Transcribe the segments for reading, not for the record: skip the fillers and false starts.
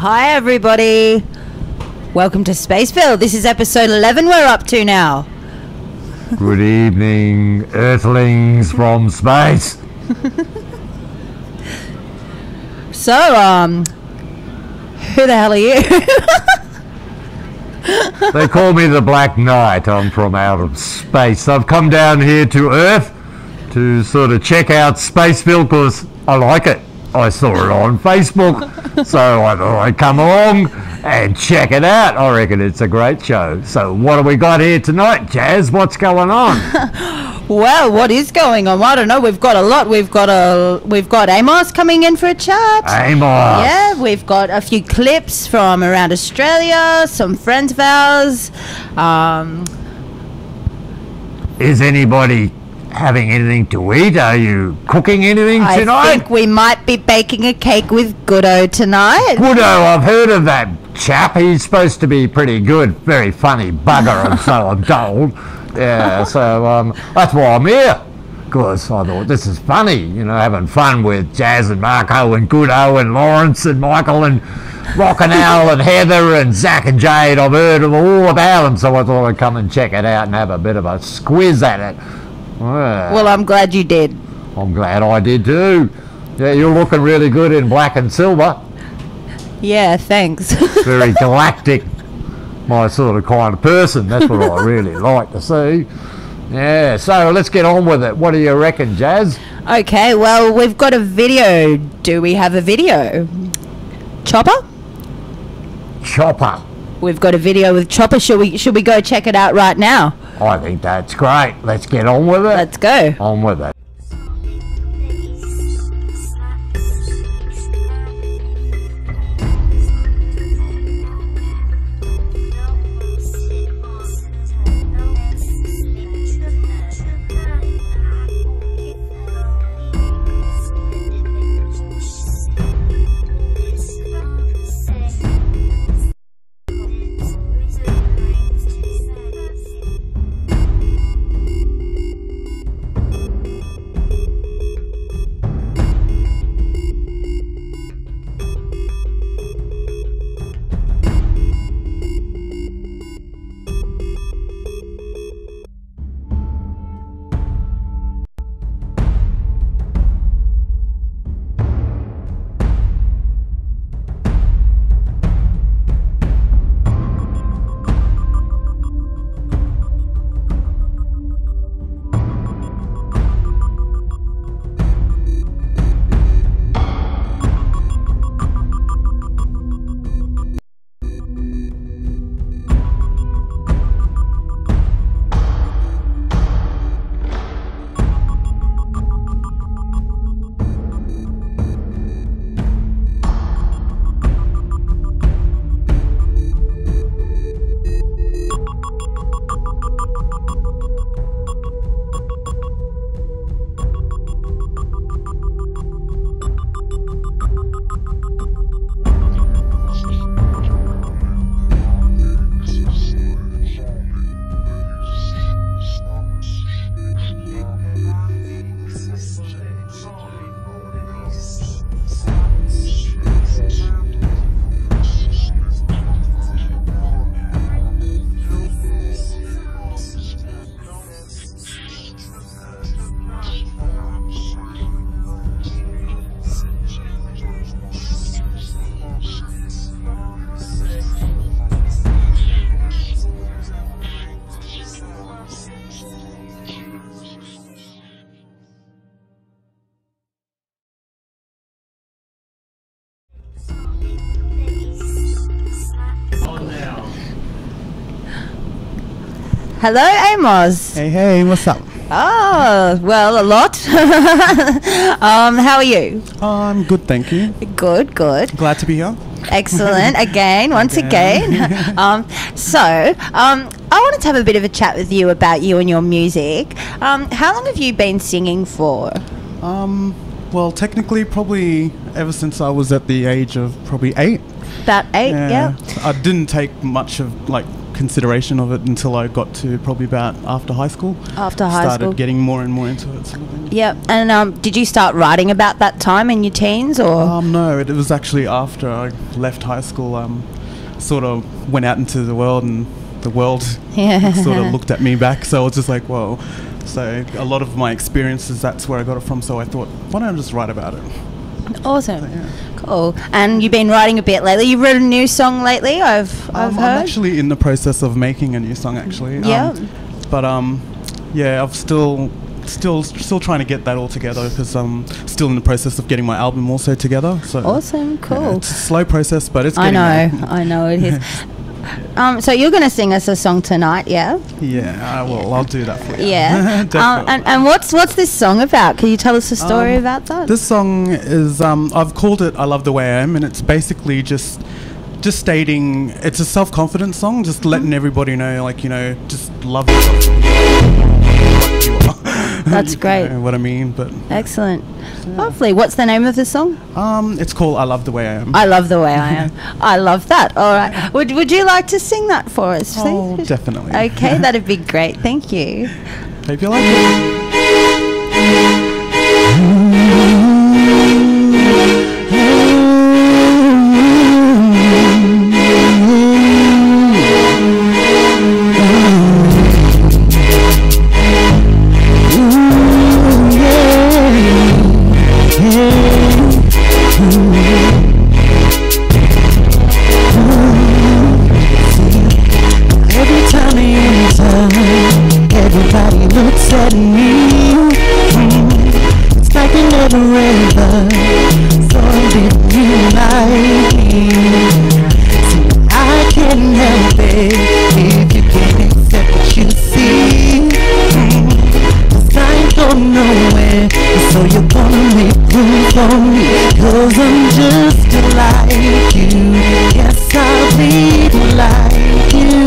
Hi everybody, welcome to Spaceville. This is episode 11 we're up to now. Good evening, Earthlings from space. So, who the hell are you? They call me the Black Knight. I'm from out of space. I've come down here to Earth to sort of check out Spaceville because I like it. I saw it on Facebook, so I thought I'd come along and check it out. I reckon it's a great show. So what have we got here tonight, Jazz? What's going on? Well, what is going on? I don't know. We've got a lot. We've got Amos coming in for a chat. Amos. Yeah, we've got a few clips from around Australia, some friends of ours. Is anybody having anything to eat? Are you cooking anything tonight? I think we might be baking a cake with Goodo tonight. Goodo, I've heard of that chap. He's supposed to be pretty good, very funny bugger, and so I'm told. Yeah, so that's why I'm here, because I thought this is funny, you know, having fun with Jazz and Marco and Goodo and Lawrence and Michael and Rockstar Al and Heather and Zach and Jade. I've heard of all about them, so I thought I'd come and check it out and have a bit of a squiz at it. Well, I'm glad you did. I'm glad I did too. Yeah, you're looking really good in black and silver. Yeah, thanks. Very galactic, my sort of kind of person. That's what I really like to see. Yeah, so let's get on with it. What do you reckon, Jazz? Okay, well, we've got a video. Do we have a video? Chopper? Chopper. We've got a video with Chopper. Should we go check it out right now? I think that's great. Let's get on with it. Let's go. On with it. Hello, Amos. Hey, what's up? Oh, well, a lot. How are you? I'm good, thank you. Good. Glad to be here. Excellent. Once again. I wanted to have a bit of a chat with you about you and your music. How long have you been singing for? Well, technically, probably ever since I was at the age of probably 8. About 8, yeah. I didn't take much of, consideration of it until I got to probably about after high school. After high school. Started getting more and more into it. Sort of thing. Yep. And did you start writing about that time in your teens, or? No, it was actually after I left high school. Sort of went out into the world, and the world sort of looked at me back. So I was just like, whoa. So a lot of my experiences, that's where I got it from. So I thought, why don't I just write about it? Awesome. So, yeah. Cool. And you've been writing a bit lately. You've written a new song lately, I've heard. I'm actually in the process of making a new song, actually. Yeah. But yeah, I'm still trying to get that all together, because I'm still in the process of getting my album also together. So awesome. Cool. Yeah, it's a slow process, but it's I getting know. I know it is. So you're going to sing us a song tonight, yeah? Yeah, I will. I'll do that for you. Yeah. And what's this song about? Can you tell us a story about that? This song is, I've called it I Love the Way I Am, and it's basically just stating, it's a self-confidence song, just letting everybody know, like, just love yourself. That's great. You know what I mean? But excellent. Lovely. What's the name of the song? It's called I Love the Way I Am. I Love the Way I Am. I love that. All right. Would you like to sing that for us, please? Oh, definitely. Okay, that'd be great. Thank you. Hope you like it. Everybody looks at me. It's like they never ever thought that you like me. See, I can't help it if you can't accept what you see. 'Cause I ain't going nowhere, so you're gonna make room for me. 'Cause I'm just like you. Yes, I'll be like you.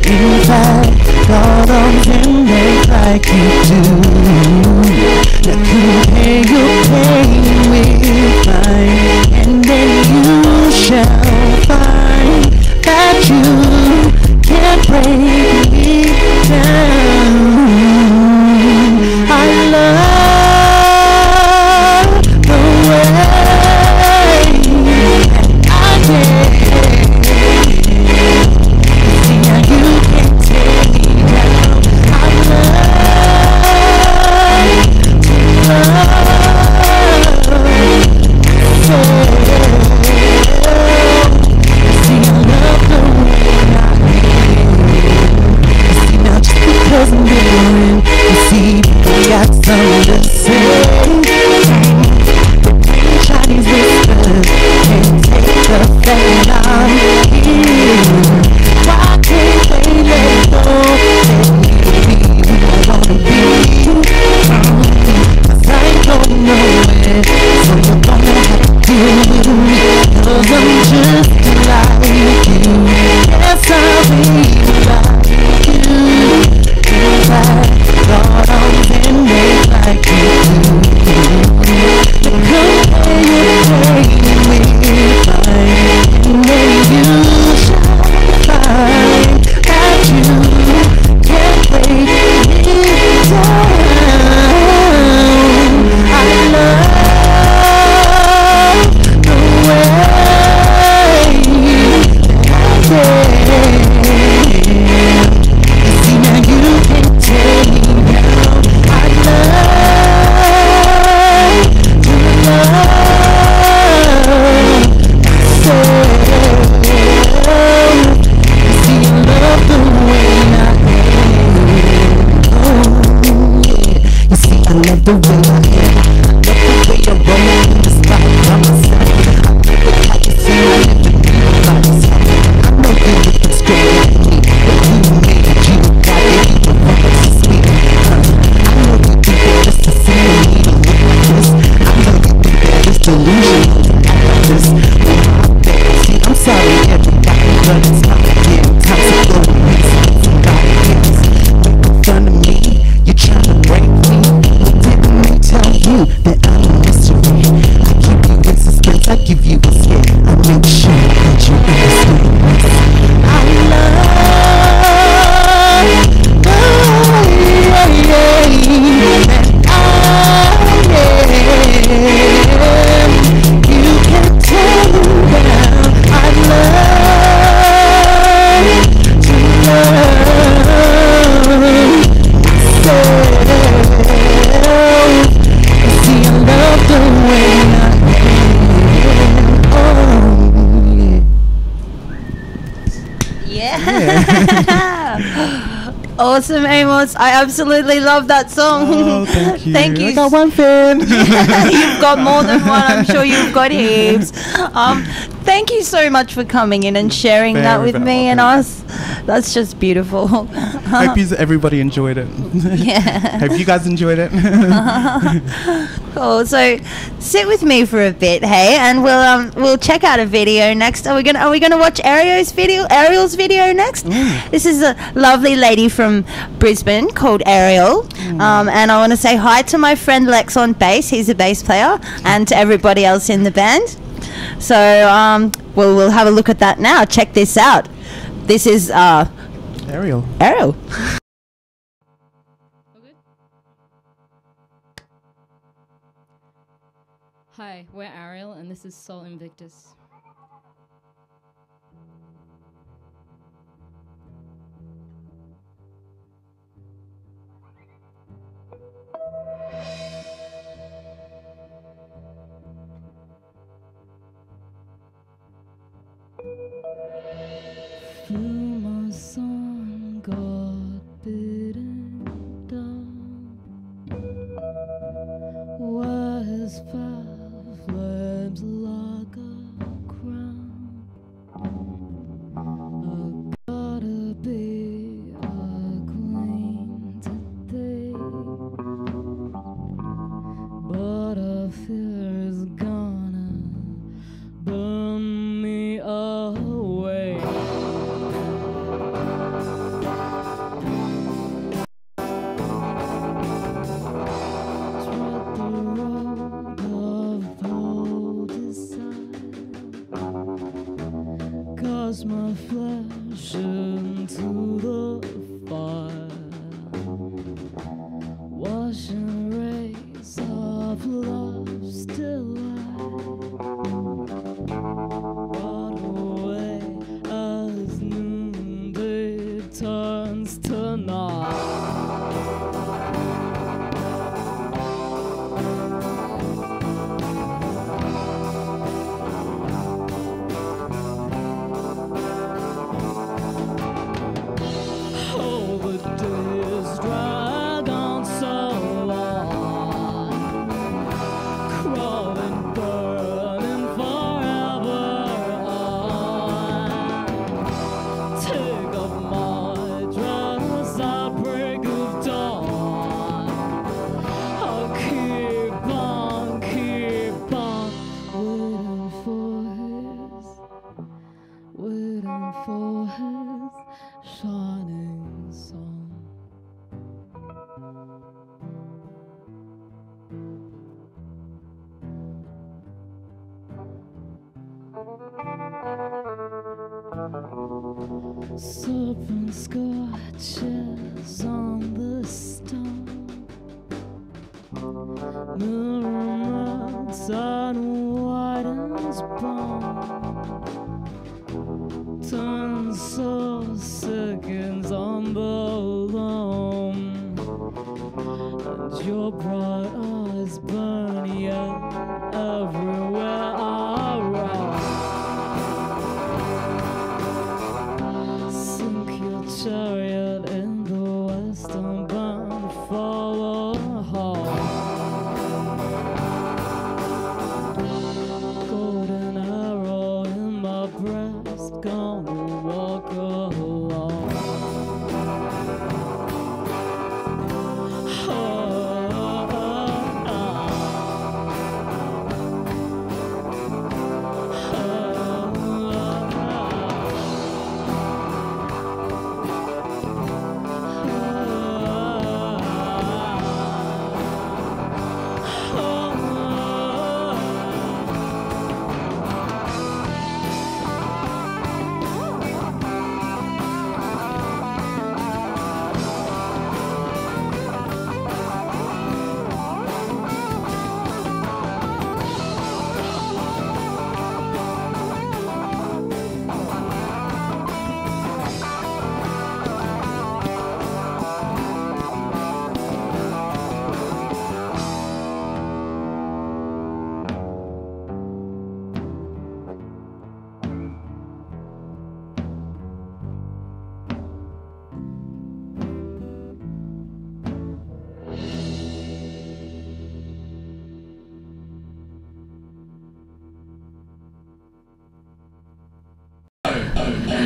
In fact, God arms and legs like you do. Now compare your pain with mine, and then you shall find that you can't break me down. I love the way I did. See, now you can't take me down. I give you a skip. I make sure that you understand. I love Yeah. Awesome, Amos. I absolutely love that song. Oh, thank you. Thank you. I got one fan. You've got more than one. I'm sure you've got heaps. Thank you so much for coming in and sharing that with me and us. That's just beautiful. Hope everybody enjoyed it. Yeah. Hope you guys enjoyed it. Cool. So sit with me for a bit, hey, and we'll check out a video next. Are we gonna watch Ariel's video next? This is a lovely lady from Brisbane called Ariel, and I want to say hi to my friend Lex on bass. He's a bass player, and to everybody else in the band. So we'll have a look at that now. Check this out. This is Ariel. Hi, we're Ariel, and this is Sol Invictus. Flew my son, got bitten down. Where his fire flames like a crown. I gotta be a queen today, but I fear it's gonna burn me away. My flesh into the fire, washing rays of love still brought away as noonday turns to night. Serpent scratches on the stone, mirror melts and widens bone, turns so seconds on the loam, and your bright eyes burn yet everywhere I roam. Chariot in the western bound, follow home. Golden arrow in my breast, gonna walk alone.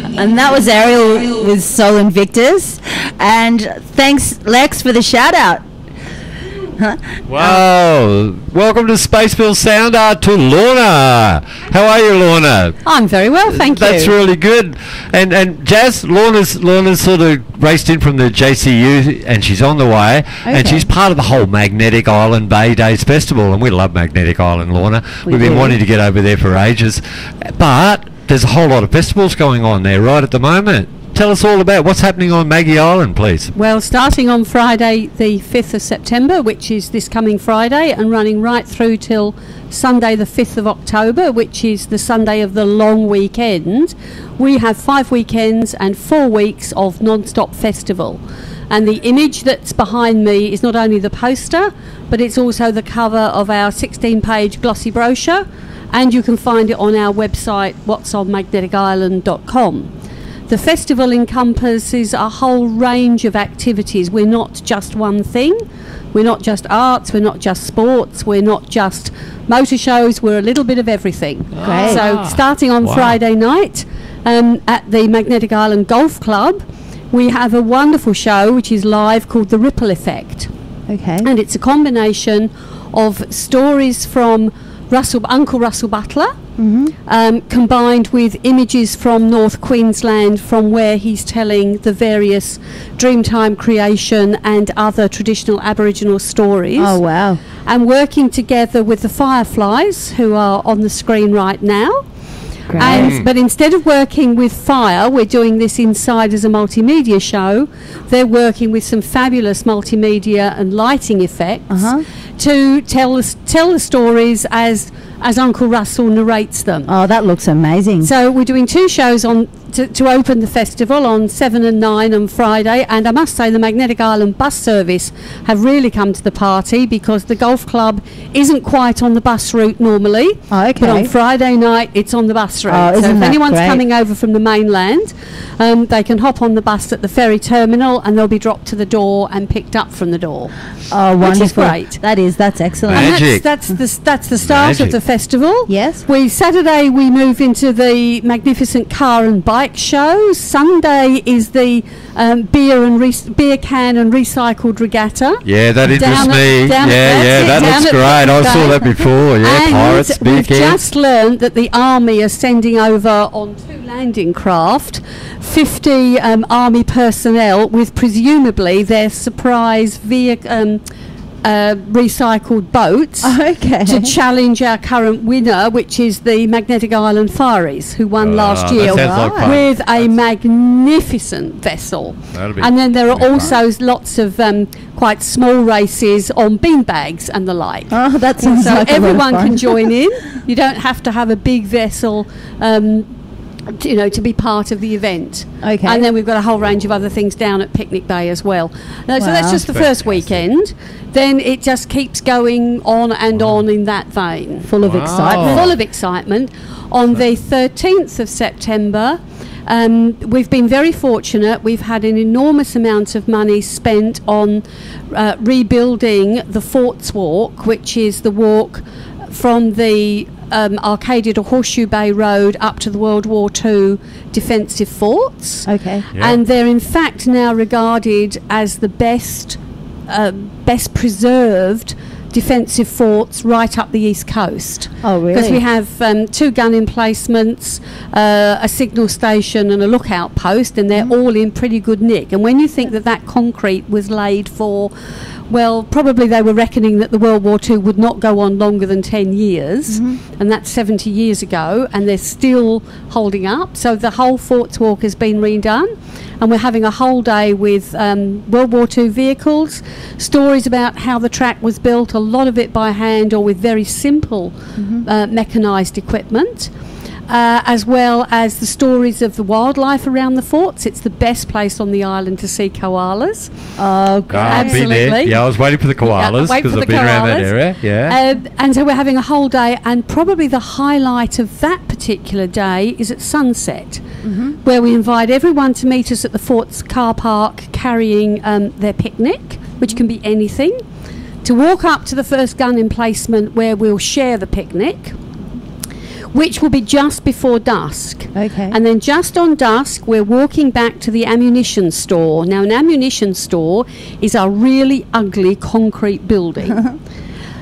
And that was Ariel with Sol Invictus. And thanks, Lex, for the shout out. Wow. Welcome to Spaceville Sound Art to Lorna. How are you, Lorna? I'm very well, thank you. That's really good. And Jazz, Lorna's sort of raced in from the JCU and she's on the way. And she's part of the whole Magnetic Island Bay Days Festival. And we love Magnetic Island, Lorna. We've been wanting to get over there for ages. But there's a whole lot of festivals going on there right at the moment. Tell us all about what's happening on Maggie Island, please. Well, starting on Friday the 5th of September, which is this coming Friday, and running right through till Sunday the 5th of October, which is the Sunday of the long weekend, we have 5 weekends and 4 weeks of non-stop festival. And the image that's behind me is not only the poster, but it's also the cover of our 16-page glossy brochure, and you can find it on our website, whatsonmagneticisland.com. The festival encompasses a whole range of activities. We're not just one thing. We're not just arts, we're not just sports, we're not just motor shows, we're a little bit of everything. Great. So starting on Friday night at the Magnetic Island Golf Club, we have a wonderful show which is live called The Ripple Effect. Okay. And it's a combination of stories from Uncle Russell Butler, combined with images from North Queensland, from where he's telling the various Dreamtime creation and other traditional Aboriginal stories. Oh, wow. And working together with the Fireflies, who are on the screen right now. Great. But instead of working with fire, we're doing this inside as a multimedia show. They're working with some fabulous multimedia and lighting effects to tell the stories as Uncle Russell narrates them. Oh, that looks amazing. So we're doing 2 shows on to open the festival on 7 and 9 on Friday, and I must say the Magnetic Island bus service have really come to the party, because the golf club isn't quite on the bus route normally. Oh, okay. But on Friday night it's on the bus route. Oh, so if that anyone's great? coming over from the mainland, they can hop on the bus at the ferry terminal and they'll be dropped to the door and picked up from the door. Oh, wonderful. Which is great. That's excellent. Magic. And that's the start of the festival. Yes. Saturday we move into the magnificent car and bike show. Sunday is the beer can and recycled regatta. Yeah, that interests me. That looks great. I saw that before. Yeah, and pirates, beer we've cans. just learned that the army are sending over on 2 landing craft 50 army personnel with presumably their surprise recycled boats to challenge our current winner, which is the Magnetic Island Fireys, who won last year with a magnificent vessel. And then there are also lots of quite small races on beanbags and the like. Oh, that sounds so like everyone a lot of fun. can join in. You don't have to have a big vessel to be part of the event. Okay. And then we've got a whole range of other things down at Picnic Bay as well. So that's just the first weekend. Then it just keeps going on and on in that vein. Full of excitement. Full of excitement. On the 13th of September, we've been very fortunate. We've had an enormous amount of money spent on rebuilding the Forts Walk, which is the walk from the Arcadia to Horseshoe Bay Road up to the World War II defensive forts. Okay. Yeah. And they're in fact now regarded as the best preserved defensive forts right up the east coast. Oh, really? Because we have 2 gun emplacements, a signal station and a lookout post, and they're all in pretty good nick. And when you think that concrete was laid for, well, probably they were reckoning that the World War II would not go on longer than 10 years, and that's 70 years ago, and they're still holding up. So the whole Forts Walk has been redone, and we're having a whole day with World War II vehicles, stories about how the track was built, a lot of it by hand or with very simple mechanised equipment. As well as the stories of the wildlife around the forts. It's the best place on the island to see koalas. Oh, great. I've been there. Yeah, I was waiting for the koalas because I've been around that area. Yeah. And so we're having a whole day, and probably the highlight of that particular day is at sunset, where we invite everyone to meet us at the fort's car park carrying their picnic, which can be anything, to walk up to the first gun emplacement where we'll share the picnic. which will be just before dusk. Okay. And then just on dusk, we're walking back to the ammunition store. Now, an ammunition store is a really ugly concrete building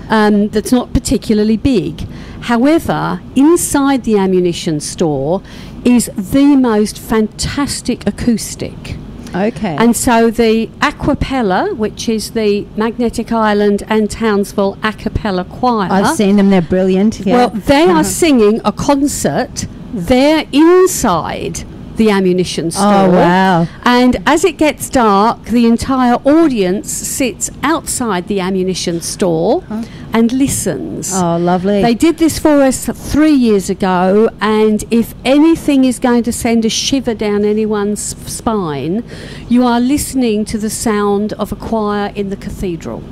that's not particularly big. However, inside the ammunition store is the most fantastic acoustic. Okay. And so the Aquapella, which is the Magnetic Island and Townsville a cappella choir. I've seen them, they're brilliant. Yeah. Well, they are singing a concert there inside the ammunition store. Oh, wow. And as it gets dark, the entire audience sits outside the ammunition store and listens. Oh, lovely. They did this for us 3 years ago, and if anything is going to send a shiver down anyone's spine, you are listening to the sound of a choir in the cathedral.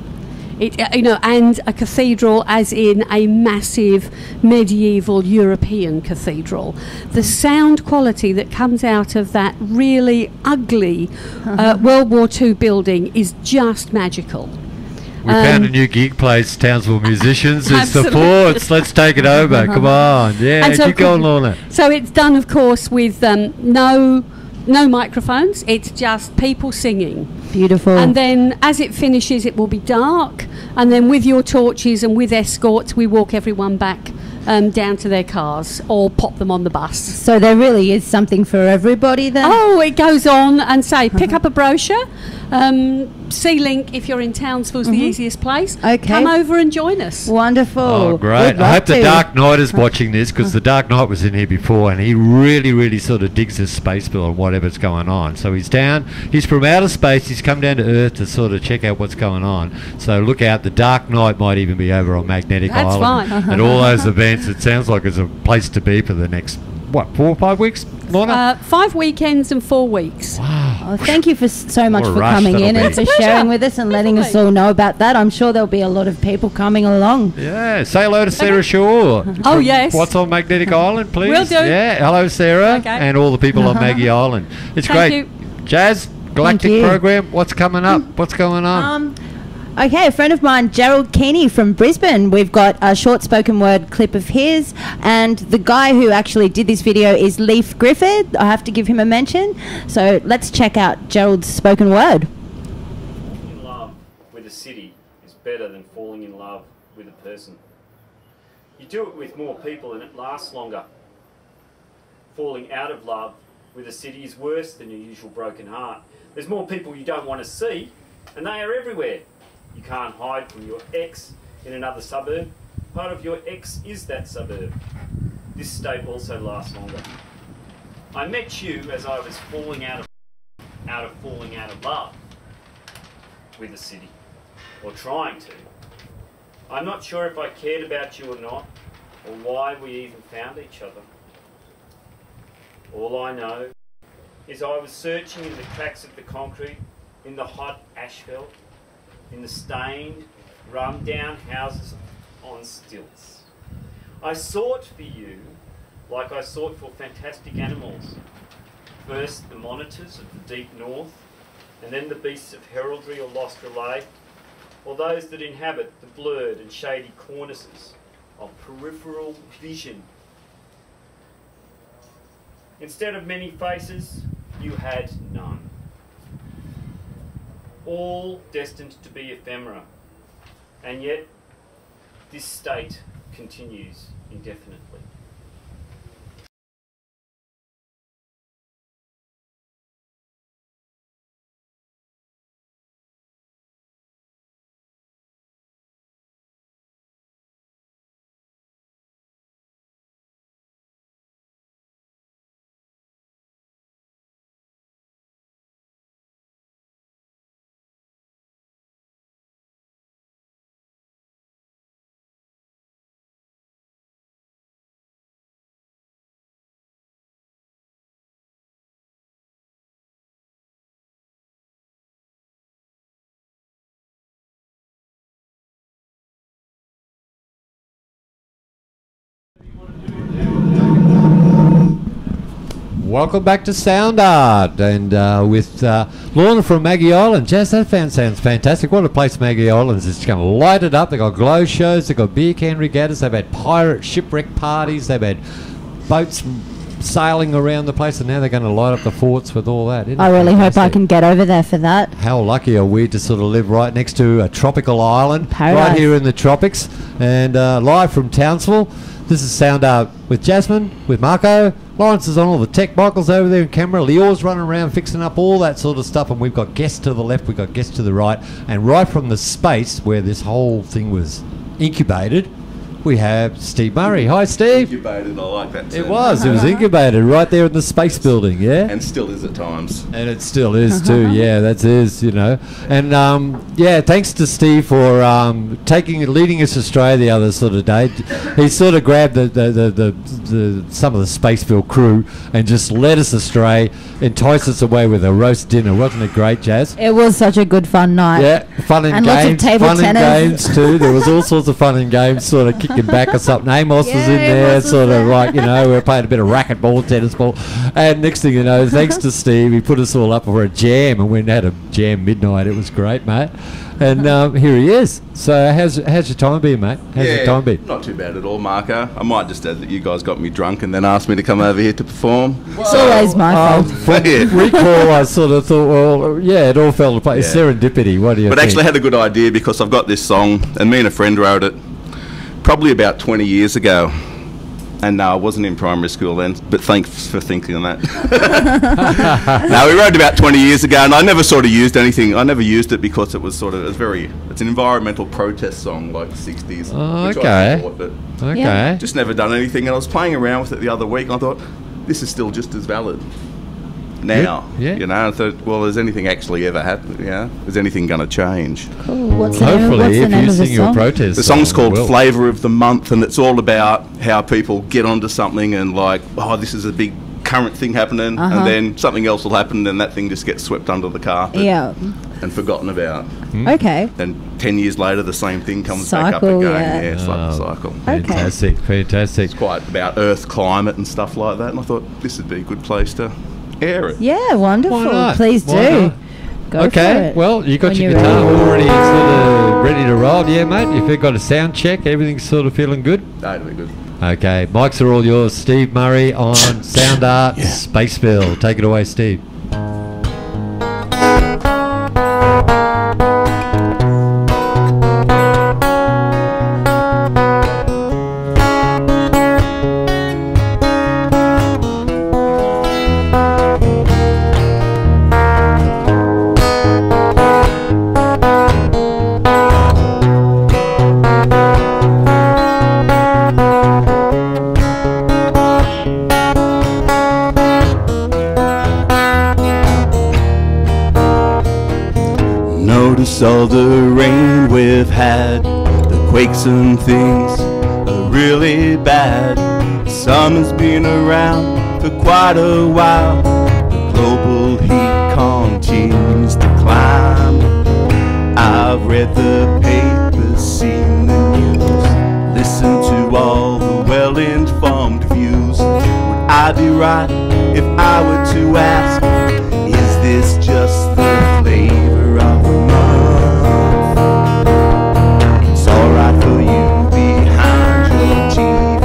And a cathedral as in a massive medieval European cathedral. The sound quality that comes out of that really ugly World War II building is just magical. We found a new gig place, Townsville Musicians. It's the Absolutely. Ports. Let's take it over. Come on. Yeah, And so keep going, Lorna. So it's done, of course, with no microphones. It's just people singing. Beautiful. And then as it finishes, it will be dark. And then with your torches and with escorts, we walk everyone back down to their cars or pop them on the bus. So there really is something for everybody then? Oh, it goes on and say, pick up a brochure. C-Link, if you're in Townsville, is the easiest place. Okay. Come over and join us. Wonderful. Oh, great. I hope the Dark Knight is watching this, because the Dark Knight was in here before and he really, really sort of digs this space bill and whatever's going on. So he's from outer space, he's come down to Earth to sort of check out what's going on. So look out, the Dark Knight might even be over on Magnetic That's Island. fine. And all those events, it sounds like it's a place to be for the next, 4 or 5 weeks, Lorna? 5 weekends and 4 weeks. Oh, thank you so much What a for rush coming that'll in be. and It's a for pleasure. sharing with us and letting us all know about that. I'm sure there'll be a lot of people coming along. Yeah, say hello to Sarah Shaw. Oh, yes. What's on Magnetic Island, please? Will do. Yeah, hello, Sarah, Okay. and all the people on Maggie Island. It's Thank great. you. Jazz, Galactic you. program, what's coming up? What's going on? Okay, a friend of mine, Gerald Keane from Brisbane, we've got a short spoken word clip of his, and the guy who actually did this video is Leif Griffith. I have to give him a mention. So let's check out Gerald's spoken word. Falling in love with a city is better than falling in love with a person. You do it with more people and it lasts longer. Falling out of love with a city is worse than your usual broken heart. There's more people you don't want to see, and they are everywhere. You can't hide from your ex in another suburb. Part of your ex is that suburb. This state also lasts longer. I met you as I was falling out of love with the city, or trying to. I'm not sure if I cared about you or not, or why we even found each other. All I know is I was searching in the cracks of the concrete, in the hot asphalt, in the stained, run-down houses on stilts. I sought for you like I sought for fantastic animals. First the monitors of the deep north, and then the beasts of heraldry or lost relay, or those that inhabit the blurred and shady cornices of peripheral vision. Instead of many faces, you had none. All destined to be ephemera, and yet this state continues indefinitely. Welcome back to Sound Art, and with Lorna from Maggie Island. Jazz, that sounds fantastic. What a place Maggie Island is. It's going to light it up. They've got glow shows, they've got beer can regattas, they've had pirate shipwreck parties, they've had boats sailing around the place, and now they're going to light up the forts with all that. I really hope I can get over there for that. How lucky are we to sort of live right next to a tropical island, Paradise. right here in the tropics, and live from Townsville. This is Sound Art with Jasmine, with Marco. Lawrence is on all the tech. Michael's over there in camera. Leor's running around fixing up all that sort of stuff, and we've got guests to the left, we've got guests to the right, and right from the space where this whole thing was incubated, we have Steve Murray. Hi, Steve. Incubated, I like that term. It was incubated right there in the space building, yeah? And still is at times. And it still is too, yeah, that is, you know. And, yeah, thanks to Steve for leading us astray the other sort of day. He sort of grabbed some of the Spaceville crew and just led us astray, enticed us away with a roast dinner. Wasn't it great, Jazz? It was such a good fun night. Yeah, fun and lots of games. table Fun tennis. and games too. There was all sorts of fun and games, sort of kicking back or something. Amos was in there, sort of like, you know, we were playing a bit of racquetball, tennis ball. And next thing you know, thanks to Steve, he put us all up for a jam, and we had a jam midnight. It was great, mate. And here he is. So how's your time been, mate? How's your time been? Not too bad at all, Marco. I might just add that you guys got me drunk and then asked me to come over here to perform. It's always my fault. From recall, I sort of thought, well, yeah, it all fell apart. It's serendipity. What do you think? But actually I had a good idea because I've got this song, and me and a friend wrote it probably about 20 years ago. And no, I wasn't in primary school then, but thanks for thinking of that. No, we wrote it about 20 years ago, and I never sort of used anything. I never used it because it was sort of, it's an environmental protest song like the 60s. Oh, which okay. I thought, but Okay. just never done anything. And I was playing around with it the other week, and I thought, this is still just as valid now. Yeah. You know, I thought, well, has anything actually ever happened? Yeah. Is anything going to change? Cool. What's the Hopefully, if name you of the sing your song? protest The song's song, called it will. Flavour of the Month, and it's all about how people get onto something and like, oh, this is a big current thing happening, and then something else will happen, and that thing just gets swept under the carpet and forgotten about. Okay. And 10 years later, the same thing comes back up Cycle, again. yeah. Yeah, it's like a cycle. Fantastic, fantastic. It's quite about Earth climate and stuff like that, and I thought this would be a good place to air it. Yeah, wonderful. Why not? Please Why do. not? Go for Okay, it. well, you got When your you're guitar ready. already sort of ready to roll, yeah, mate? If you've got a sound check, everything's sort of feeling good? That'd be good. Okay, mics are all yours. Steve Murray on Sound Art, Spaceville. Take it away, Steve. Notice all the rain we've had, the quakes and things are really bad. Summer's been around for quite a while, the global heat continues to climb. I've read the papers, seen the news, listened to all the well-informed views. Would I be right if I were to ask, is this just the flavor of the month? It's alright for you behind your TV,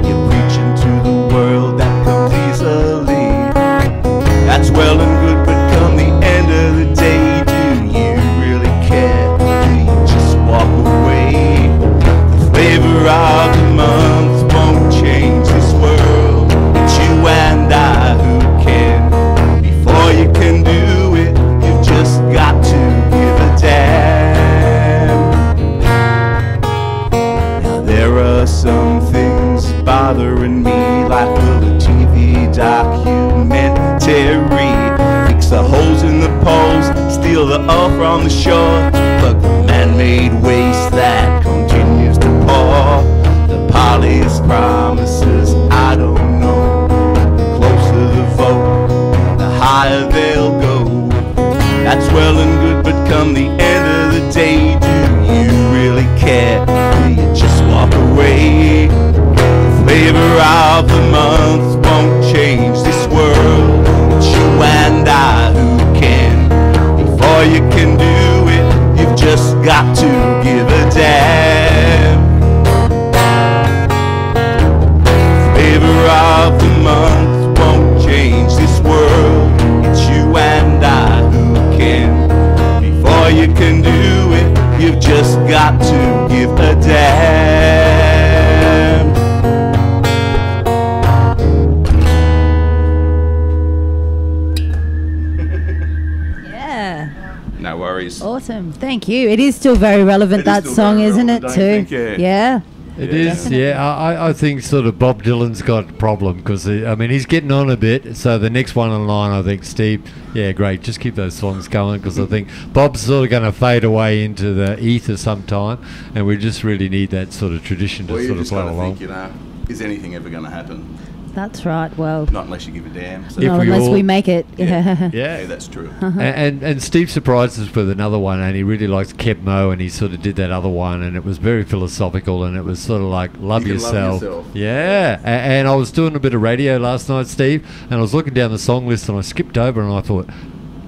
you're preaching to the world that comes easily. That's well and good, but come the end of the day, do you really care? Do you just walk away? The flavor of the month won't change this world. It's you and I who can. Before you can do it, you've just got to give a damn. Now there are some things bothering me, like will a TV documentary fix the holes in the poles, steal the oil from the shore, plug the man-made waste that continues to pour. The party's promises, I don't know. The closer the vote, the higher they'll go. That's well and good, but come the end of the day, do you really care? Do you just walk away? The flavor of the month won't change this world. No worries. Awesome. Thank you. It is still very relevant, that still song, very isn't it, relevant, too? don't you think? Yeah. It is, yeah. I think sort of Bob Dylan's got a problem because, I mean, he's getting on a bit. So the next one in line, I think, Steve, yeah, great. Just keep those songs going because I think Bob's sort of going to fade away into the ether sometime. And we just really need that sort of tradition to Well, you sort of just play got to along. think, is anything ever going to happen? That's right. Well, Not unless you give a damn. So. If no, we unless all- we make it. Yeah. Yeah. Yeah, that's true. And Steve surprised us with another one, and he really likes Keb Mo, and he sort of did that other one, and it was very philosophical, and it was sort of like love You can love yourself. yourself. Yeah, and I was doing a bit of radio last night, Steve, and I was looking down the song list, and I skipped over, and I thought,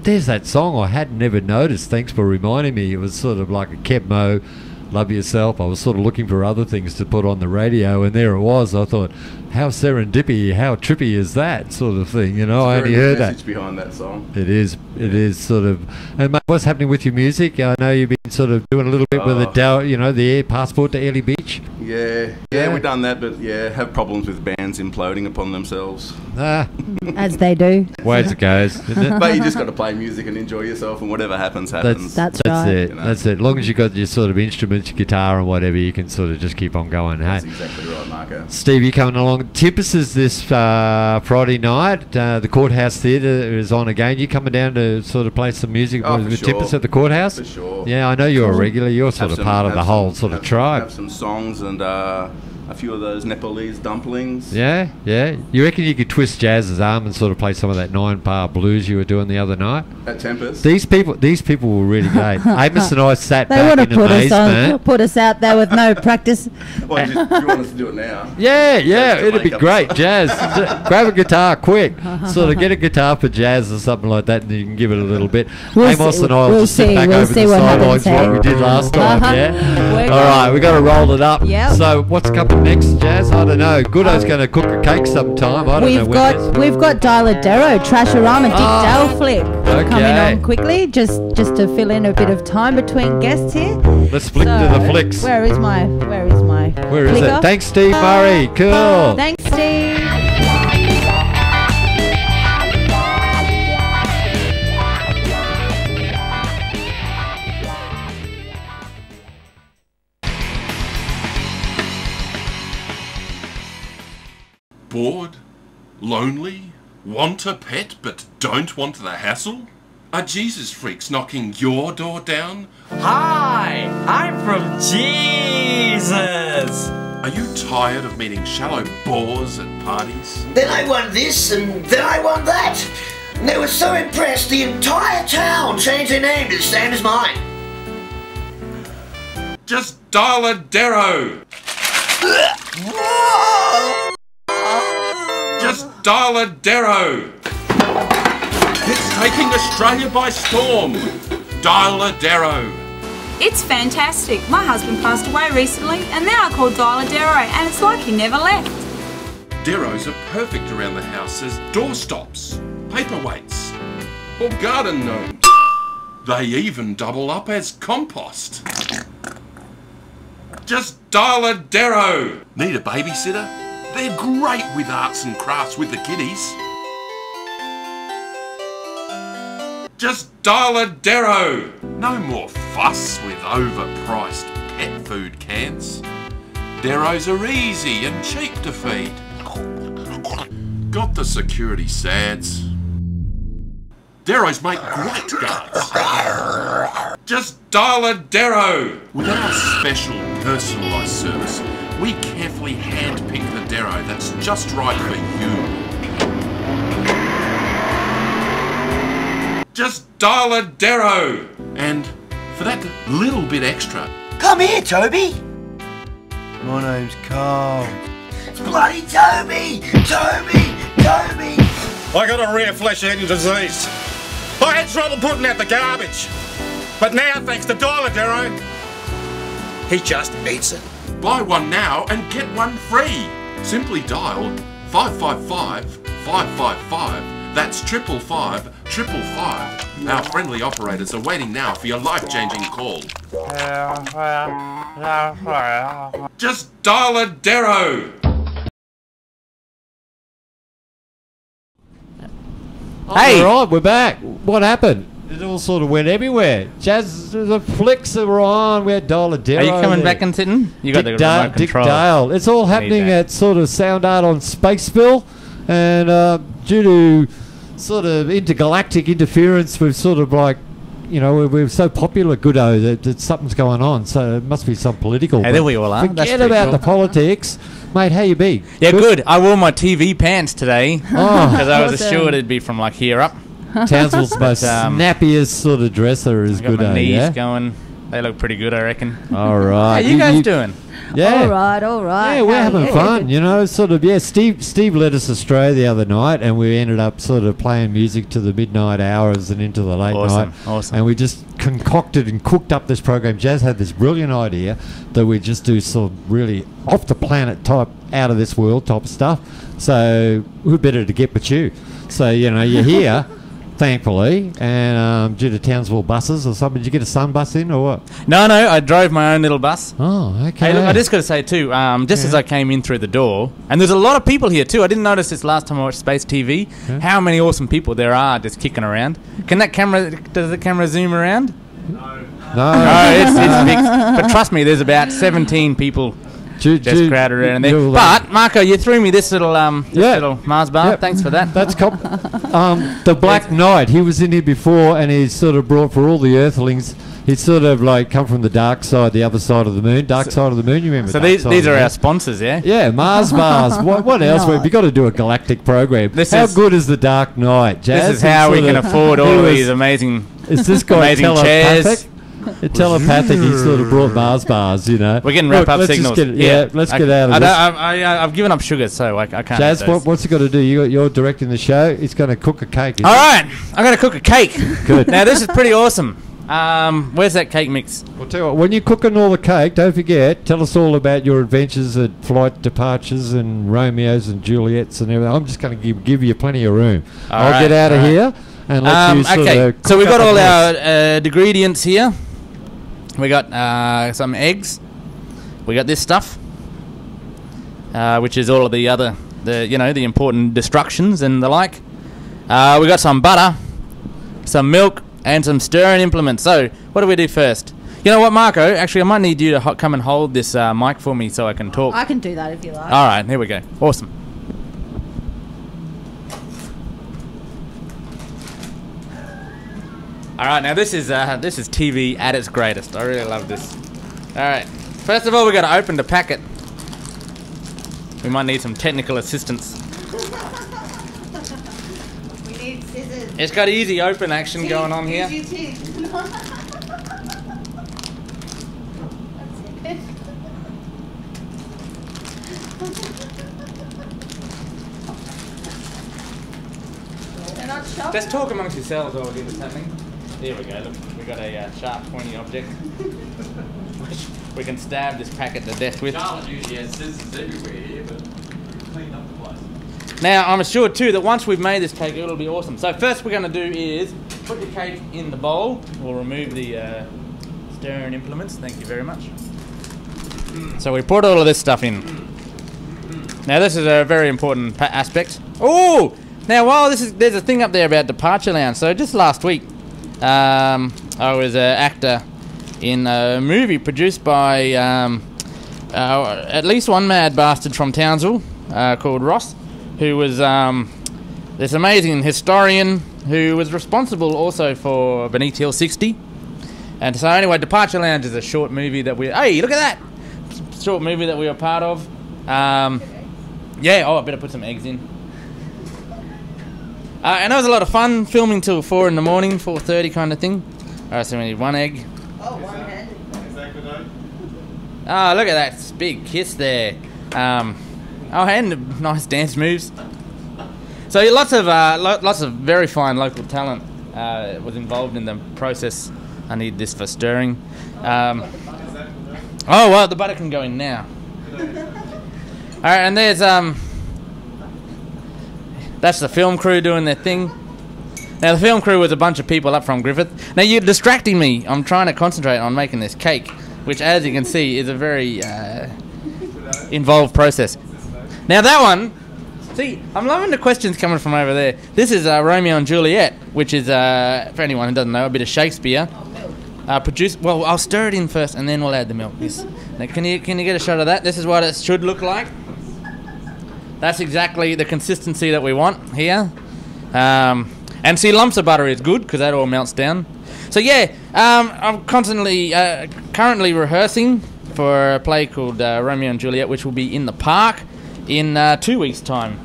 there's that song I had never noticed. Thanks for reminding me. It was sort of like a Keb Mo, love yourself. I was sort of looking for other things to put on the radio, and there it was. I thought, how serendipity, how trippy is that sort of thing, you know? I only heard that. Message behind that song. It is sort of. And mate, what's happening with your music? I know you've been sort of doing a little bit with the air passport to Airlie Beach. Yeah, we've done that, but have problems with bands imploding upon themselves. As they do. Ways it goes, isn't it? But you just got to play music and enjoy yourself, and whatever happens, happens. That's right. it. You know? That's it. As long as you got your sort of instruments, your guitar and whatever, you can sort of just keep on going. That's Hey, exactly right, Marco. Steve, you coming along? Tempest is this Friday night. The Courthouse Theatre is on again. You coming down to sort of play some music Oh, with for Tempest sure. at the Courthouse? For sure. Yeah, I know you're a regular. You're sort of part of the whole sort of tribe. Have some songs and a few of those Nepalese dumplings. Yeah. You reckon you could twist Jazz's arm and sort of play some of that 9-bar blues you were doing the other night? At Tempest. These people were really great. Amos and I sat They back want to in put us amazement. put us out there with no practice. Well, you want us to do it now? Yeah, Just to it'd be make up great. the Jazz, grab a guitar quick. Sort of get a guitar for Jazz or something like that, and you can give it a little bit. Amos and I will just sit back over the sidelines like we did last time. Yeah. All right, we got to roll it up. Yep. So what's coming next, Jazz? I don't know. Goodo's going to cook a cake sometime. I don't know when it is. We've got dial-a-dero, Trasharama, Dick Dale flick coming Okay. on quickly, just to fill in a bit of time between guests here. Let's flick to the flicks. Where is my Where is flicker? it? Thanks, Steve Murray. Cool. Thanks, Steve. Bored? Lonely? Want a pet but don't want the hassle? Are Jesus freaks knocking your door down? Hi, I'm from Jesus. Are you tired of meeting shallow bores at parties? Then I want this and then I want that. And they were so impressed the entire town changed their name to the same as mine. Just dial-a-dero! Just dial-a-dero! It's taking Australia by storm! Dial-a-dero! It's fantastic. My husband passed away recently and now I call dial-a-dero and it's like he never left. Deros are perfect around the house as doorstops, paperweights, or garden gnomes. They even double up as compost. Just dial-a-dero! Need a babysitter? They're great with arts and crafts with the kiddies. Just dial-a-dero! No more fuss with overpriced pet food cans. Deros are easy and cheap to feed. Got the security sads. Deros make great guards. Just dial-a-dero! With our special personalised service, we carefully hand-pick the Dero that's just right for you. Just dial-a-dero! And for that little bit extra... Come here, Toby. My name's Carl. It's bloody Toby! Toby! Toby! I got a rare flesh-eating disease. I had trouble putting out the garbage. But now, thanks to dial-a-dero, he just eats it. Buy one now and get one free. Simply dial 555-555. That's 555-555. Our friendly operators are waiting now for your life-changing call. Just dial-a-dero! Hey! All right, we're back. What happened? It all sort of went everywhere. Jazz, the flicks that were on. We had dial-a-dero. Are you coming there. back and sitting? You got the Dick remote control. Dale. It's all happening at sort of Sound Art on Spaceville, and due to sort of intergalactic interference, we've sort of like, you know, we're so popular, Goodo, that something's going on. So it must be some political. Hey, there we all are. Forget about the politics. Mate, how you be? Yeah, good. I wore my TV pants today because I was Awesome. assured it'd be from like here up. Townsville's most snappiest sort of dresser is I got my Goodo, knees yeah? going. They look pretty good, I reckon. All right. How you guys doing? Yeah. All right. Yeah, we're having fun, you know, sort of, yeah, Steve led us astray the other night, and we ended up sort of playing music to the midnight hours and into the late night. Awesome. And we just concocted and cooked up this program. Jazz had this brilliant idea that we just do some really off-the-planet type, out-of-this-world type stuff. So who better to get but you? So, you know, you're here, thankfully, and due to Townsville buses or something. Did you get a sun bus in or what? No, I drove my own little bus. Oh, okay. Hey, look, I just got to say too, just as I came in through the door, and there's a lot of people here too. I didn't notice this last time I watched Space TV, how many awesome people there are just kicking around. Does the camera zoom around? No. It's big. But trust me, there's about 17 people just crowded around there. But Marco, you threw me this little little Mars bar. Yep. Thanks for that. That's the Black Knight. He was in here before, and he's sort of brought for all the Earthlings. He's sort of like come from the dark side, the other side of the moon. Dark side of the moon. You remember? So Dark these Side of the are Moon? our sponsors, yeah. Yeah, Mars bars. What else? We've got to do a galactic program. How good is the Dark Knight, Jazz? This is how we can afford all of these amazing. Is this guy amazing chairs? telepathic? Telepathic. He sort of brought Mars bars. You know. We're getting wrap-up signals. Let's get out of this. I've given up sugar, so I can't. Jazz, what's he got to do? You're directing the show. He's going to cook a cake. All right, I'm going to cook a cake. Good. Now this is pretty awesome. Where's that cake mix? I'll tell you what, when you're cooking all the cake, don't forget, tell us all about your adventures at flight departures and Romeos and Juliets and everything. I'm just going to give you plenty of room. I'll get out of here and let you sort of so we've cook got up all a our mess. ingredients here. We got some eggs. We got this stuff, which is all of the other, the important destructions and the like. We got some butter, some milk, and some stirring implements. So what do we do first? You know what, Marco? Actually, I might need you to come and hold this mic for me so I can talk. I can do that if you like. All right, here we go. Awesome. All right, now this is TV at its greatest. I really love this. All right, first of all, we got to open the packet. We might need some technical assistance. We need scissors. It's got easy open action going on here. Use your teeth. They're not sharp. Just talk amongst yourselves while we get this happening. There we go. Look, we got a sharp, pointy object. We can stab this packet to death with. Charlotte usually has scissors everywhere here, but clean up the place. Now, I'm assured too that once we've made this cake, it'll be awesome. So first we're going to do is put the cake in the bowl. We'll remove the stirring implements. Thank you very much. So we put all of this stuff in. Now this is a very important aspect. Oh! Now while there's a thing up there about Departure Lounge. So just last week, I was an actor in a movie produced by at least one mad bastard from Townsville called Ross, who was this amazing historian who was responsible also for Beneath Hill 60. And so anyway, Departure Lounge is a short movie that hey, look at that! Short movie that we were part of. Yeah, I better put some eggs in. And that was a lot of fun, filming till 4 in the morning, 4:30 kind of thing. Alright, so we need one egg. Oh, one head. Oh, look at that big kiss there. And nice dance moves. So lots of very fine local talent was involved in the process. I need this for stirring. Oh well, the butter can go in now. All right, and there's that's the film crew doing their thing. Now the film crew was a bunch of people up from Griffith. Now you're distracting me. I'm trying to concentrate on making this cake, which, as you can see, is a very involved process. Now that one, See, I'm loving the questions coming from over there. This is Romeo and Juliet, which is, for anyone who doesn't know, a bit of Shakespeare. Well, I'll stir it in first, and then we'll add the milk. Yes. Now, can you get a shot of that? This is what it should look like. That's exactly the consistency that we want here. And see, lumps of butter is good because that all melts down. So yeah, I'm currently rehearsing for a play called Romeo and Juliet, which will be in the park in 2 weeks' time.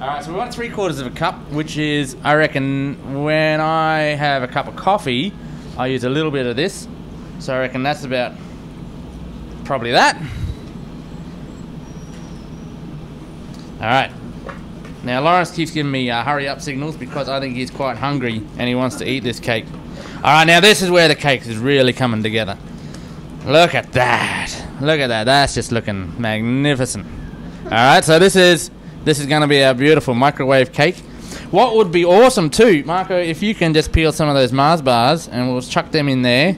Alright, so we want 3/4 of a cup, which is, I reckon, when I have a cup of coffee, I use a little bit of this. So I reckon that's about probably that. Alright. Now Lawrence keeps giving me hurry up signals because I think he's quite hungry and he wants to eat this cake. Alright, now this is where the cake is really coming together. Look at that. Look at that. That's just looking magnificent. Alright, so this is going to be a beautiful microwave cake. What would be awesome too, Marco, if you can just peel some of those Mars bars and we'll chuck them in there,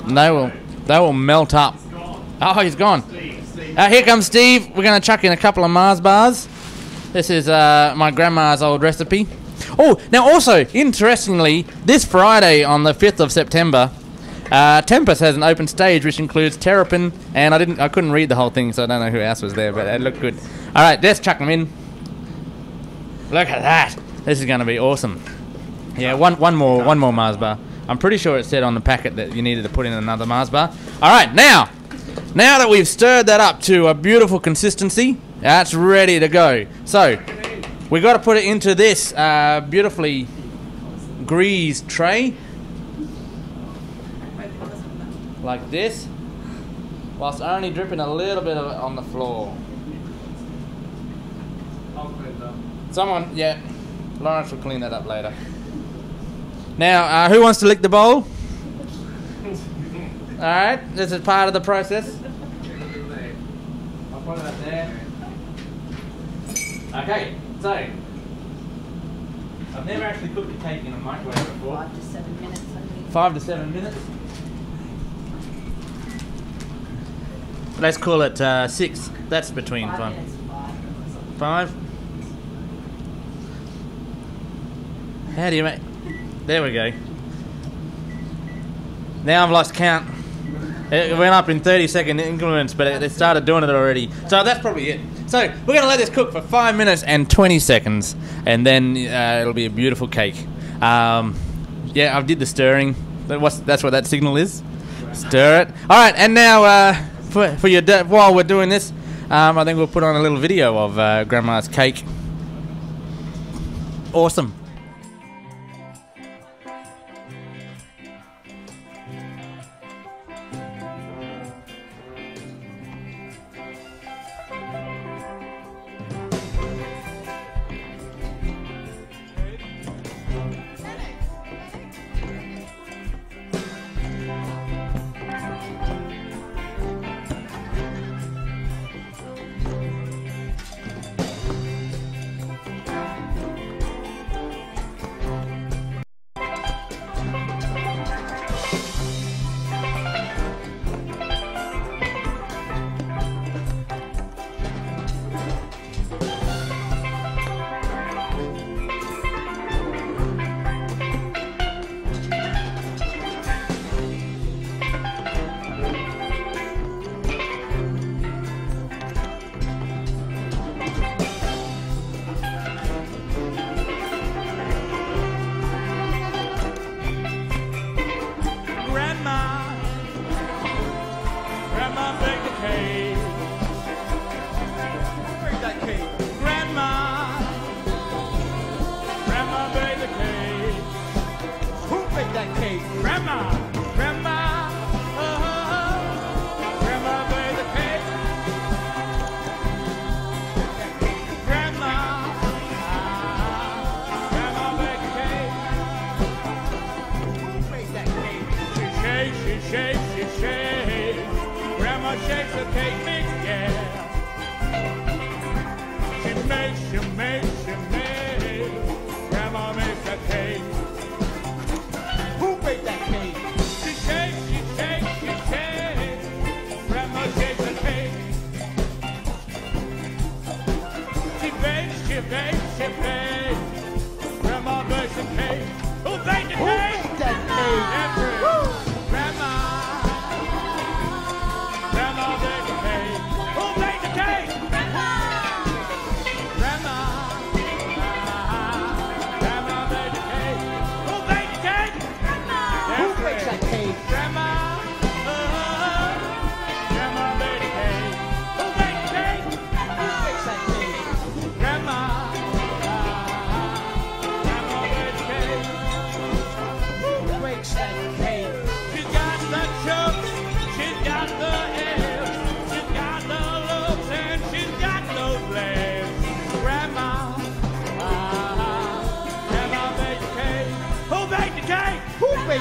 and they will melt up. Oh, he's gone. Here comes Steve. We're going to chuck in a couple of Mars bars. This is my grandma's old recipe. Oh, now also, interestingly, this Friday on the 5th of September, Tempest has an open stage which includes Terrapin, and I couldn't read the whole thing, so I don't know who else was there, but it looked good. All right, let's chuck them in. Look at that. This is going to be awesome. Yeah, one more Mars bar. I'm pretty sure it said on the packet that you needed to put in another Mars bar. All right, now that we've stirred that up to a beautiful consistency, that's ready to go. So we got to put it into this beautifully greased tray, like this, whilst only dripping a little bit of it on the floor. Someone, yeah, Lawrence will clean that up later. Now, who wants to lick the bowl? Alright, this is part of the process. I'll put it up there. Okay, so I've never actually cooked a cake in a microwave before. 5 to 7 minutes, I think. 5 to 7 minutes. Let's call it 6. That's between 5. 5. How do you make? There we go. Now I've lost count. It went up in 30-second increments, but it started doing it already. So that's probably it. So we're going to let this cook for 5 minutes and 20 seconds, and then it'll be a beautiful cake. Yeah, I did the stirring. That's what that signal is. Stir it. All right, and now while we're doing this, I think we'll put on a little video of Grandma's cake. Awesome.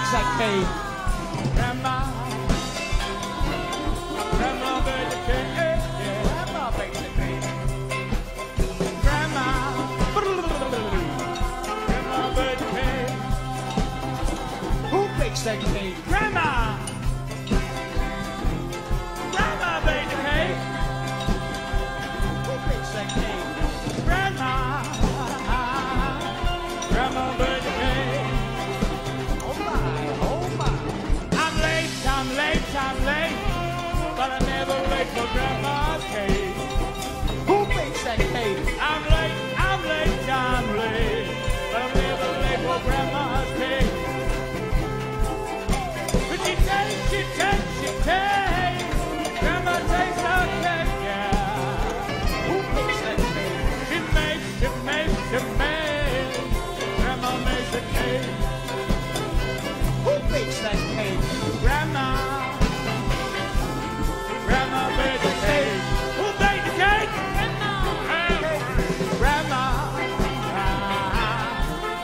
bakes that cake? Grandma. Grandma bakes the cake. Grandma bakes the cake. Grandma. Grandma bakes the cake. Who bakes that cake? Grandma. Grandma bakes the cake. Who bakes that cake? Grandma. Grandma bakes the cake. Oh my. I'm late, but I'm never late for Grandma's cake. Who bakes that cake? I'm late, but I'm never late for Grandma's cake. But she takes, Grandma takes her cake, yeah. Who bakes that cake? She makes. Grandma makes the cake. Who bakes that cake? Grandma. Grandma bakes the cake. Who baked the cake? Grandma.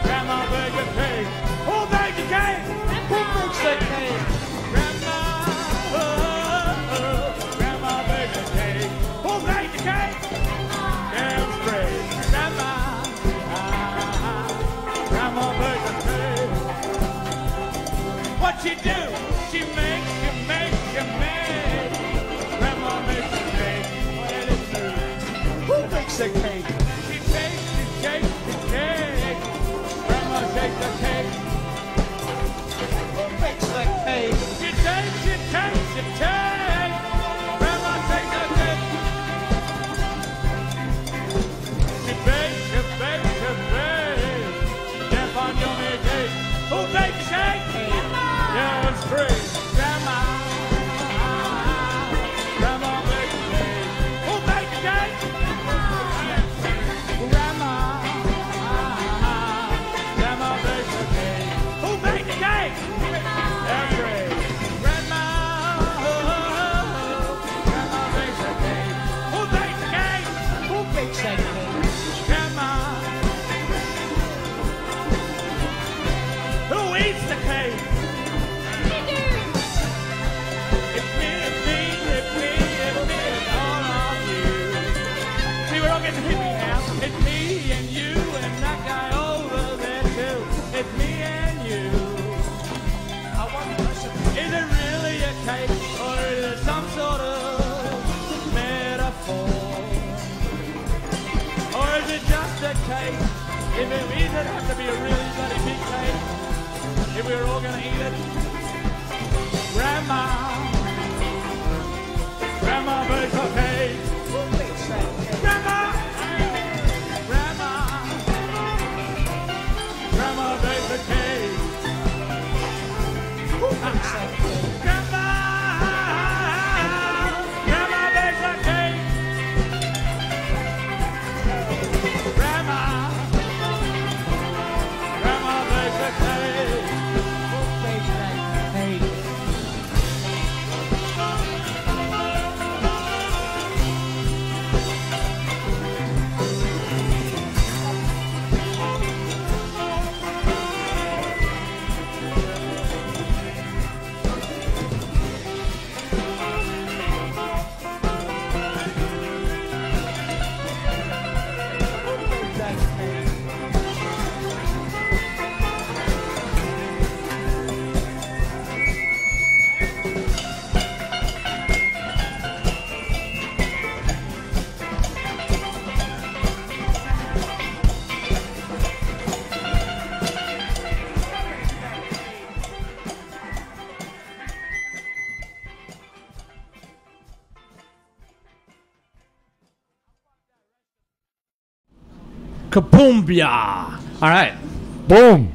Grandma baked the cake. Who baked the cake? Who bakes the cake? Grandma. Grandma baked the cake. Who baked the cake? Damn straight. Grandma. Grandma baked the cake. What she do? She makes. Grandma makes the cake. What did it do? Who makes the cake? She takes the cake. Grandma takes the cake. Who makes the cake? She takes. Grandma takes the cake. She bakes. Step on your cake. Who bakes the cake? Yeah, it's free. Grandma. Grandma bakes the cake. Who bakes the cake? Grandma. Grandma bakes the cake. Who bakes the cake? That's right. Grandma. Grandma bakes the cake. Who bakes the cake? Who bakes that cake? Grandma. Who eats the cake? It's me, all of you. See, we're all getting hippie now. It's me and you and that guy over there too. It's me and you. I want to question, is it really a cake or is it some sort of metaphor? Or is it just a cake? If it is, it has to be a really bloody big cake. If we were all gonna eat it. Grandma bakes a cake. Who bakes that cake? Grandma bakes a cake. Who bakes that cake? Grandma bakes a cake. Grandma bakes a cake. Who bakes that cake? Kapoombia! All right. Boom.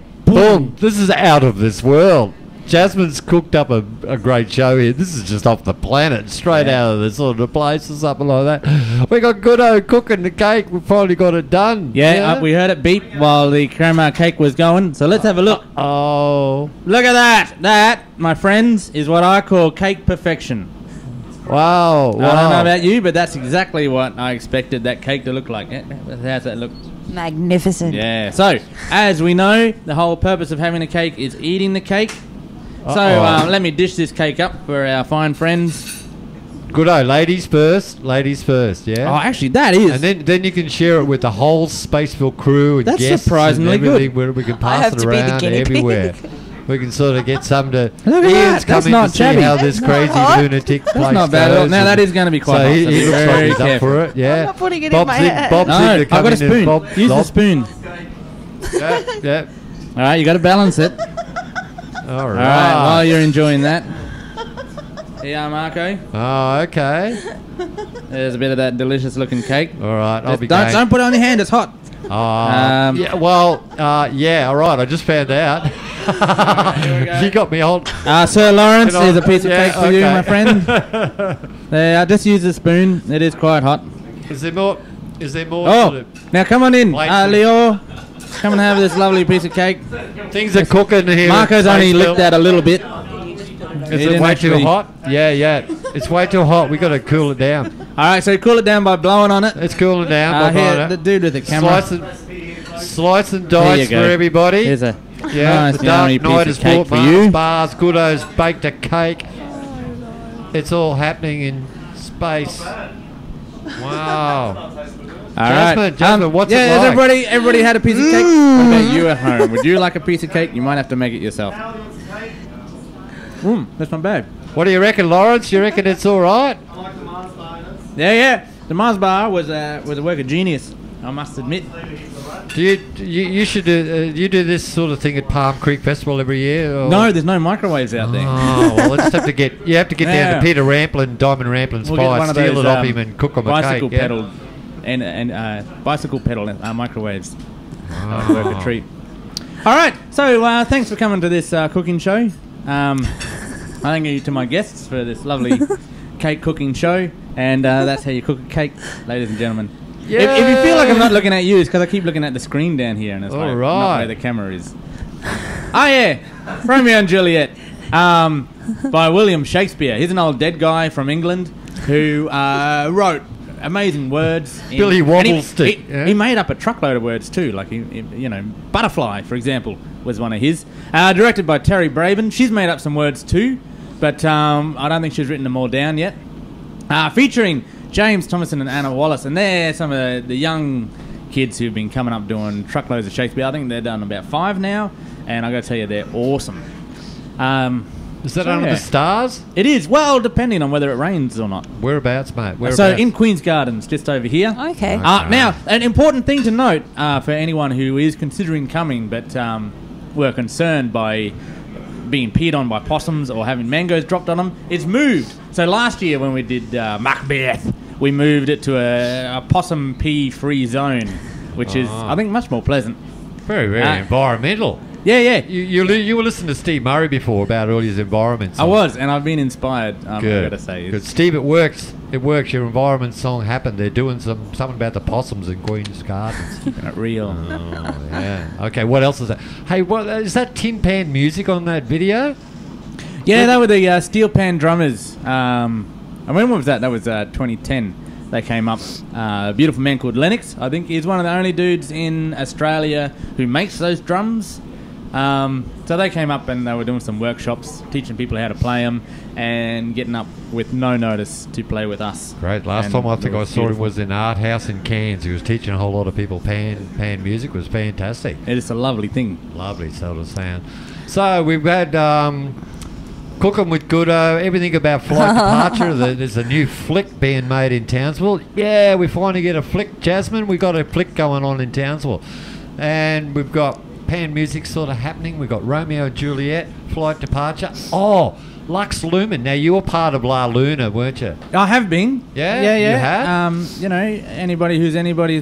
This is out of this world. Jasmine's cooked up a great show here. This is just off the planet, straight out of the sort of place or something like that. We got Goodo cooking the cake. We finally got it done. Yeah, we heard it beep while the crema cake was going. So let's have a look. Oh. Look at that. That, my friends, is what I call cake perfection. Wow. I don't know about you, but that's exactly what I expected that cake to look like. How's that look? Magnificent. Yeah. So, as we know, the whole purpose of having a cake is eating the cake. So let me dish this cake up for our fine friends. Good ladies first, yeah. Oh, actually, that is. And then you can share it with the whole Spaceville crew and That's guests surprisingly and everything, good. where we can I pass have it to be the around guinea pig. everywhere. We can sort of get some to. Look at Ian's that, that's coming not to shabby. see how this That's crazy not hot. lunatic place That's not bad at all. goes. Now that is going to be quite So hot. he so be looks like very he's up careful. for it, yeah. I'm not putting it Bob's in my head. Bob's No, in I've to got come a in and spoon. Bob, Use the Bob. spoon. Yeah. All right, you got to balance it. All All right, right. while you're enjoying that. Here you are, Marco. Oh, okay. There's a bit of that delicious looking cake. All right, I'll be don't, going. don't put it on your hand, it's hot. Yeah, well, yeah, all right, I just found out. You got me on. Sir Lawrence, And here's a piece of yeah, cake for you, okay. my friend. There, just use the spoon. It is quite hot. Is there more? Oh, now come on in, Plates and- Leo. Come and have this lovely piece of cake. Things are cooking here. Marco's at only Spaceville. licked that a little bit. Is it way too hot? Yeah. It's way too hot. We got to cool it down. All right, so cool it down by blowing on it. Let's cool it down. by Here, blowing the it. dude with the camera. Slice and There you dice for go. everybody. Here's a Yeah, nice the yummy Dark Knight piece has of cake brought for Mars you. bars, Goodo's baked a cake. It's all happening in space. Wow. All right. Jasmine, what's it has like? everybody had a piece of cake? What about you at home? Would you like a piece of cake? You might have to make it yourself. That's not bad. What do you reckon, Lawrence? You reckon it's all right? Yeah. The Mars bar was a work of genius, I must admit. Do you should do you do this sort of thing at Palm Creek Festival every year? Or? No, there's no microwaves out there. Oh, well, let's have to get down to Peter Ramplin, Diamond Ramplin's We'll get fire, one of steal those, it off him and cook on a bicycle cake. pedal and bicycle pedal microwaves. That would work a treat. All right, so thanks for coming to this cooking show. Thank you to my guests for this lovely cake cooking show, and that's how you cook a cake, ladies and gentlemen. Yeah. If you feel like I'm not looking at you, it's because I keep looking at the screen down here, and it's All like right. not where the camera is. Oh yeah, Romeo and Juliet, by William Shakespeare. He's an old dead guy from England who wrote amazing words. Billy Wobblestick. He made up a truckload of words too, like butterfly, for example, was one of his. Directed by Terry Braben. She's made up some words too, but I don't think she's written them all down yet. Featuring James Thomason and Anna Wallace, and they're some of the young kids who've been coming up doing truckloads of Shakespeare. I think they're done about 5 now, and I got to tell you, they're awesome. Is that under the stars? It is. Well, depending on whether it rains or not. Whereabouts, mate? Whereabouts? So in Queen's Gardens, just over here. Okay. Now, an important thing to note for anyone who is considering coming, but were concerned by being peed on by possums or having mangoes dropped on them, it's moved. So last year when we did Macbeth, we moved it to a possum pee-free zone, which is, I think, much more pleasant. Very, very environmental. Yeah. You were listening to Steve Murray before about all his environment songs. I was, and I've been inspired, Good. I've got to say. Good. Steve, it works. It works. Your environment song happened. They're doing something about the possums in Queen's Gardens. Keeping it real. Oh, yeah. Okay, what else is that? Hey, what is that Tin Pan music on that video? Yeah, they were the Steel Pan Drummers. And when was that? That was 2010. They came up. A beautiful man called Lennox, I think. He's one of the only dudes in Australia who makes those drums. So they came up and they were doing some workshops, teaching people how to play them and getting up with no notice to play with us. Great. Last time I think I saw him was in Art House in Cairns. He was teaching a whole lot of people pan music. It was fantastic. It is a lovely thing. Lovely sort of sound. So we've had Cooking with Goodo, everything about Flight Departure. There's a new flick being made in Townsville. Yeah, we finally get a flick, Jasmine. We got a flick going on in Townsville. And we've got pan music sort of happening. We've got Romeo and Juliet, Flight Departure. Oh, Lux Lumen. Now, you were part of La Luna, weren't you? I have been. Yeah? You had? Anybody who's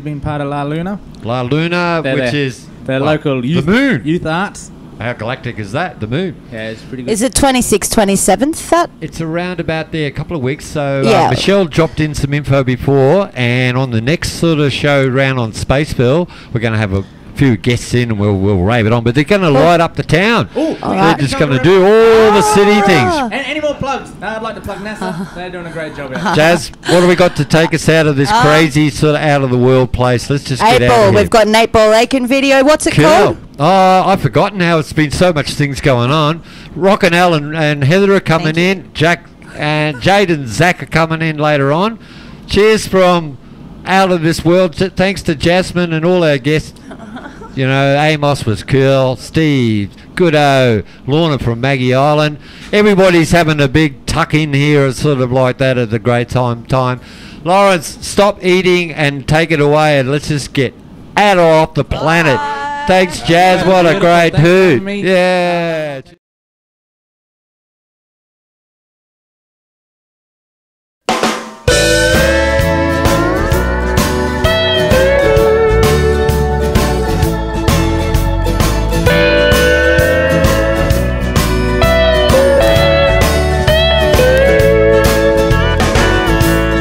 been part of La Luna. La Luna, which is... Their local youth, the moon. Youth arts. How galactic is that? The moon. Yeah, it's pretty good. Is it 26th, 27th? That? It's around about there, a couple of weeks. So Yeah. Michelle dropped in some info before, and on the next sort of show round on Spaceville, we're going to have a few guests in and we'll rave it on, but they're going to light up the town. They're just going to do all the city things. And any more plugs? I'd like to plug NASA. They're doing a great job out there. Jazz, what do we got to take us out of this crazy sort of out of the world place? Let's just get out of here. We've got an 8 Ball Aiken video. What's it Cool. called? Oh, I've forgotten how it's been so much things going on. Rockstar Al and Heather are coming in. Jack and Jade and Zach are coming in later on. Cheers from out of this world. Thanks to Jasmine and all our guests. You know, Amos was cool. Steve, Goodo, Lorna from Maggie Island. Everybody's having a big tuck in here. It's sort of like that at the great time. Lawrence, stop eating and take it away, and let's just get out off the planet. Thanks, Jazz. What a great hoot. Yeah.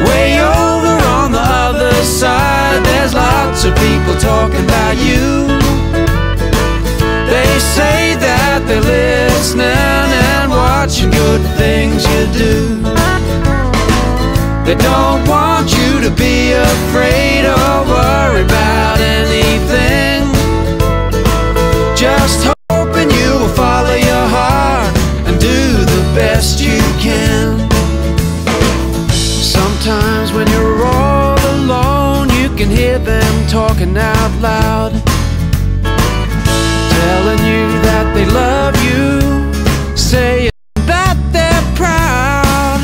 Way over on the other side, there's lots of people talking about you. They say that they're listening and watching good things you do. They don't want you to be afraid or worry about anything. Just hoping you will follow your heart and do the best you can. Sometimes when you're all alone, you can hear them talking out loud, telling you that they love you, saying that they're proud.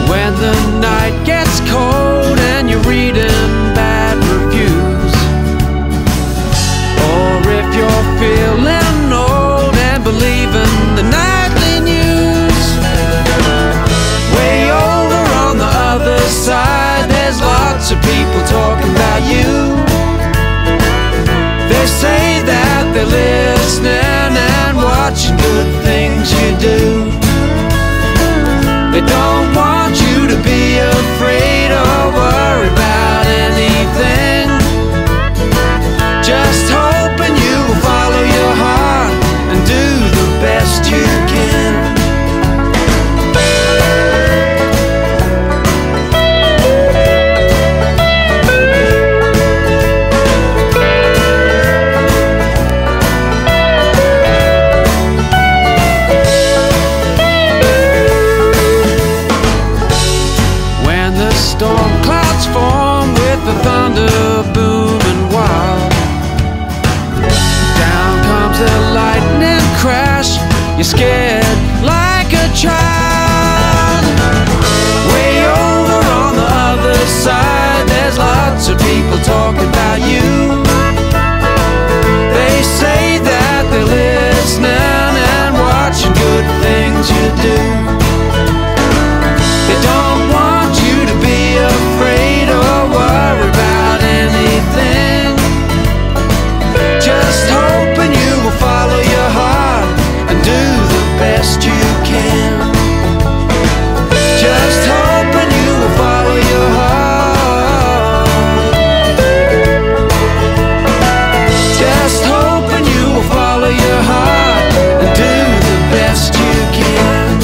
When the night gets cold and you're reading bad reviews, or if you're feeling old and believing the nightly news, way over on the other side, there's lots of people talking about you. They say that they're listening and watching good things you do. They don't want you to be afraid or worry about anything. Just hoping you will follow your heart and do the best you can. Storm clouds form with the thunder booming wild. Down comes a lightning crash. You're scared like a child. Way over on the other side, there's lots of people talking about you. They say that they're listening and watching good things you do. They don't want you to be afraid or worry about anything. Just hoping you will follow your heart and do the best you can. Just hoping you will follow your heart. Just hoping you will follow your heart and do the best you can.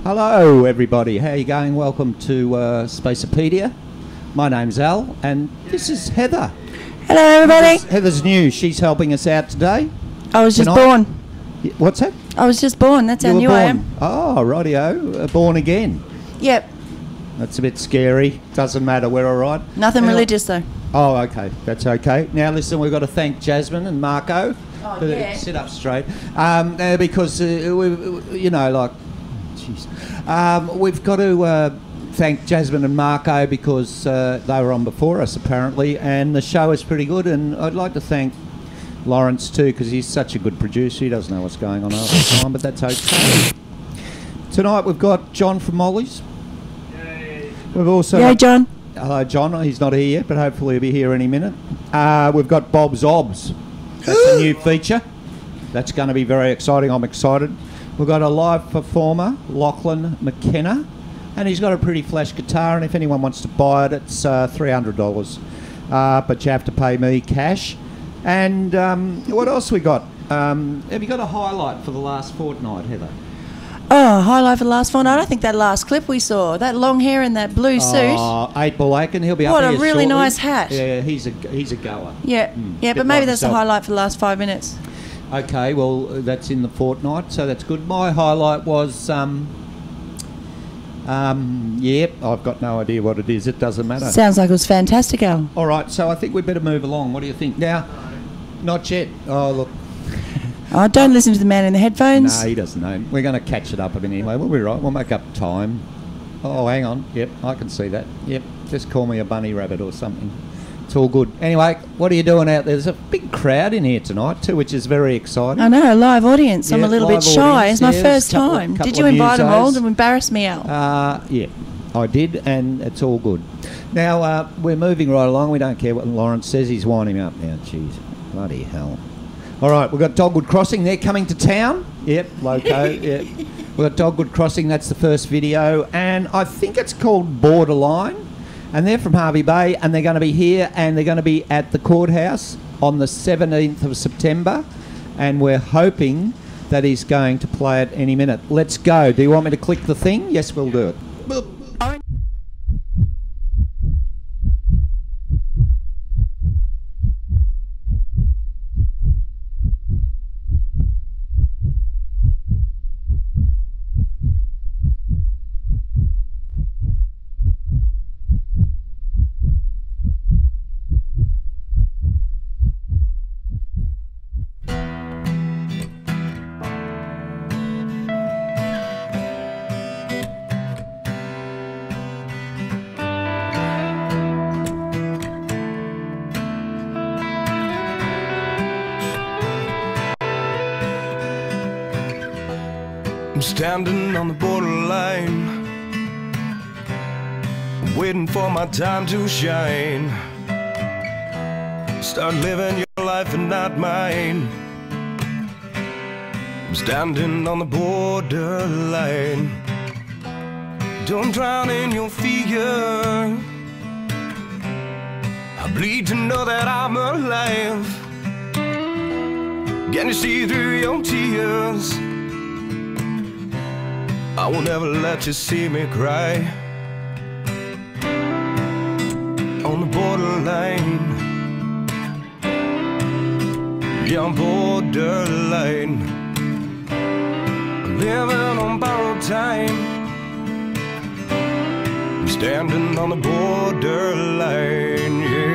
Hello everybody, how are you going? Welcome to Spaceepeedia. My name's Al and this is Heather. Hello everybody. Heather's new, she's helping us out today. I was just Tonight. born. What's that? I was just born, that's how You were new I born. am. Oh, rightio, born again. Yep. That's a bit scary, doesn't matter, we're alright. Nothing Now- religious though. Oh, okay, that's okay. Now listen, we've got to thank Jasmine and Marco. Oh, for the- yeah. Sit up straight. Because, you know, like, jeez. We've got to thank Jasmine and Marco because they were on before us apparently, and the show is pretty good. And I'd like to thank Lawrence too because he's such a good producer. He doesn't know what's going on half the time, but that's okay. Tonight we've got John from Molly's. We've also Yay, John. Hello, John. He's not here yet, but hopefully he'll be here any minute. We've got Bob's Obs. That's a new feature. That's going to be very exciting. I'm excited. We've got a live performer, Lachlan McKenna, and he's got a pretty flash guitar, and if anyone wants to buy it, it's $300. But you have to pay me cash. And what else we got? Have you got a highlight for the last fortnight, Heather? Oh, highlight for the last fortnight. I think that last clip we saw, that long hair and that blue suit. 8 Ball Aiken, he'll be up What here a really shortly. nice hat. Yeah, he's a goer. Yeah, yeah, but maybe that's the highlight for the last 5 minutes. Okay, well, that's in the fortnight, so that's good. My highlight was, yep, I've got no idea what it is. It doesn't matter. Sounds like it was fantastic, Al. All right, so I think we better move along. What do you think? Now, not yet. Oh, look. Oh, don't listen to the man in the headphones. No, he doesn't know. We're going to catch it up a bit anyway. We'll be right. We'll make up time. Oh, hang on. Yep, I can see that. Yep, just call me a bunny rabbit or something. It's all good. Anyway, what are you doing out there? There's a big crowd in here tonight too, which is very exciting. I know, a live audience. I'm Yeah, a little bit live shy. audience, It's my yeah, first couple of- time. couple Did you of invite them all musos. to embarrass me, Al? Yeah, I did, and it's all good. Now, we're moving right along. We don't care what Lawrence says. He's winding up now. Jeez, bloody hell. All right, we've got Dogwood Crossing. They're coming to town. Yep, Loco, yep. We've got Dogwood Crossing. That's the first video. And I think it's called Borderline. And they're from Harvey Bay, and they're going to be here, and they're going to be at the courthouse on the 17th of September. And we're hoping that he's going to play it any minute. Let's go. Do you want me to click the thing? Yes, we'll do it. I'm standing on the borderline, waiting for my time to shine. Start living your life and not mine. I'm standing on the borderline. Don't drown in your fear. I bleed to know that I'm alive. Can you see through your tears? I will never let you see me cry. On the borderline, yeah, I'm borderline. Living on borrowed time. I'm standing on the borderline, yeah.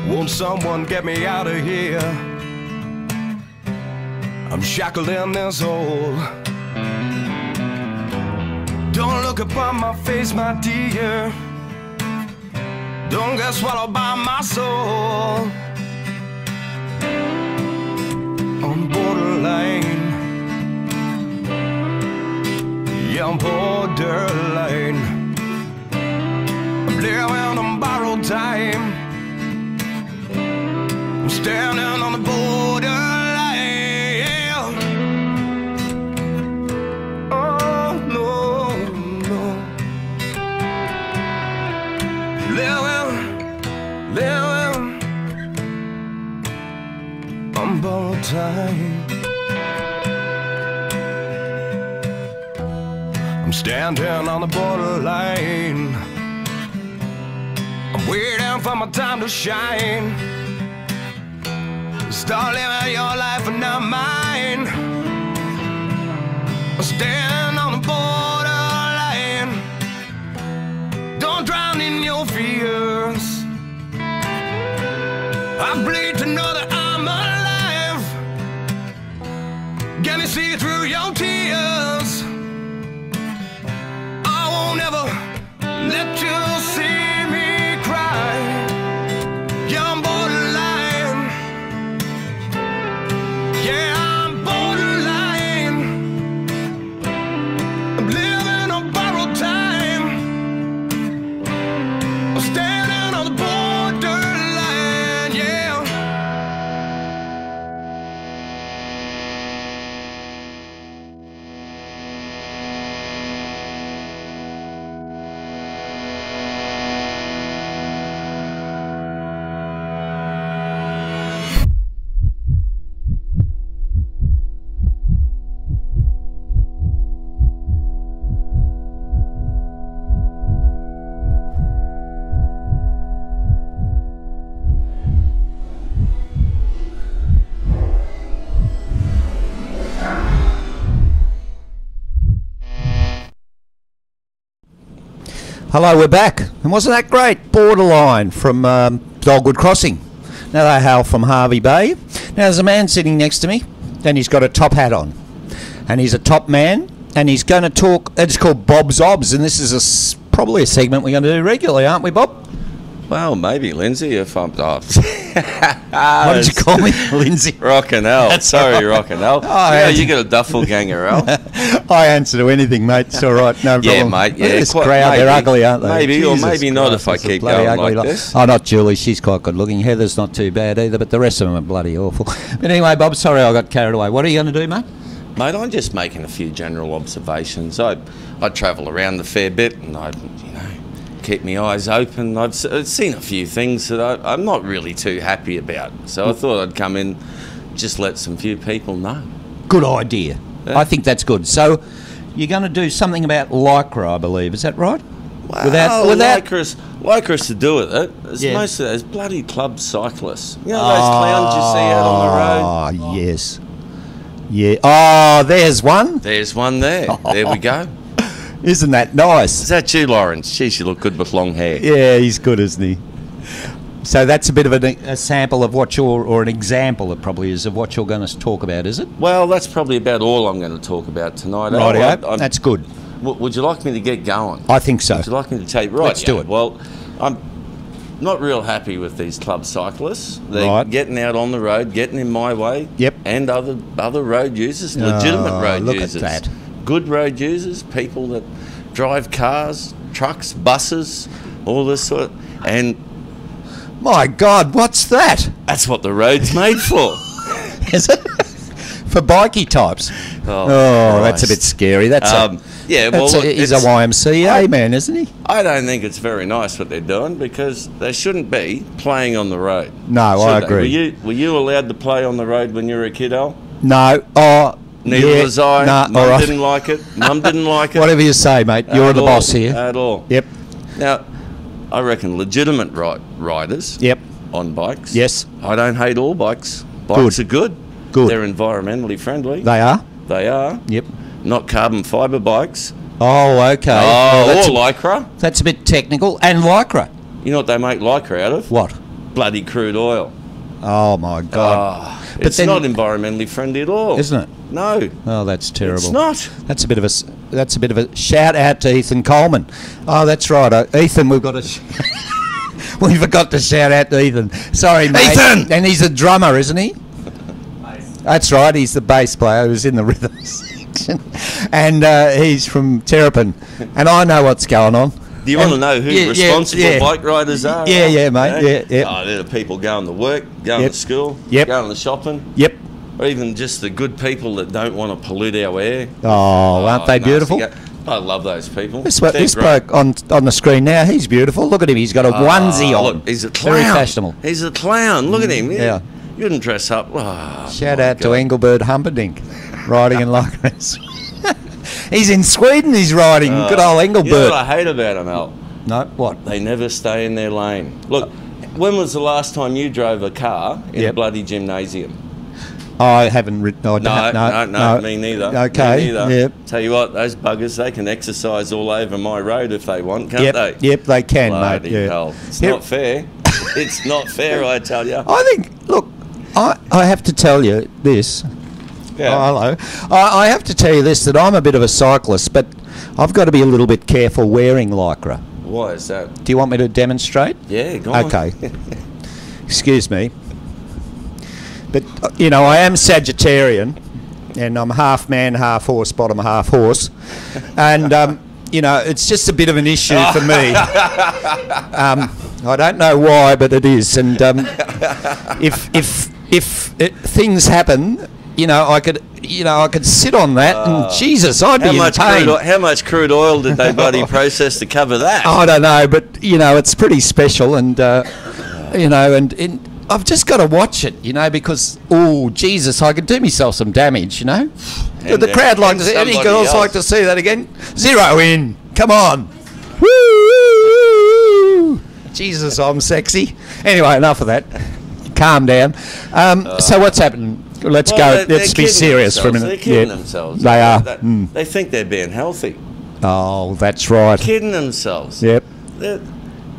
Won't someone get me out of here? I'm shackled in this hole. Don't look upon my face, my dear. Don't get swallowed by my soul. On the borderline, yeah, I'm borderline. I'm living on borrowed time. I'm standing on the borderline. Oh, no, no. Living on borrowed time. I'm standing on the borderline. I'm waiting for my time to shine. Start living your life and not mine. Stand on the borderline. Don't drown in your fears. I bleed to know that I'm alive. Can you see through your tears? I won't ever let you see me cry. You're borderline. Yeah, I'm borderline. I'm living on borrowed time. I'm standing on the borderline, yeah. Hello, we're back. And wasn't that great? Borderline from Dogwood Crossing. Now they hail from Harvey Bay. Now there's a man sitting next to me, and he's got a top hat on. And he's a top man, and he's going to talk. It's called Bob's Obs, and this is probably a segment we're going to do regularly, aren't we, Bob? Well, maybe, Lindsay, if I'm... Oh. What did you call me? Lindsay? Rockin' hell. That's Sorry, all right. Rockin' hell. You got a duffel ganger, Al. I answer to anything, mate. It's all right. No problem. Yeah, mate. Look at Yeah, this crowd. They're ugly, aren't they? Maybe, Jesus or maybe not if I Christ, keep bloody going ugly like this. Oh, not Julie. She's quite good looking. Heather's not too bad either, but the rest of them are bloody awful. But anyway, Bob, sorry I got carried away. What are you going to do, mate? Mate, I'm just making a few general observations. I travel around a fair bit, and I, keep my eyes open. I've seen a few things that I'm not really too happy about. So I thought I'd come in, just let some few people know. Good idea. Yeah. I think that's good. So you're going to do something about Lycra, I believe. Is that right? Well, Lycra's to do with it. It's most of those bloody club cyclists. You know those clowns you see out on the road? Oh, yes. Yeah. Oh, there's one. There's one there. There we go. Isn't that nice? Is that you, Lawrence? Geez, you look good with long hair. Yeah, he's good, isn't he? So that's a bit of a sample of what or an example, it probably is, of what you're going to talk about, is it? Well, that's probably about all I'm going to talk about tonight. Rightio, that's good. Would you like me to get going? I think so. Would you like me to take... Right, let's do it. Well, I'm not real happy with these club cyclists. They're getting out on the road, getting in my way. Yep. And other road users, legitimate road users. Look at that. Good road users, people that drive cars, trucks, buses, all this sort of... And... My God, what's that? That's what the road's made for. Is it? For bikey types? Oh, that's a bit scary. That's he's a YMCA man, isn't he? I don't think it's very nice what they're doing, because they shouldn't be playing on the road. No, I agree. Were you allowed to play on the road when you were a kid, Al? No. Oh, neither was I. Nah, Mum didn't like it. Mum didn't like it. Whatever you say, mate. You're the boss here. At all. Yep. Now, I reckon legitimate riders on bikes. Yes. I don't hate all bikes. Bikes are good. Good. They're environmentally friendly. They are? They are. Yep. Not carbon fibre bikes. Oh, okay. Oh, or Lycra. That's a bit technical. And Lycra. You know what they make Lycra out of? What? Bloody crude oil. Oh, my God. But it's not environmentally friendly at all. Isn't it? No. Oh, that's terrible. It's not. That's a bit of a shout out to Ethan Coleman. Oh, that's right. Ethan, we forgot to shout out to Ethan. Sorry, mate. Ethan! And he's a drummer, isn't he? That's right. He's the bass player who's in the rhythm section. And he's from Terrapin. And I know what's going on. Do you want to know who responsible bike riders are? Yeah, mate. Yeah. Oh, they're the people going to work, going to school, going to shopping. Yep. Or even just the good people that don't want to pollute our air. Oh, aren't they beautiful? I love those people. This bloke on the screen now, he's beautiful. Look at him. He's got a onesie on. Look, he's a clown. Very fashionable. He's a clown. Look at him. Yeah. You wouldn't dress up. Oh, shout out to Engelbert Humperdinck, riding in Lycra. He's in Sweden, he's riding. Good old Engelbert. You know what I hate about them, Al? No, what? They never stay in their lane. Look, when was the last time you drove a car in a bloody gymnasium? I haven't ridden. No, me neither. Okay. Me neither. Yep. Tell you what, those buggers, they can exercise all over my road if they want, can't they? Yep, they can, bloody mate. Hell. It's not fair. It's not fair, I tell you. I think, look, I have to tell you this. Yeah. Oh, hello. I have to tell you this, that I'm a bit of a cyclist, but I've got to be a little bit careful wearing Lycra. Why is that? Do you want me to demonstrate? Yeah, go on. Okay. Excuse me. But, I am Sagittarian, and I'm half man, half horse, bottom half horse. And, it's just a bit of an issue for me. I don't know why, but it is. And if things happen, I could sit on that, and Jesus, I'd be in pain. How much crude oil did they bloody process to cover that? I don't know, but it's pretty special, and and I've just got to watch it, because Jesus, I could do myself some damage, The crowd like to see. Any girls like to see that again? 0 in. Come on. Woo! Jesus, I'm sexy. Anyway, enough of that. Calm down. So what's happened? Let's go. Let's be serious for a minute. They're kidding themselves. They are. They think they're being healthy. Oh, that's right. Kidding themselves. Yep.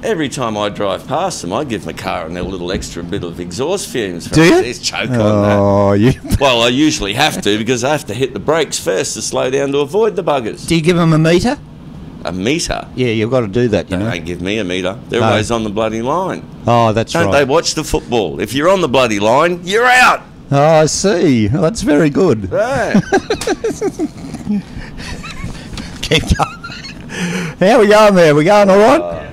Every time I drive past them, I give my car a little extra bit of exhaust fumes. Do you? There's choke on that. Oh, you. Well, I usually have to because I have to hit the brakes first to slow down to avoid the buggers. Do you give them a meter? A meter? Yeah, you've got to do that, you know. Don't give me a meter. They're No. always on the bloody line. Oh, that's Don't right. they watch the football? If you're on the bloody line, you're out. Oh, I see. Well, that's very good. Right. Keep going. How we going there? We going all right?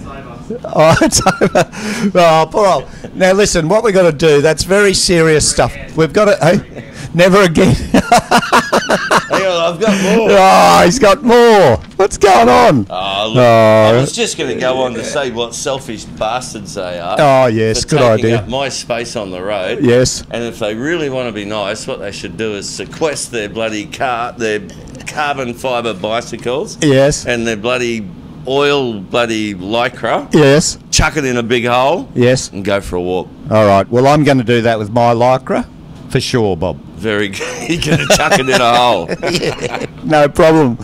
Oh, it's over. Oh, poor old. Now, listen, what we've got to do, that's very serious stuff. We've got to... Hey, never again. Hang on, I've got more. Oh, he's got more. What's going on? Oh, look, Oh. I was just going to go on to say what selfish bastards they are. Oh, yes, for good taking idea. up my space on the road. Yes. And if they really want to be nice, what they should do is sequester their bloody their carbon fibre bicycles. Yes. And their bloody oil bloody lycra. Yes. Chuck it in a big hole. Yes. And go for a walk. All right. Well, I'm going to do that with my lycra. For sure, Bob. Very good. You're going to chuck it in a hole. Yeah, no problem.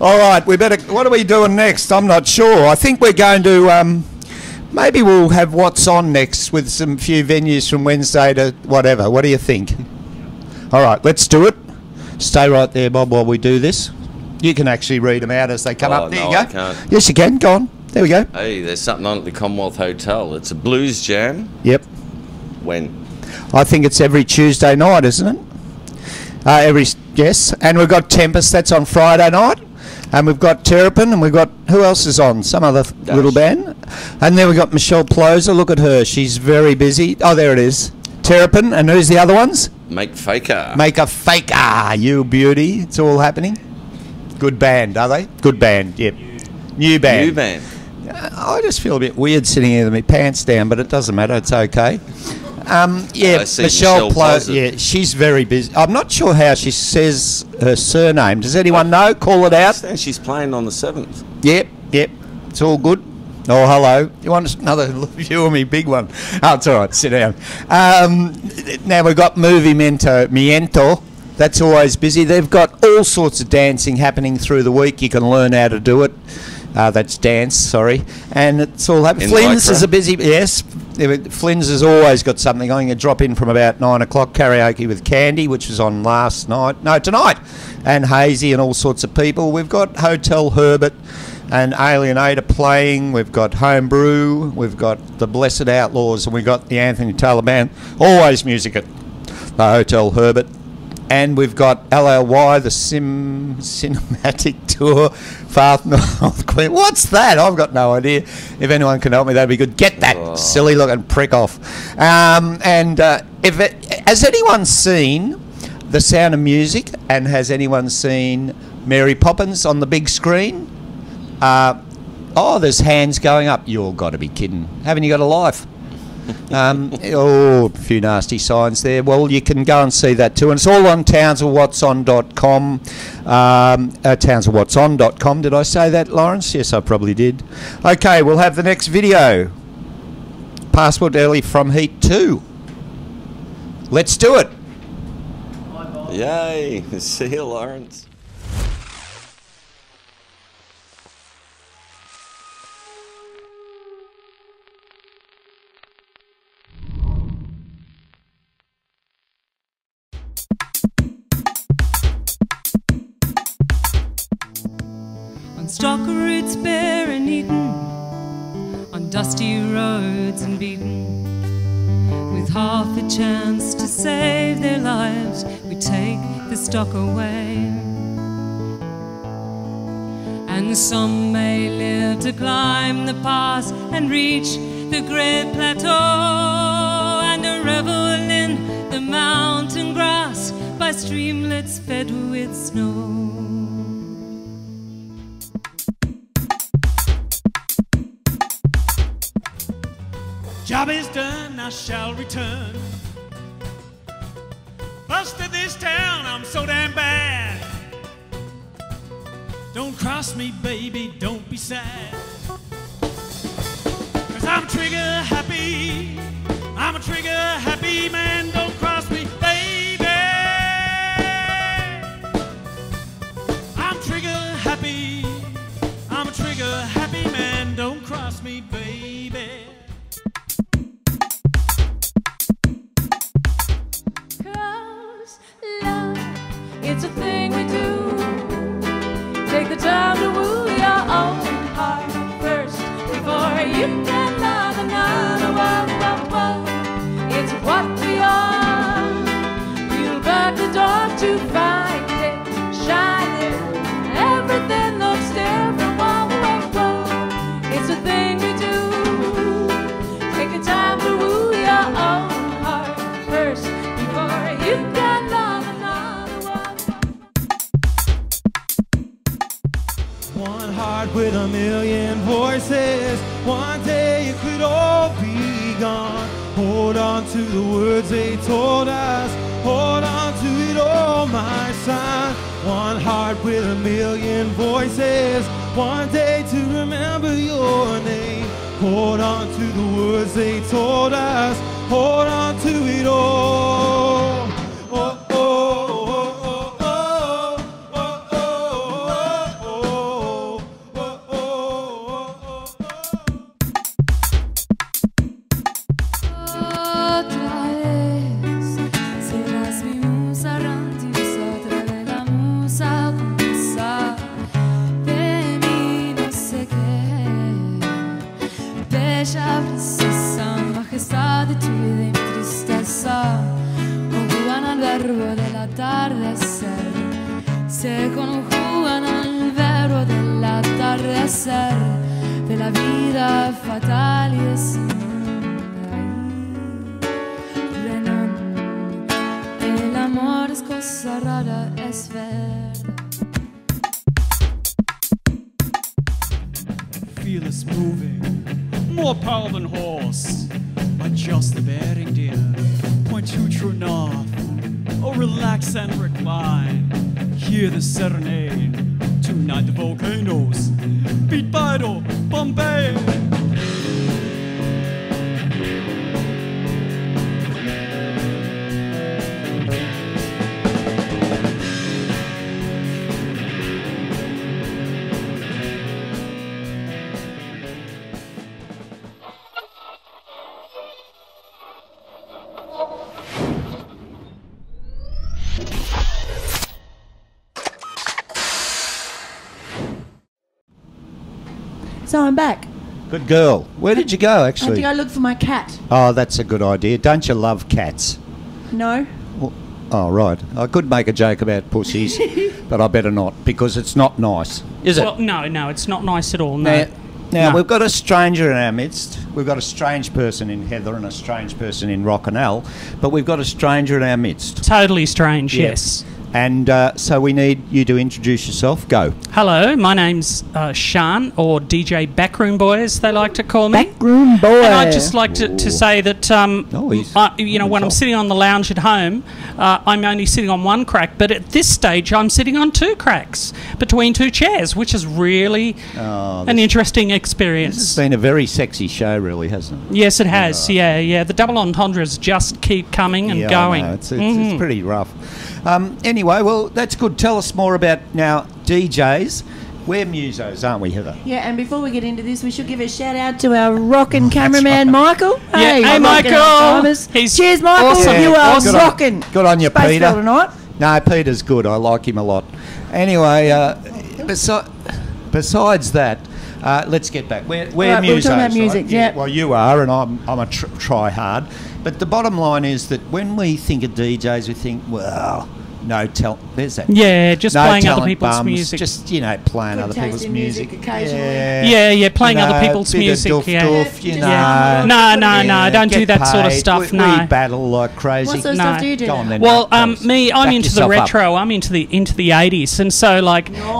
All right, we better. What are we doing next? I'm not sure. I think we're going to. Maybe we'll have What's On next with some few venues from Wednesday to whatever. What do you think? All right, let's do it. Stay right there, Bob, while we do this. You can actually read them out as they come up. There no, you go. I can't. Yes, you can. Go on. There we go. Hey, there's something on at the Commonwealth Hotel. It's a blues jam. Yep. When? I think it's every Tuesday night, isn't it? Yes, and we've got Tempest, that's on Friday night, and we've got Terrapin, and we've got, who else is on? Some other little band. And then we've got Michelle Ploser, look at her, she's very busy. Oh, there it is. Terrapin, and who's the other ones? Make Faker. Make a Faker, you beauty. It's all happening. Good band, are they? Good band, yep. New band. New band. I just feel a bit weird sitting here with my pants down, but it doesn't matter, it's okay. Yeah, Michelle Ploser. Yeah, she's very busy. I'm not sure how she says her surname. Does anyone know? Call it out. She's playing on the 7th. Yep. It's all good. Oh, hello. You want another view of me? Big one. Oh, it's all right. Sit down. Now we've got Miento. That's always busy. They've got all sorts of dancing happening through the week. You can learn how to do it. That's dance, sorry. And it's all happening. Flynn's is a busy... Yes. Flynn's has always got something. I'm going to drop in from about 9 o'clock. Karaoke with Candy, which was on last night. No, tonight. And Hazy and all sorts of people. We've got Hotel Herbert and Alienator playing. We've got Homebrew. We've got the Blessed Outlaws. And we've got the Anthony Taylor Band. Always music at the Hotel Herbert. And we've got LLY, the Cinematic Tour, Far North Queen. What's that? I've got no idea. If anyone can help me, that'd be good. Get that silly looking prick off. Has anyone seen The Sound of Music? And has anyone seen Mary Poppins on the big screen? There's hands going up. You've got to be kidding. Haven't you got a life? A few nasty signs there. Well, you can go and see that too, and it's all on townsandwhatson.com. Townsandwhatson.com. Did I say that, Lawrence? Yes, I probably did. Okay, we'll have the next video. Passport Early from Heat 2. Let's do it. Yay! See you, Lawrence. Stock roots bare and eaten, on dusty roads and beaten, with half a chance to save their lives, we take the stock away. And some may live to climb the pass and reach the great plateau, and a revel in the mountain grass by streamlets fed with snow. Job is done, I shall return. Busted this town, I'm so damn bad. Don't cross me, baby, don't be sad. 'Cause I'm trigger happy. I'm a trigger happy man, don't cross me, baby. I'm trigger happy. It's a thing we do. Take the time to woo your own heart first before you can love another one. It's what we are. Peel back the door to find it shining. Everything looks different. It's a thing we do. Take the time to woo your own heart first before you can love another one. One heart with a million voices. One day it could all be gone. Hold on to the words they told us. Hold on to it all, my son. One heart with a million voices. One day to remember your name. Hold on to the words they told us. Hold on to it all. Oh, oh, oh, oh, oh, oh, Otra vez serás mi musa rantiusa, otra vez la musa conquista de mí no sé qué. Bella princesa, majestad de tu vida y mi tristeza, conjugan al verbo del atardecer, se conjugan al verbo del atardecer, de la vida fatal y es el amor es cosa rara, es verdad. Feel us moving, more power than horse. Adjust the bearing, dear. Point to true north. Oh, relax and recline. Hear the serenade. Tonight the volcanoes beat vital, Bombay. So I'm back. Good girl. Where did you go, I actually? think I looked for my cat. Oh, that's a good idea. Don't you love cats? No. Well, oh, right. I could make a joke about pussies, but I better not, because it's not nice, is it? Well, no, it's not nice at all. No. Now, No. we've got a stranger in our midst. We've got a strange person in Heather and a strange person in Rockstar Al, but we've got a stranger in our midst. Totally strange, Yeah. yes. And so we need you to introduce yourself. Go. Hello, my name's Sean, or DJ Backroom Boy, as they like to call me. Backroom Boy. And I'd just like to say that, when I'm sitting on the lounge at home, I'm only sitting on one crack, but at this stage I'm sitting on two cracks between two chairs, which is really an interesting experience. This has been a very sexy show, really, hasn't it? Yes, it has. Yeah. The double entendres just keep coming and going. I know. It's pretty rough. Anyway, well, that's good. Tell us more about now DJs. We're musos, aren't we, Heather? Yeah, and before we get into this, we should give a shout out to our rockin' cameraman, Michael. Hey, Michael! Cheers, Michael. Awesome. You are Good rocking. Good on you, Spaceville Peter. tonight. No, Peter's good. I like him a lot. Anyway, besides that, let's get back. We're Right, musos. we're talking about music, right? yeah. Well, you are, and I'm a try-hard. But the bottom line is that when we think of DJs, we think, well, no talent. There's that. Yeah, just no playing other talent people's bums, music. Just, playing Good other taste people's in music. occasionally. Yeah, playing other people's bit of music. Doof, Yeah. doof, you know. No, don't do Get that sort of paid. stuff. We No. battle like crazy. What sort of stuff do you do? Go on then. Well, tell us. I'm Back into the yourself up. retro. I'm into the 80s, and so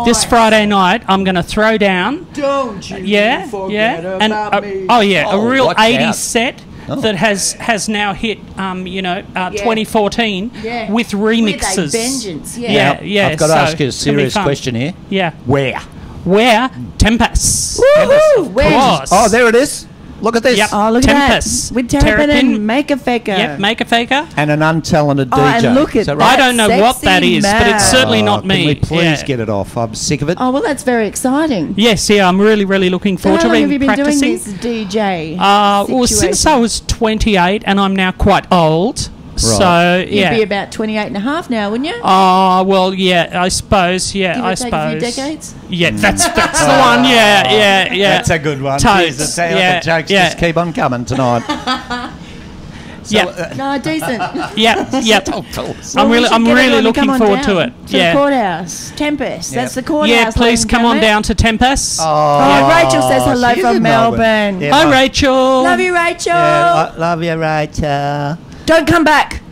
this Friday night, I'm going to throw down. Don't you forget about me. A real watch 80s out. set that has now hit 2014 Yeah. with remixes. With a vengeance, yeah. Now, Yeah. I've got to so ask you a it's gonna be serious fun. question here. Yeah. Where? Tempest. Woohoo! Where? course. Oh, there it is. Look at this. Yep. Oh, look Tempest. at that. With Terrapin and Make a Faker. Yep, Make a Faker. And an untalented Oh, DJ. and look at Is that that. right? I don't know what that sexy is, but it's certainly not Can me. we please Yeah. get it off? I'm sick of it. Oh, well, that's very exciting. Yes, I'm really, really looking So forward how to long have you been practicing. doing this DJ Well, situation? since I was 28, and I'm now quite old. So, yeah. You'd be about 28 and a half now, wouldn't you? Oh, well, yeah, I suppose, yeah, Give or I take suppose. a few decades? Yeah, that's the one, yeah. That's a good one. Totes, Jeez, the jokes just keep on coming tonight. No, decent. Yep. I'm really looking forward to it. To the courthouse. Tempest. That's the courthouse. Yeah, please come on down to Tempest. Oh, Rachel says hello from Melbourne. Yeah, Hi, Rachel. Love you, Rachel. Yeah, love you, Rachel. Don't come back.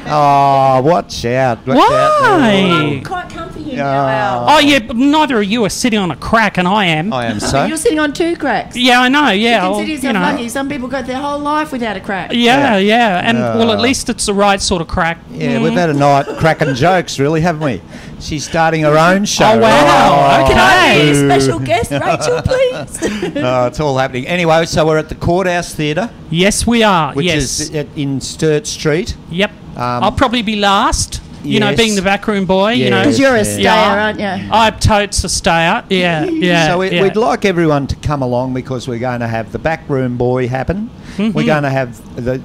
Oh, watch out. Why? Quite comfy here now. Oh, yeah, but neither of you are sitting on a crack, and I am. I am so. You're sitting on 2 cracks. Yeah, I know, yeah. You consider yourself lucky. Some people go their whole life without a crack. Yeah. And, well, at least it's the right sort of crack. Yeah, we've had a night cracking jokes, really, haven't we? She's starting her own show. Oh, wow. Can I be a special guest, Rachel, please? Oh, it's all happening. Anyway, so we're at the Courthouse Theatre. Yes, we are. Which is in Sturt Street. Yep. I'll probably be last. You know, being the backroom boy, you know. Because you're a stayer, aren't you? I'm totes a stayer. Yeah. So we'd like everyone to come along because we're going to have the backroom boy happen. Mm-hmm. We're going to have the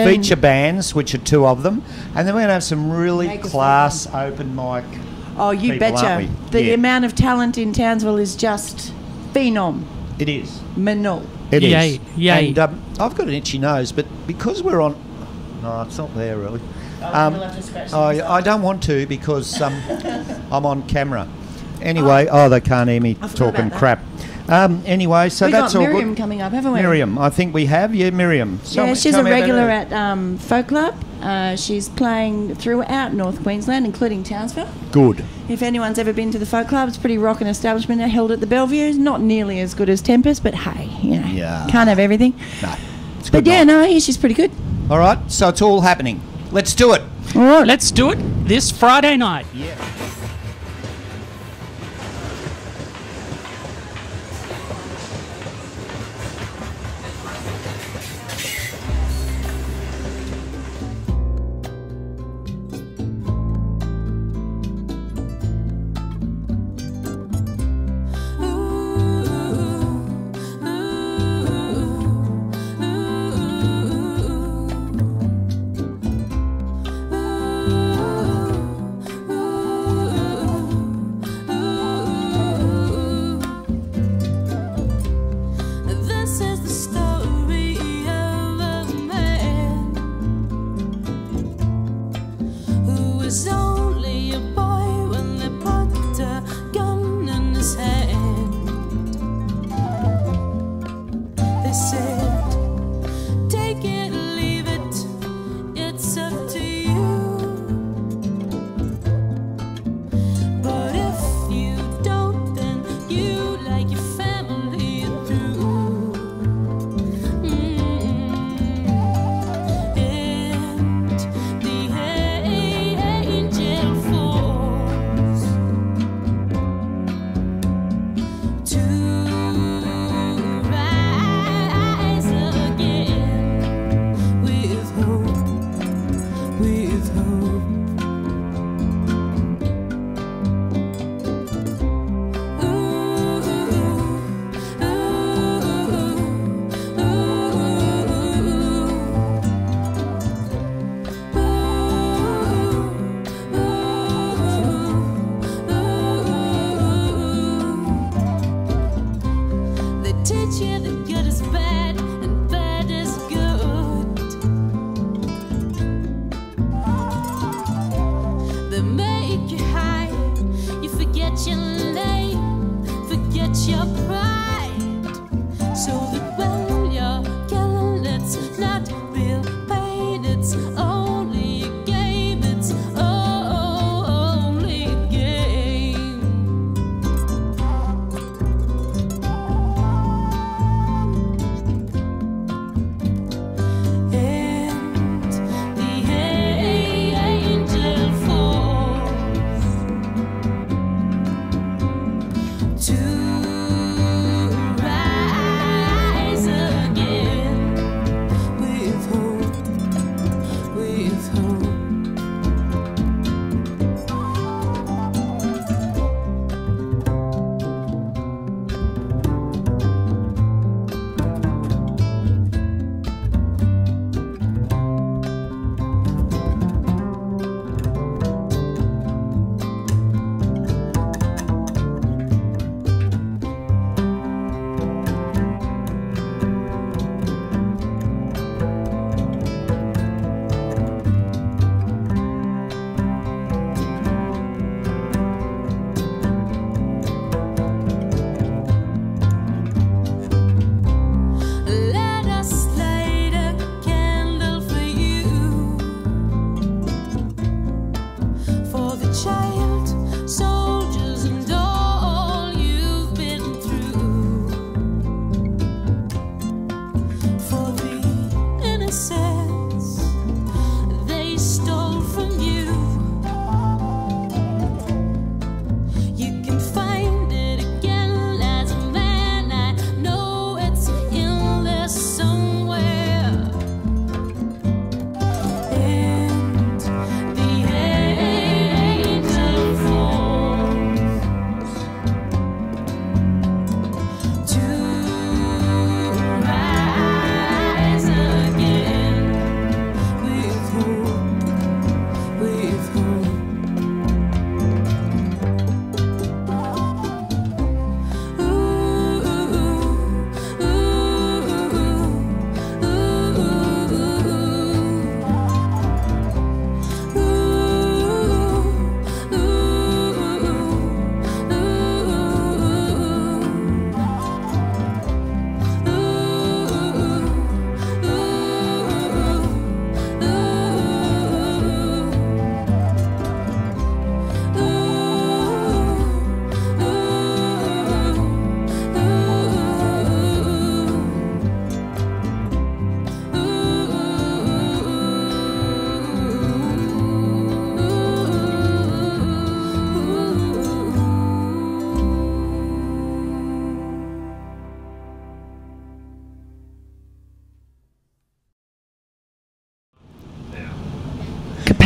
feature bands, which are 2 of them. And then we're going to have some really class open mic. Oh, you people, betcha. aren't we? The amount of talent in Townsville is just phenom. It is. Menal. It is. Yay. And I've got an itchy nose, but because we're on... No, it's not there, really. We'll have to scratch I don't want to because I'm on camera. Anyway, they can't hear me talking crap. Anyway, so We've that's got all Miriam good. coming up, haven't we? Miriam, I think we have. Yeah, Miriam. Yeah, she's a regular at Folk Club. She's playing throughout North Queensland, including Townsville. Good. If anyone's ever been to the Folk Club, it's a pretty rocking establishment. They're held at the Bellevue. It's not nearly as good as Tempest, but hey, you know, can't have everything. No. But yeah, no, she's pretty good. All right, so it's all happening. Let's do it. All right, let's do it this Friday night. Yeah.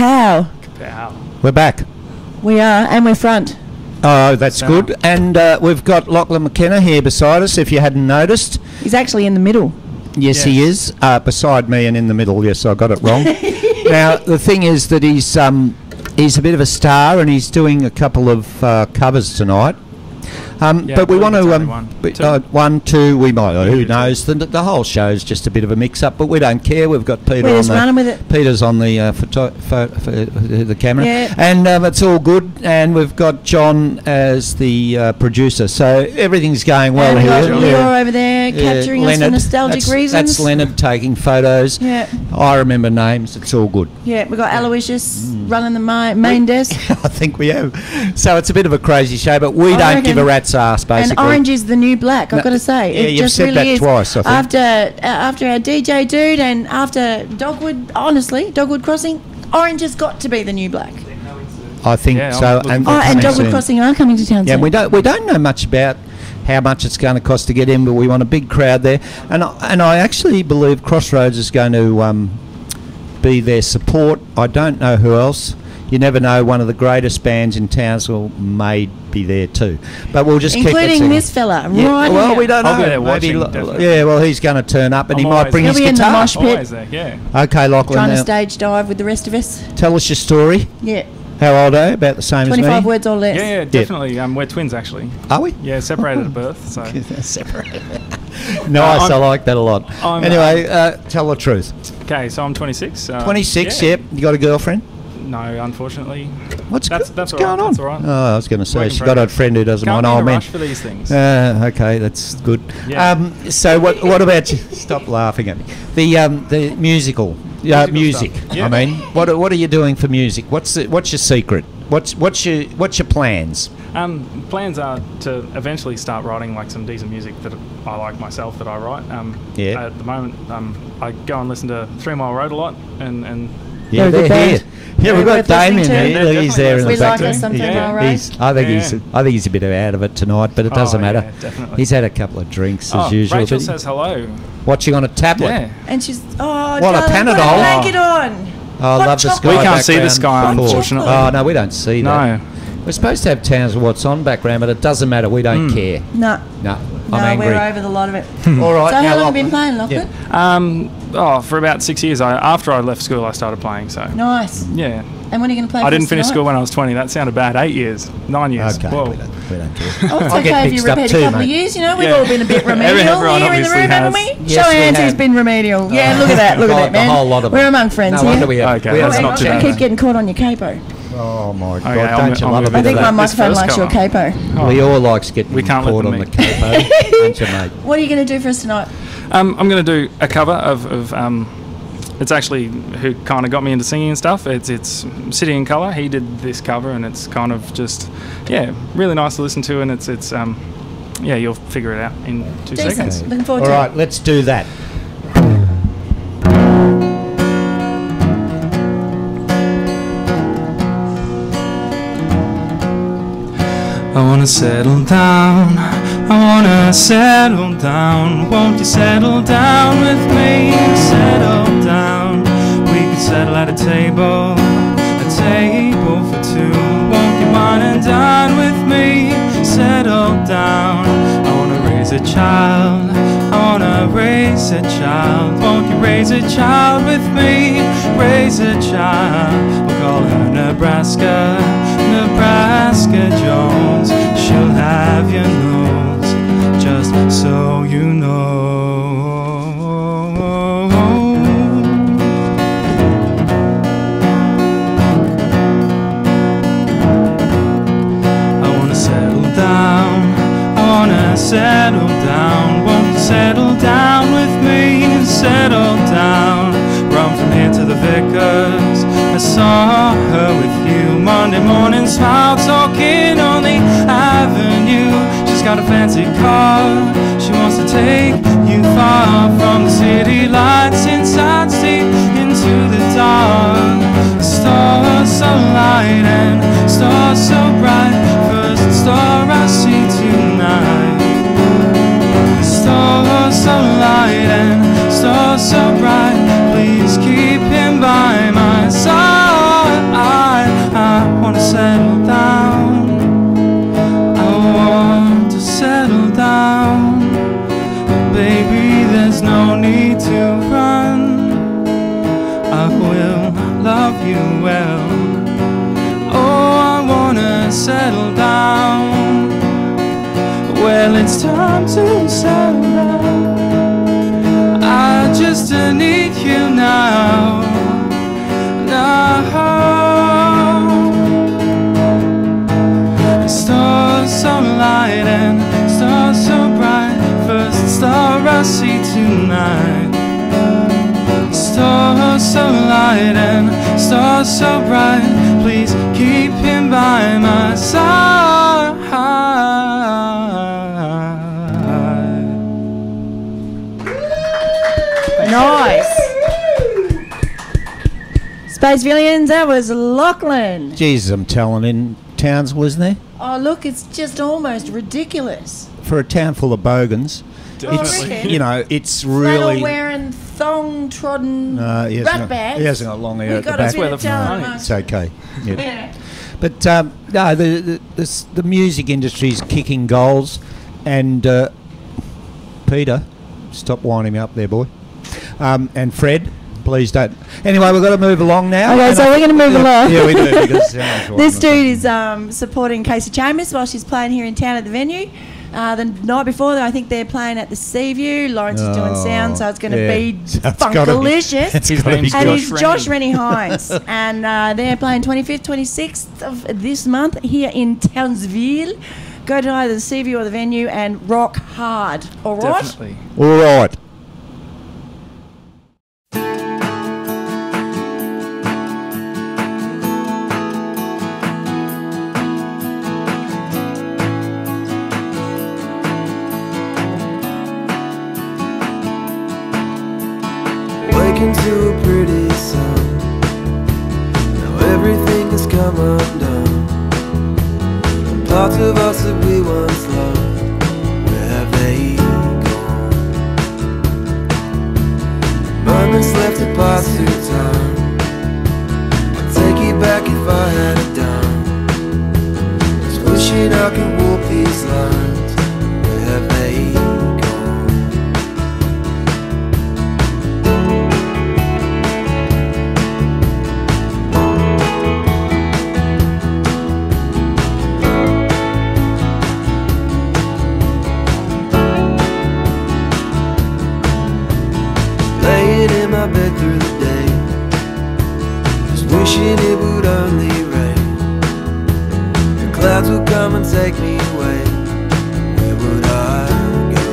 Kapow. We're back. We are, and we're front. Oh, that's good. And we've got Lachlan McKenna here beside us, if you hadn't noticed. He's actually in the middle. Yes, he is. Beside me and in the middle. Yes, I got it wrong. Now, the thing is that he's a bit of a star, and he's doing a couple of covers tonight. But we want to one, two. We might. Who knows? The whole show's just a bit of a mix-up, but we don't care. We've got Peter We're on just running with it. Peter's on the the camera, and it's all good. And we've got John as the producer, so everything's going well and here. We've got Leo over there capturing us for nostalgic reasons. That's Leonard taking photos. Yeah. I remember names. It's all good. Yeah, we've got Aloysius running the main desk. I think we have. So it's a bit of a crazy show, but we don't give a rat's ass, basically. And orange is the new black, I've got to say. Yeah, it you've just said really that is. twice, I think. After our DJ dude and after Dogwood, honestly, Dogwood Crossing, orange has got to be the new black. I think so. And Dogwood Crossing are coming to town soon. Yeah, we don't know much about how much it's going to cost to get in, but we want a big crowd there. And I actually believe Crossroads is going to be their support. I don't know who else. You never know. One of the greatest bands in Townsville may be there too. But we'll just including this fella, right? Well, here. we don't know. I'll be there watching, definitely. Yeah, well, he's going to turn up, and he might bring his He'll be guitar. in the mosh pit. Always there, yeah. Okay, Lachlan. Trying to now, stage dive with the rest of us. tell us your story. Yeah. How old are you? About the same as me? 25 words or less. Yeah, definitely. We're twins, actually. Are we? Yeah, separated at birth. So separated. Nice, I like that a lot. Anyway, tell the truth. Okay, so I'm 26. 26, yep. You got a girlfriend? No, unfortunately. What's that's what's all going right, on? That's all right. Oh, I was going to say Working she's for got it. a friend who doesn't Can't mind be in old a men. rush for these things. Okay, that's good. Yeah. So what about you? Stop laughing at me. The musical music. Yeah. I mean, what are you doing for music? What's your secret? What's your plans? Plans are to eventually start writing like some decent music that I like myself that I write. Yeah. At the moment, I go and listen to 3 Mile Road a lot and yeah, they're here. Yeah, we've got Damien here. He's there in the back. We like us some 3 Mile Road. I think he's a bit out of it tonight, but it doesn't matter. Yeah, definitely. He's had a couple of drinks as usual. Rachel says hello. Watching on a tablet. Yeah. And she's What, a darling, Panadol? put a blanket on. Oh, I love the sky. We can't see the background sky, before. unfortunately. Oh, no, we don't see that. No. We're supposed to have Towns of What's On background, but it doesn't matter. We don't care. No. No, I'm angry. We're over the lot of it. All right. So how now, long have you been playing, Lachlan? For about 6 years. After I left school, I started playing. So Nice. yeah. And when are you going to play? I for didn't us finish tonight? school when I was 20. That sounded bad. 8 years, 9 years. Okay, Whoa. we don't care. Oh, it's I get okay if you mixed up repeat too, a couple mate. of years. You know, we've Yeah. all been a bit remedial Everyone here in the obviously room, haven't has. we? Yes, Show we hands have. who's been remedial. Yeah, look at that. Look at that, man. The whole lot of We're them. among friends No here. wonder we have. Okay, we that's have not too Don't bad. keep getting caught on your capo. Oh my God! Okay, Don't you love a bit I of think my that? microphone first likes your cover. capo. Leo likes getting We can't let caught them on the meet. capo, don't you, mate? What are you going to do for us tonight? I'm going to do a cover of it's actually who kind of got me into singing and stuff. It's City in Colour. He did this cover, and it's kind of just really nice to listen to, and it's you'll figure it out in 2 Decent. seconds. Looking forward All to right, let's do that. I wanna settle down, I wanna settle down. Won't you settle down with me? Settle down. We could settle at a table for two. Won't you wine and dine with me? Settle down. I wanna raise a child, I wanna raise a child. Won't you raise a child with me? Raise a child. We'll call her Nebraska, Nebraska Jones. She'll have your nose, just so you know. I wanna settle down, I wanna settle down. Won't you settle down with me? Settle down. Run from here to the Vickers. I saw her with you Monday morning, smile talking on the avenue. She's got a fancy car, she wants to take you far from the city lights, inside deep into the dark. The stars so light and stars so bright, first star I see tonight. The stars so light and stars so bright, please keep him by my side. you well. Oh, I wanna settle down. Well, it's time to settle down. I just need you now. Stars so light and stars so bright. First star I see tonight. Stars so light and stars so bright. Please keep him by my side. Nice. Space Villains, that was Lachlan. Jesus, I'm telling in towns, wasn't there? Oh, look, it's just almost ridiculous. For a town full of bogans, Definitely. it's, you know, it's Flannel really... wearing, thong-trodden he hasn't rat got- bags. He hasn't got long hair at the got back. a bit of talent amongst It's okay. Yeah. Yeah. But no, the music industry's kicking goals, and Peter, stop winding me up there, boy, and Fred, please don't. Anyway, we've got to move along now. Okay, And so we're going to move along. Yeah, we do. Because, this dude is supporting Casey Chambers while she's playing here in town at the venue. The night before, I think they're playing at the Seaview. Lawrence is doing sound, so it's going to be funkalicious. And he's Josh Rennie Hynes. And they're playing 25th, 26th of this month here in Townsville. Go to either the Seaview or the venue and rock hard. All right? Definitely. All right. Waking to a pretty sun. Now everything has come undone. And parts of us that we once loved, where have they gone? Moments left to pass through time. I'd take you back if I had it done. Just wishing I could walk these lines. Where have they gone? In my bed through the day, just wishing it would only rain. The clouds would come and take me away. Where would I go?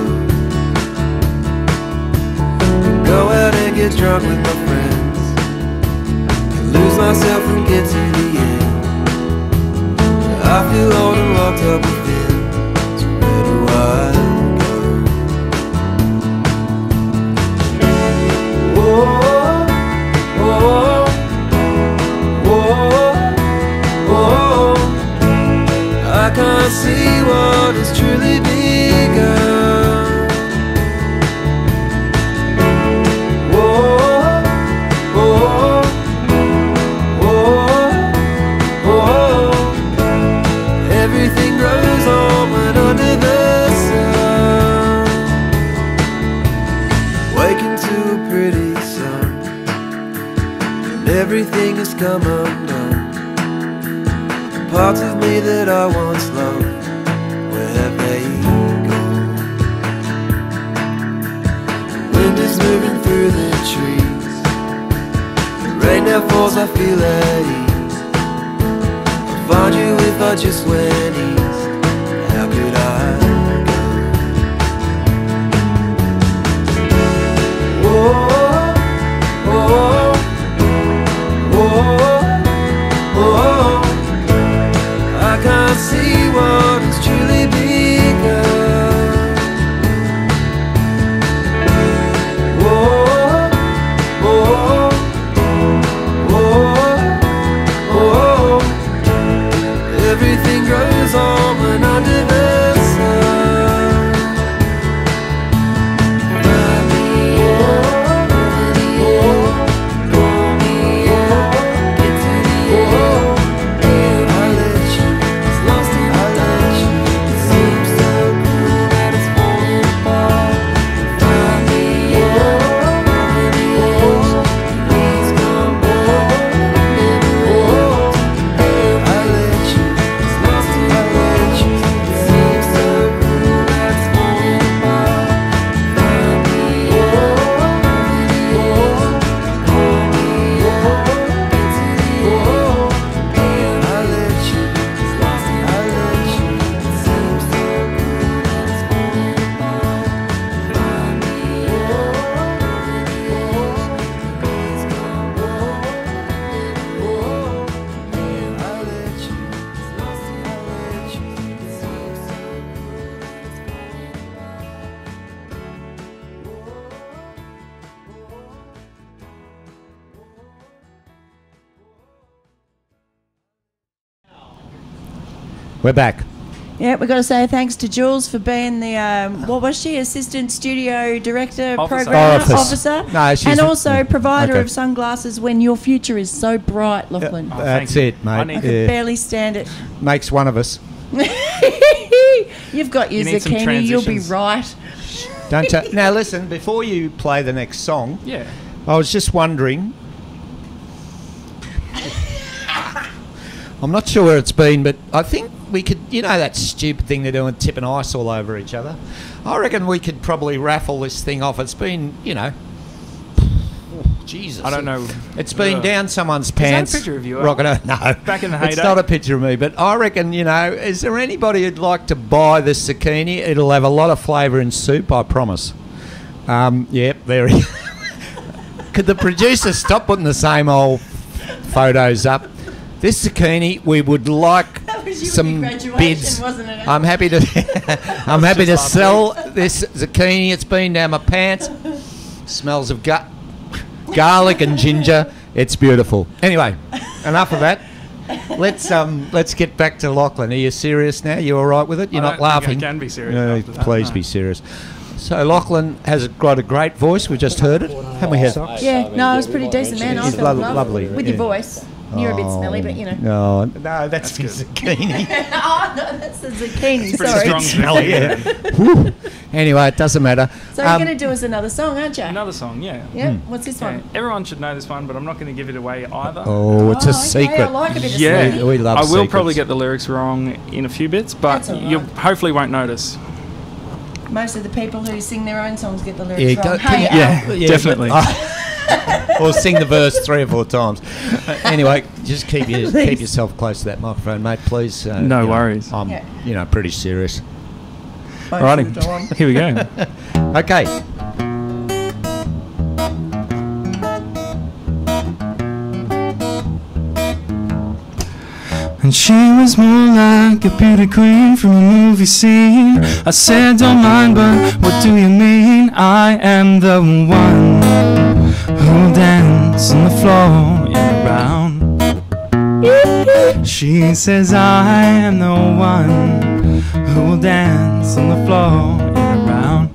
I'd go out and get drunk with my friends, and lose myself and get to the end. I feel old and locked up within. So where do I go? I can't see what has truly begun. Whoa, whoa, whoa, whoa. Everything grows on when under the sun. Waking to a pretty sun, and everything has come undone. Parts of me that I once loved, where have they gone? The wind is moving through the trees. The rain now falls, I feel at ease. I'll find you if I just went east. How could I go? Whoa, whoa, whoa, whoa. I can't see what has truly begun. Whoa, whoa, whoa, whoa. Everything grows on We're back. Yeah, we've got to say thanks to Jules for being the, what was she, assistant studio director, program officer? No, she's and also provider okay. of sunglasses when your future is so bright, Lachlan. That's it, mate. I could barely stand it. Makes one of us. You've got your zucchini, you'll be right. Don't you? Now listen, before you play the next song, Yeah. I was just wondering, I'm not sure where it's been, but I think we could, you know that stupid thing they're doing, tipping ice all over each other? I reckon we could probably raffle this thing off. It's been, you know, Jesus. I don't know. It's been down someone's pants. Is that a picture of you? Rocking no. Back in the It's heyday? not a picture of me, but I reckon, you know, is there anybody who'd like to buy this zucchini? It'll have a lot of flavour in soup, I promise. Yep, there he is. Could the producer stop putting the same old photos up? This zucchini, we would like some bids. Wasn't it? I'm happy to I'm happy to sell this zucchini. It's been down my pants. Smells of garlic and ginger. It's beautiful. Anyway, enough of that. Let's get back to Lachlan. Are you serious now? You all right with it? You're not laughing? I can be serious. No, after that, please no. be serious. So Lachlan has got a great voice. We just heard it. Haven't we heard? Yeah, no, it was pretty decent, man. I He's felt lovely. with your voice. You're a bit smelly, but you know. No, that's the zucchini. Oh, no, that's the zucchini. Pretty Sorry. strong Smelly, zucchini. Whew. Anyway, it doesn't matter. So you're going to do us another song, aren't you? Another song, yeah. Yeah. What's this one? Everyone should know this one, but I'm not going to give it away either. Oh, it's a okay, secret. I like a bit of Yeah, secret. We love I will secrets. probably get the lyrics wrong in a few bits, but That's all right. you hopefully won't notice. Most of the people who sing their own songs get the Yeah, lyrics wrong. Hey, Al. Definitely. Or sing the verse 3 or 4 times. Anyway, just keep yourself close to that microphone, mate, please. No you know, worries. I'm, you know, pretty serious. Alrighty, here we go. Okay. And she was more like a beauty queen from a movie scene. I said, don't mind, but what do you mean? I am the one who'll dance on the floor in a round. She says, I am the one who'll dance on the floor in a round.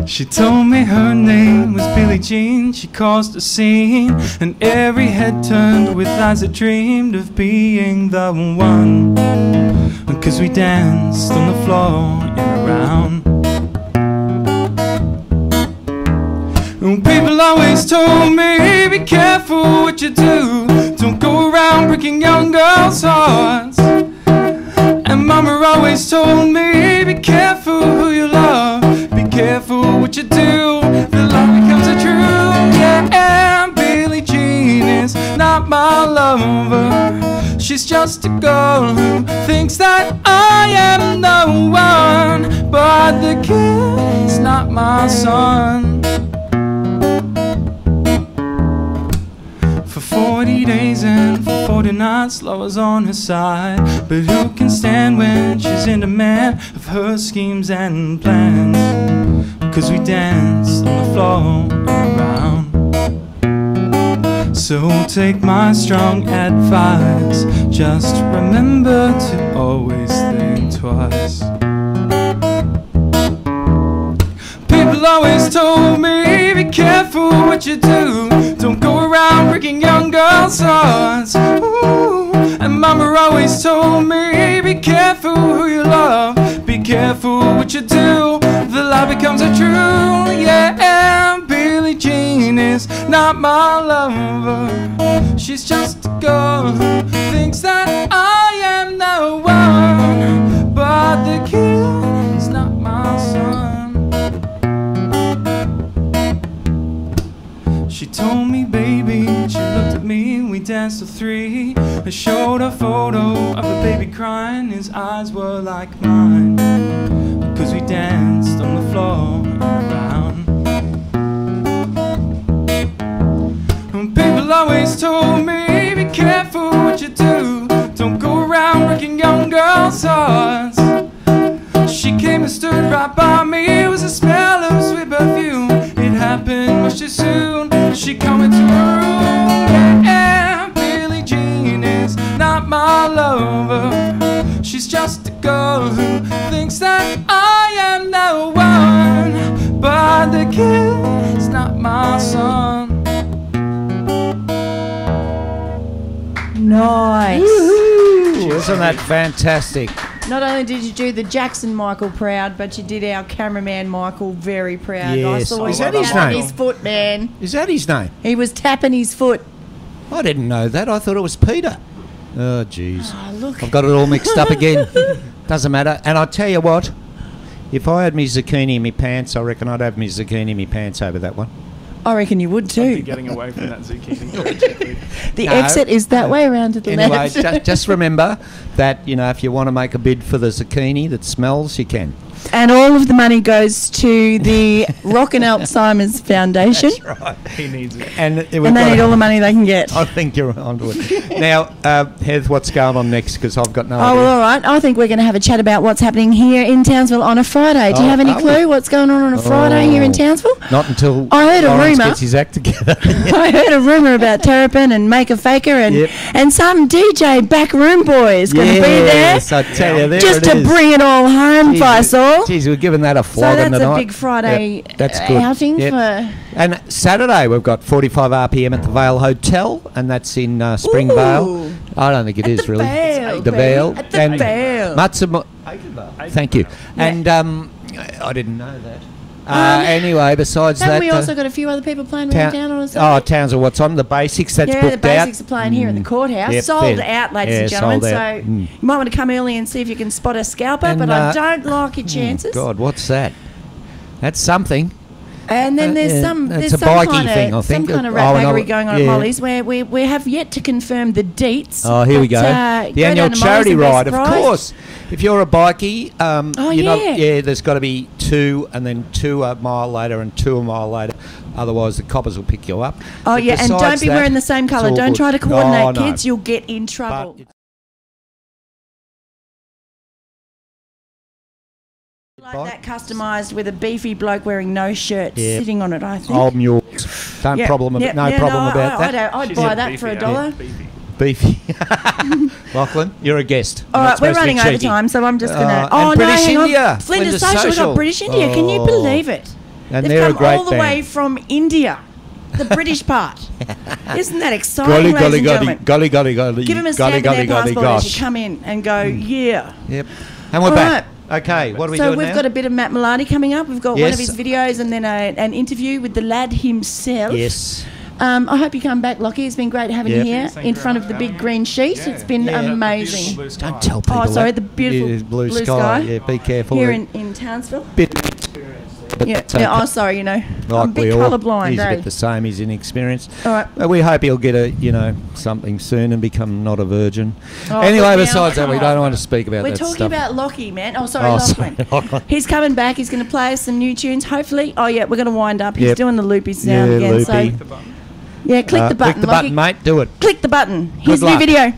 She told me her name was Billie Jean. She caused a scene, and every head turned with eyes that dreamed of being the one. 'Cause we danced on the floor in a round. And people always told me, be careful what you do. Don't go around breaking young girls' hearts. And Mama always told me, be careful who you love. Be careful what you do, the love becomes a truth. Yeah, and Billie Jean is not my lover. She's just a girl who thinks that I am the one. But the kid's not my son. For 40 days and for 40 nights, love was on her side. But who can stand when she's in demand of her schemes and plans? 'Cause we danced on the floor around. So take my strong advice, just remember to always think twice. People always told me, be careful what you do. Don't go around breaking young girls' hearts. Ooh. And Mama always told me, be careful who you love. Be careful what you do, the lie becomes a truth. Yeah, and Billie Jean is not my lover. She's just a girl who thinks that I am the one. But the kid is not my son. She told me, baby, she looked at me, we danced till 3. I showed a photo of the baby crying, his eyes were like mine. 'Cause we danced on the floor around. And people always told me, be careful what you do. Don't go around breaking young girls' hearts. She came and stood right by me, it was the smell of sweet perfume. It happened much too soon. She come into her room, yeah, Billie Jean my son. Nice. Isn't that fantastic? Not only did you do the Jackson Michael proud, but you did our cameraman Michael very proud. Yes. I saw Is him that his tapping name? his foot, man. Is that his name? He was tapping his foot. I didn't know that. I thought it was Peter. Oh, jeez. Oh, look. I've got it all mixed up again. Doesn't matter. And I tell you what, if I had me zucchini in my pants, I reckon I'd have me zucchini in my pants over that one. I reckon you would I'd too. be getting away from that zucchini. The exit is that way around to the Anyway, left. just remember that, you know, if you want to make a bid for the zucchini that smells, you can. And all of the money goes to the Rock and Alzheimer's Foundation. That's right. He needs it. And And they need all the money they can get. I think you're onto it. Now, Heath, what's going on next? Because I've got no Oh, idea. well, all right. I think we're going to have a chat about what's happening here in Townsville on a Friday. Do you Oh, have any are we? clue what's going on a Friday here in Townsville? Not until I heard a Lawrence rumour. gets his act together. I heard a rumour about Terrapin and Make a Faker and some DJ Backroom Boy is going to be there. Yes, I tell you, there just it to is. bring it all home for us all. Geez, we're giving that a So flogging that's tonight. a big Friday Yep, that's good. outing Yep. for... And Saturday we've got 45 RPM at the Vale Hotel, and that's in Springvale. I don't think it is really. Vale, The baby. Vale. At the And Vale. Thank you. And I didn't know that. Anyway, besides Haven't that, we also got a few other people playing around town on a oh, Saturday? Townsville, what's on the basics? That's yeah, booked the out. basics are playing here in the courthouse. Yep, Sold fair. out, ladies Yeah, and gentlemen. sold So out. you might want to come early and see if you can spot a scalper, And, but I don't like your chances. God, what's that? That's something. And then there's yeah, some it's there's a some bikie kind of thing, I think. some kind of Oh, and ratbaggery going on yeah. at Molly's where we have yet to confirm the dates. Oh, here we go. but, The annual down to Molly's charity and be ride, of surprised. course. If you're a bikie, yeah. there's got to be 2, and then 2 a mile later, and 2 a mile later. Otherwise, the coppers will pick you up. Oh But yeah, and don't besides be that, wearing the same it's colour. all Don't good. try to coordinate, Oh, no. kids. You'll get in trouble. Like that customised with a beefy bloke wearing no shirt Yep. sitting on it, I think. Old mules. No Yep, problem yep, about that. I'd buy that for $1. Beefy. Lachlan, you're a guest. All You're right, not we're supposed to be running over cheeky. time, so I'm just going to... and British hang India. on. Flinders Social, we've got British India. Can you Oh. believe it? And They've they're a come great all the band. way from India, the British part. Isn't that exciting, Golly, ladies golly, and golly, gentlemen? golly, golly, golly. Give them a golly, stamp in golly, their golly, passport as gosh. you come in and go, yeah. Yep. And we're All back. Okay, what are we So doing we've now? got a bit of Matt Maloney coming up. We've got one Yes. of his videos and then an interview with the lad himself. Yes. I hope you come back, Lockie. It's been great having Yep. you here in front of the big green sheet. It's been amazing. Don't tell people Oh, sorry, that. the beautiful Yeah, blue blue sky. sky. Yeah, be careful. Here in Townsville. But Yeah, that's yeah. okay. Oh, sorry. You know, I'm a Like bit we all, colourblind. he's a Eh? bit the same. He's inexperienced. All right. But we hope he'll get something soon and become not a virgin. Oh, Anyway, look, besides now- that, we don't want to speak about We're that talking stuff. about Lockie, man. Oh, sorry, Oh, Lachlan. sorry, Lachlan. He's coming back. He's going to play us some new tunes, hopefully. Oh, yeah, we're going to wind up. He's Yep. doing the loopy sound Yeah, again. loopy. So, yeah, click the button, Click the Lockie. button, mate. Do it. Click the button. Here's Good the new luck. video.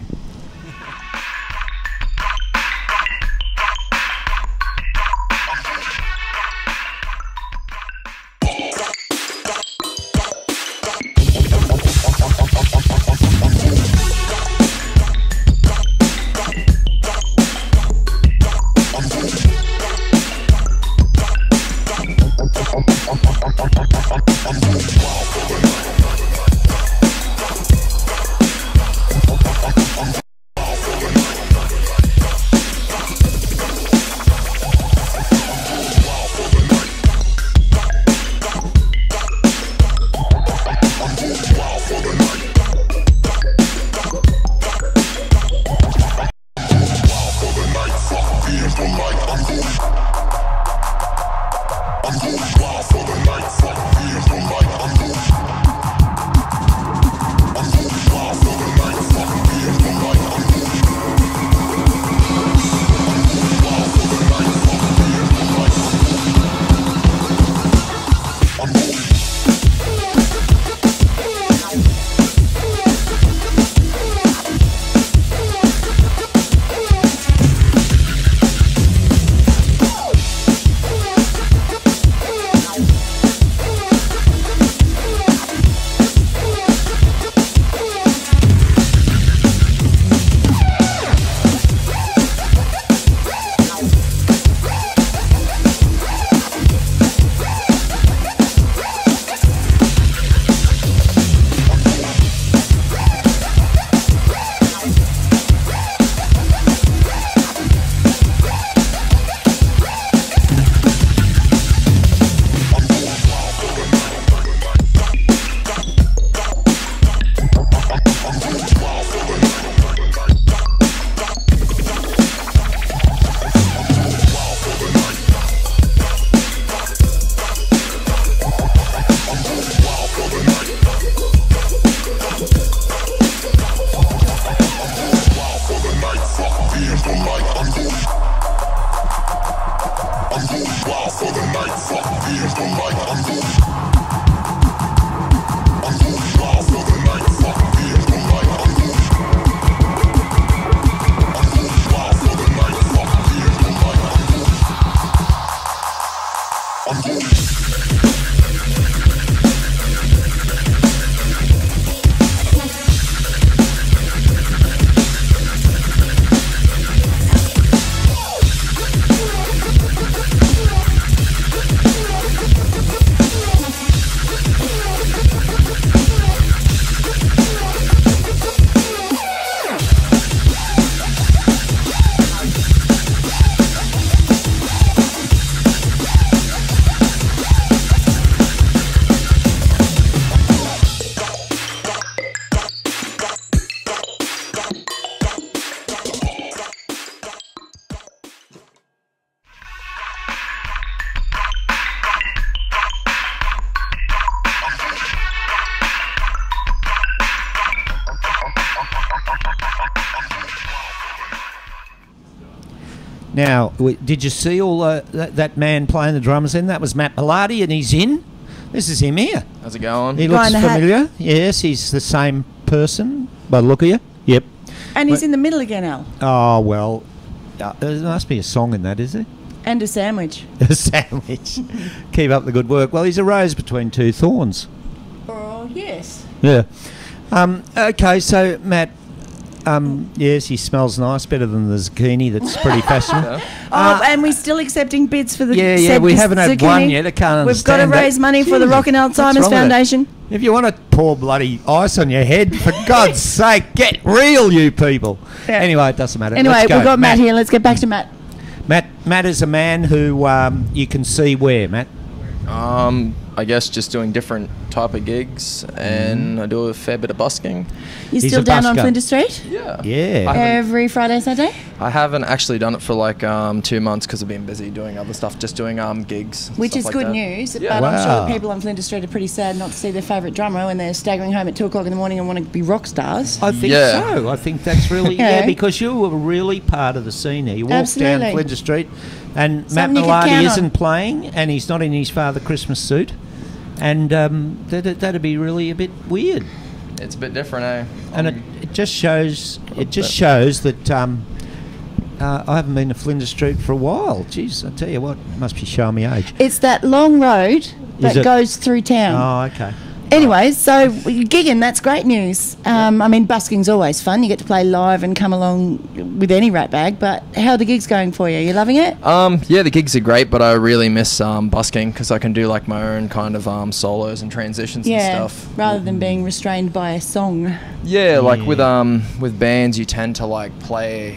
Now, did you see all that man playing the drums then? That was Matt Bellardi, and he's in. This is him here. How's it going? He looks familiar. Yes, he's the same person by the look of you. Yep. And he's in the middle again, Al. Oh, well, there must be a song in that, is there? And a sandwich. A sandwich. Keep up the good work. Well, he's a rose between two thorns. Oh, yes. Yeah. Okay, so, Matt, yes, he smells nice, better than the zucchini that's pretty fashionable. And we're still accepting bids for the Yeah, we haven't had zucchini. one yet. I can't We've got understand to raise money for the Rock and Alzheimer's Foundation. If you want to pour bloody ice on your head, for God's sake, get real, you people. Yeah. Anyway, it doesn't matter. Anyway, we've got Matt here. Let's get back to Matt. Matt is a man who you can see where, Matt? I guess just doing different type of gigs, and I do a fair bit of busking. You're still down on Flinders Street? Yeah. Yeah. Every Friday, Saturday? I haven't actually done it for like 2 months because I've been busy doing other stuff, just doing gigs. Which is like good that. news, Yeah. but I'm sure people on Flinders Street are pretty sad not to see their favourite drummer when they're staggering home at 2 o'clock in the morning and want to be rock stars. I think so. I think that's really, because you were really part of the scene there. You walked down Flinders Street, and Matt Bellardi isn't playing, and he's not in his Father Christmas suit. And that'd be really a bit weird. It's a bit different, eh? And it just shows. It just shows that I haven't been to Flinders Street for a while. Jeez, I tell you what, it must be showing me age. It's that long road that goes through town. Oh, okay. Anyway, so you're gigging, that's great news. I mean, busking's always fun. You get to play live and come along with any rat bag, but how are the gigs going for you? You loving it? Yeah, the gigs are great, but I really miss busking because I can do like my own kind of solos and transitions and stuff. Rather than being restrained by a song. Yeah, like with bands, you tend to like play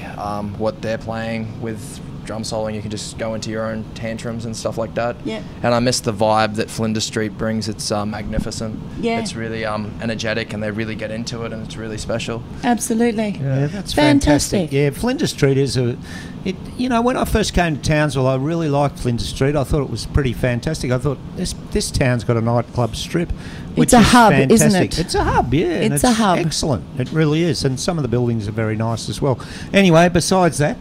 what they're playing. With drum soloing, you can just go into your own tantrums and stuff like that. Yeah. And I miss the vibe that Flinders Street brings. It's magnificent. Yeah. It's really energetic, and they really get into it, and it's really special. Absolutely. Yeah, that's fantastic. Yeah, Flinders Street is when I first came to Townsville, I really liked Flinders Street. I thought it was pretty fantastic. I thought this town's got a nightclub strip. It's a hub, isn't it? It's a hub, yeah. It's a hub. Excellent. It really is. And some of the buildings are very nice as well. Anyway, besides that,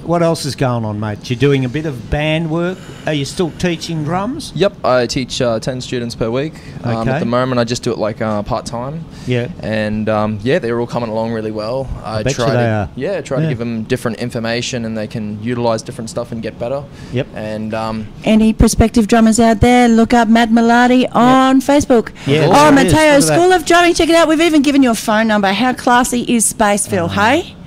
what else is going on, mate? You're doing a bit of band work. Are you still teaching drums? Yep, I teach 10 students per week. At the moment, I just do it like part-time. Yeah. And they're all coming along really well. I bet you they are. Yeah, try to give them different information, and they can utilise different stuff and get better. Yep. And any prospective drummers out there, look up Matt Bellardi on Facebook. Yeah, Mateo, School of Drumming, check it out. We've even given you a phone number. How classy is Spaceville, hey?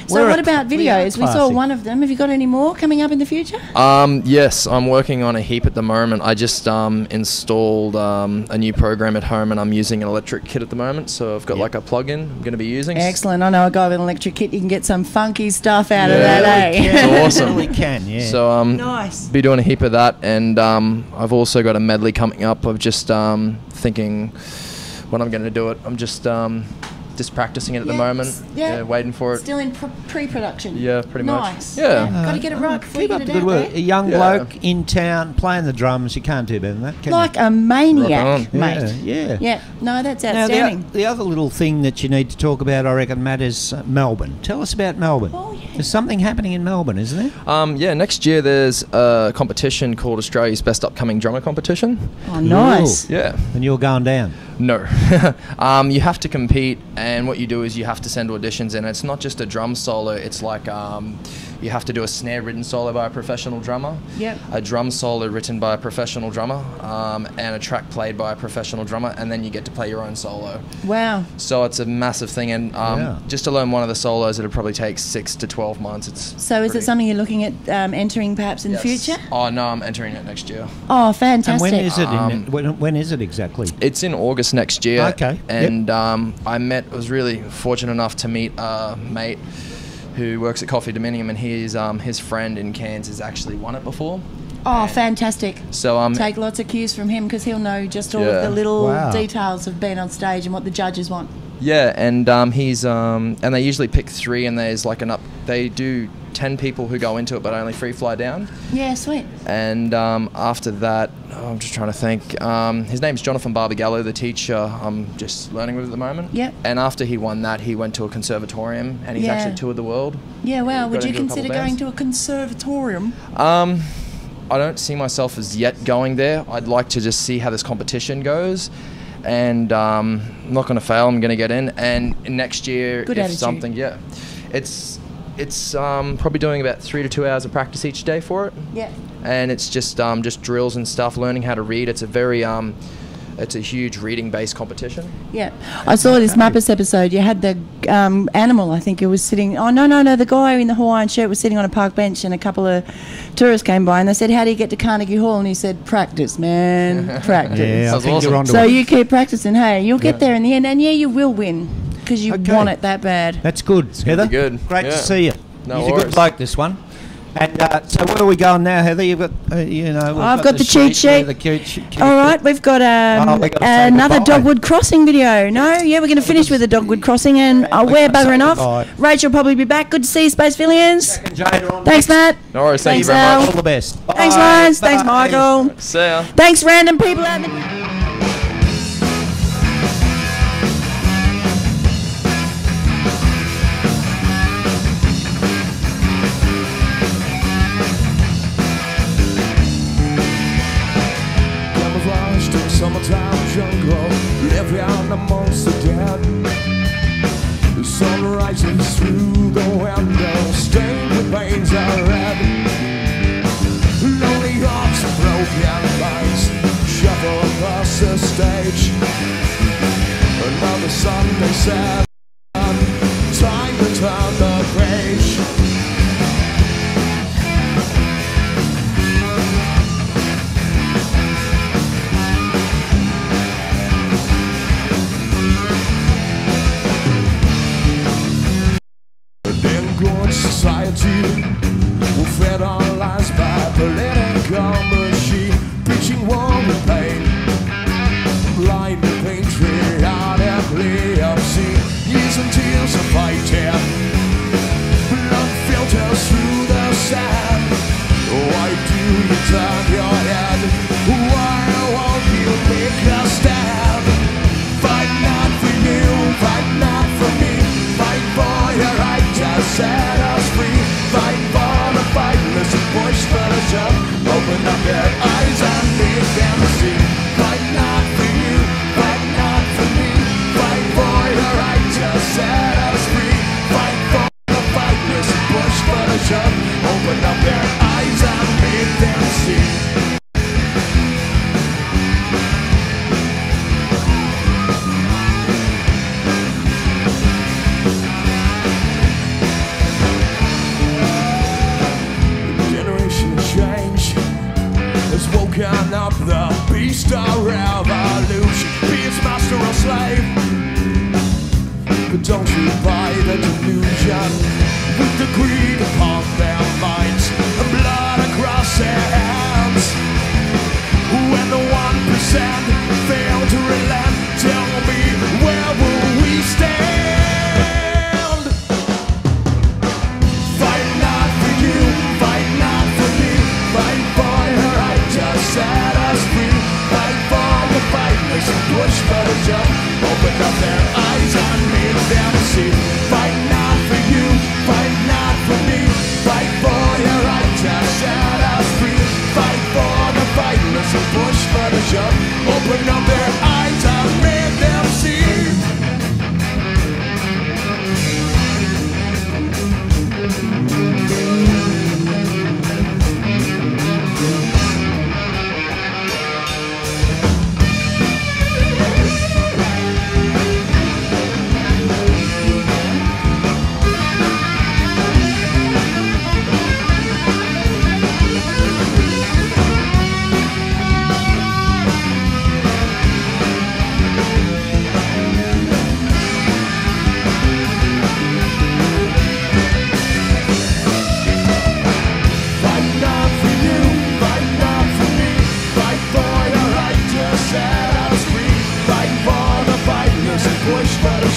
So what about videos? We saw one of them. Have you got any more coming up in the future? Yes, I'm working on a heap at the moment. I just installed a new program at home, and I'm using an electric kit at the moment. So I've got like a plug-in I'm going to be using. Excellent. I know a guy with an electric kit. You can get some funky stuff out of that, eh? It's awesome. We can, yeah. So nice. Be doing a heap of that, and I've also got a medley coming up of just thinking when I'm going to do it. I'm just practicing it at the moment. Yeah. Waiting for it. Still in pre-production. Yeah, pretty much. Nice. Yeah. Got to get it right before you get it out work. there. A young bloke in town playing the drums. You can't do better than that, can like you? a maniac, mate. Yeah. Yeah. No, that's Now, outstanding. the other little thing that you need to talk about, I reckon, Matt, is Melbourne. Tell us about Melbourne. Oh, yeah. There's something happening in Melbourne, isn't there? Next year there's a competition called Australia's Best Upcoming Drummer Competition. Oh, nice. Ooh. Yeah. And you're going down? No. You have to compete, and what you do is you have to send auditions in. It's not just a drum solo, it's like you have to do a snare written solo by a professional drummer, a drum solo written by a professional drummer, and a track played by a professional drummer, and then you get to play your own solo. Wow. So it's a massive thing, and just to learn one of the solos, it'll probably take 6 to 12 months. So is it something you're looking at entering perhaps in the future? Oh, no, I'm entering it next year. Oh, fantastic. And when is it? When is it exactly? It's in August next year. Okay. And I was really fortunate enough to meet a mate who works at Coffee Dominium, and his friend in Cairns has actually won it before. Oh, fantastic. So take lots of cues from him, because he'll know just all of the little details of being on stage and what the judges want. Yeah, and he's and they usually pick 3, and there's like they do 10 people who go into it, but only free fly down. Yeah, sweet. And after that, I'm just trying to think. His name's Jonathan Barbagallo, the teacher I'm just learning with at the moment. Yep. And after he won that, he went to a conservatorium, and he's actually toured the world. Yeah, wow. Would Got you into a couple consider bands. going to a conservatorium? I don't see myself as yet going there. I'd like to just see how this competition goes. And I'm not going to fail. I'm going to get in. And next year, Good if attitude. something, it's probably doing about 3 to 2 hours of practice each day for it. Yeah. And it's just drills and stuff, learning how to read. It's a very it's a huge reading-based competition. Yeah. I saw this Muppets episode. You had the animal, I think it was sitting... Oh, no. The guy in the Hawaiian shirt was sitting on a park bench and a couple of tourists came by and they said, how do you get to Carnegie Hall? And he said, practice, man. Practice. Yeah, I think you're onto So it. you keep practicing. Hey, you'll get there in the end. And, yeah, you will win because you want it that bad. That's good, Heather. Good. Great Yeah. to see you. No He's a worries. good bloke, this one. And so where are we going now, Heather? You've got, I've got the cheat sheet. The cute All right, we've got we gotta say another goodbye. Dogwood Crossing video. No? Yeah, we're going to finish with the Dogwood Crossing and we're buggering off. goodbye. Rachel will probably be back. Good to see you, Spaceepeedians. Thanks, Matt. No worries. Thank you very Al. much. All the best. Thanks, Hynes. Thanks, Michael. See ya. Thanks, random people out there. Camouflaged in summertime jungle, live out amongst the dead. The sun rises through the window, stained with veins of red. Lonely hearts and broken minds shuffle across the stage. Another Sunday sad, time to turn the page. Good society, we're fed our lives by political machine, preaching war and pain, blind and patriotically obscene. Years and tears of fighting, blood filters through the sand. Why do you turn your head? Why won't you make a stand? Fight not for you, fight not for me, fight for your right. Set us free, fight for the fightless and push for the jump. Open up their eyes and make them see. Fight not for you, fight not for me, fight for your right to set us free. Fight for the fightless and push for the jump. Open up their eyes and make them see. Woken up the beast of revolution, be its master or slave. But don't you buy the delusion, with the greed upon their minds and blood across their hands. When the 1% fail to relent, tell me, where will we stand? Fight not for you, fight not for me, fight for your right to set us free. Fight for the fightless and push for the jump. Open up their eyes and make them see. Fight not for you, fight not for me, fight for your right to set us free. Fight for the fightless and push for the jump. Open up their eyes and make them see.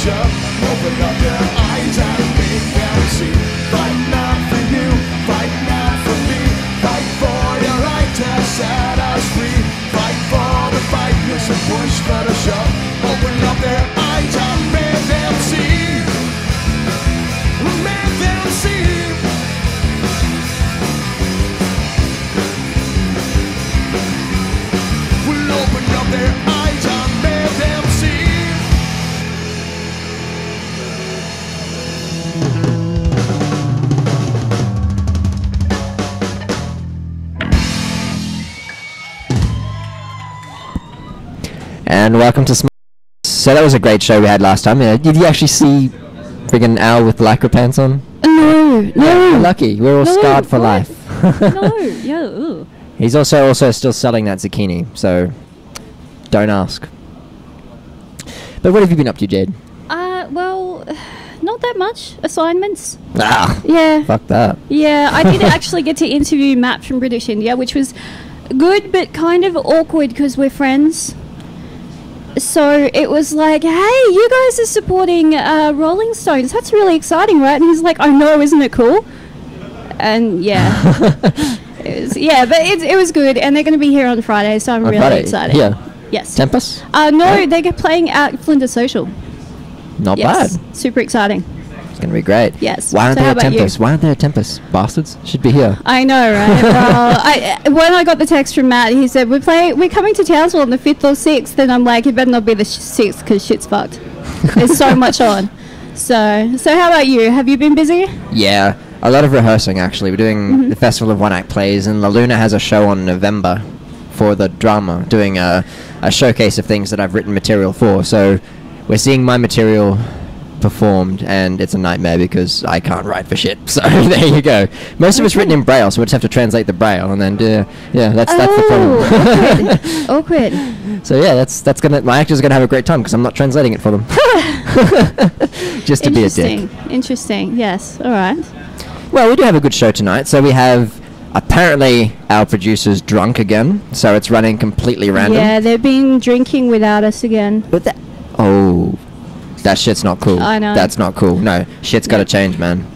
Open up their eyes and make them see. Fight not for you, their eyes and made them see. Made them see. We'll open up their eyes and made them see. And welcome to So that was a great show we had last time. Yeah, did you actually see friggin' Al with lycra pants on? No, no. We're lucky. We're all scarred for life. No, yeah. Ugh. He's also still selling that zucchini, so don't ask. But what have you been up to, Jade? Well, not that much. Assignments. Ah. Yeah. Fuck that. Yeah, I did actually get to interview Matt from British India, which was good, but kind of awkward because we're friends. So it was like, hey, you guys are supporting Rolling Stones. That's really exciting, right? And he's like, I know, isn't it cool? And yeah. But it was good. And they're going to be here on Friday, so I'm really excited. Yeah. Yes. Tempest? No, they're playing at Flinders Social. Not bad. Super exciting. It's going to be great. Yes. Why aren't So there how about you? Tempest? Why aren't there Tempest? Bastards. Should be here. I know, right? Well, when I got the text from Matt, he said, we're coming to Townsville on the 5th or 6th, and I'm like, it better not be the 6th because shit's fucked. There's so much on. So how about you? Have you been busy? Yeah. A lot of rehearsing, actually. We're doing the Festival of One-Act Plays, and La Luna has a show on November for the drama, doing a showcase of things that I've written material for. So we're seeing my material performed, and it's a nightmare because I can't write for shit. So there you go. Most of it's written in Braille, so we just have to translate the Braille, and then that's the problem. Awkward. So yeah, that's gonna. My actors are gonna have a great time because I'm not translating it for them. Just to be a dick. Interesting. Yes. All right. Well, we do have a good show tonight. So we have apparently our producers drunk again, so it's running completely random. Yeah, they've been drinking without us again. But that shit's not cool. I know. That's not cool. No, shit's got to change, man.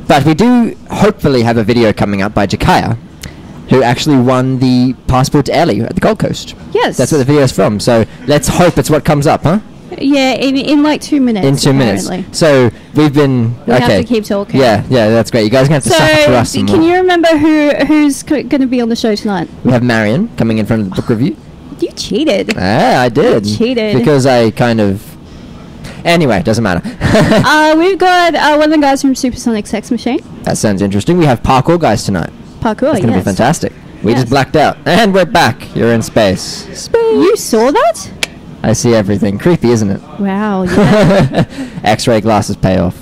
But we do hopefully have a video coming up by Jakaya, who actually won the passport to Airlie at the Gold Coast. Yes. That's what the video is from. So let's hope it's what comes up, huh? Yeah, in like 2 minutes. In 2 minutes. Apparently. So we've been. We have to keep talking. Yeah, that's great. You guys are going to have to suffer for us some can more. you remember who's going to be on the show tonight? We have Marion coming in front of the book review. You cheated. I did. You cheated. Because I kind of. Anyway, doesn't matter. We've got one of the guys from Supersonic Sex Machine. That sounds interesting. We have parkour guys tonight. Parkour, It's going to be fantastic. We just blacked out. And we're back. You're in space. You saw that? I see everything. Creepy, isn't it? Wow, yeah. X-ray glasses pay off.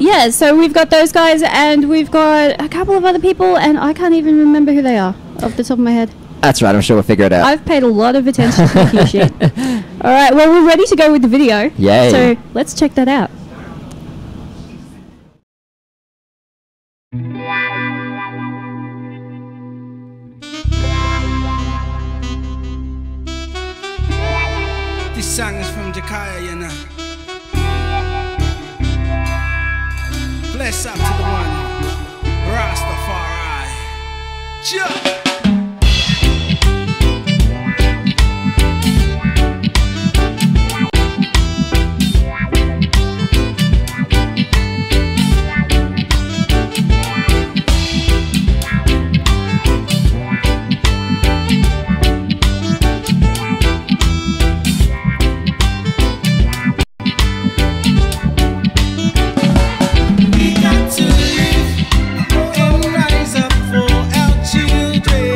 Yeah, so we've got those guys, and we've got a couple of other people, and I can't even remember who they are off the top of my head. That's right. I'm sure we'll figure it out. I've paid a lot of attention to the shit. All right, well, we're ready to go with the video. Yay. So let's check that out. This song is from Jakaya, you know. Bless up to the one, Rastafari. Jump! We got to live and rise up for our children.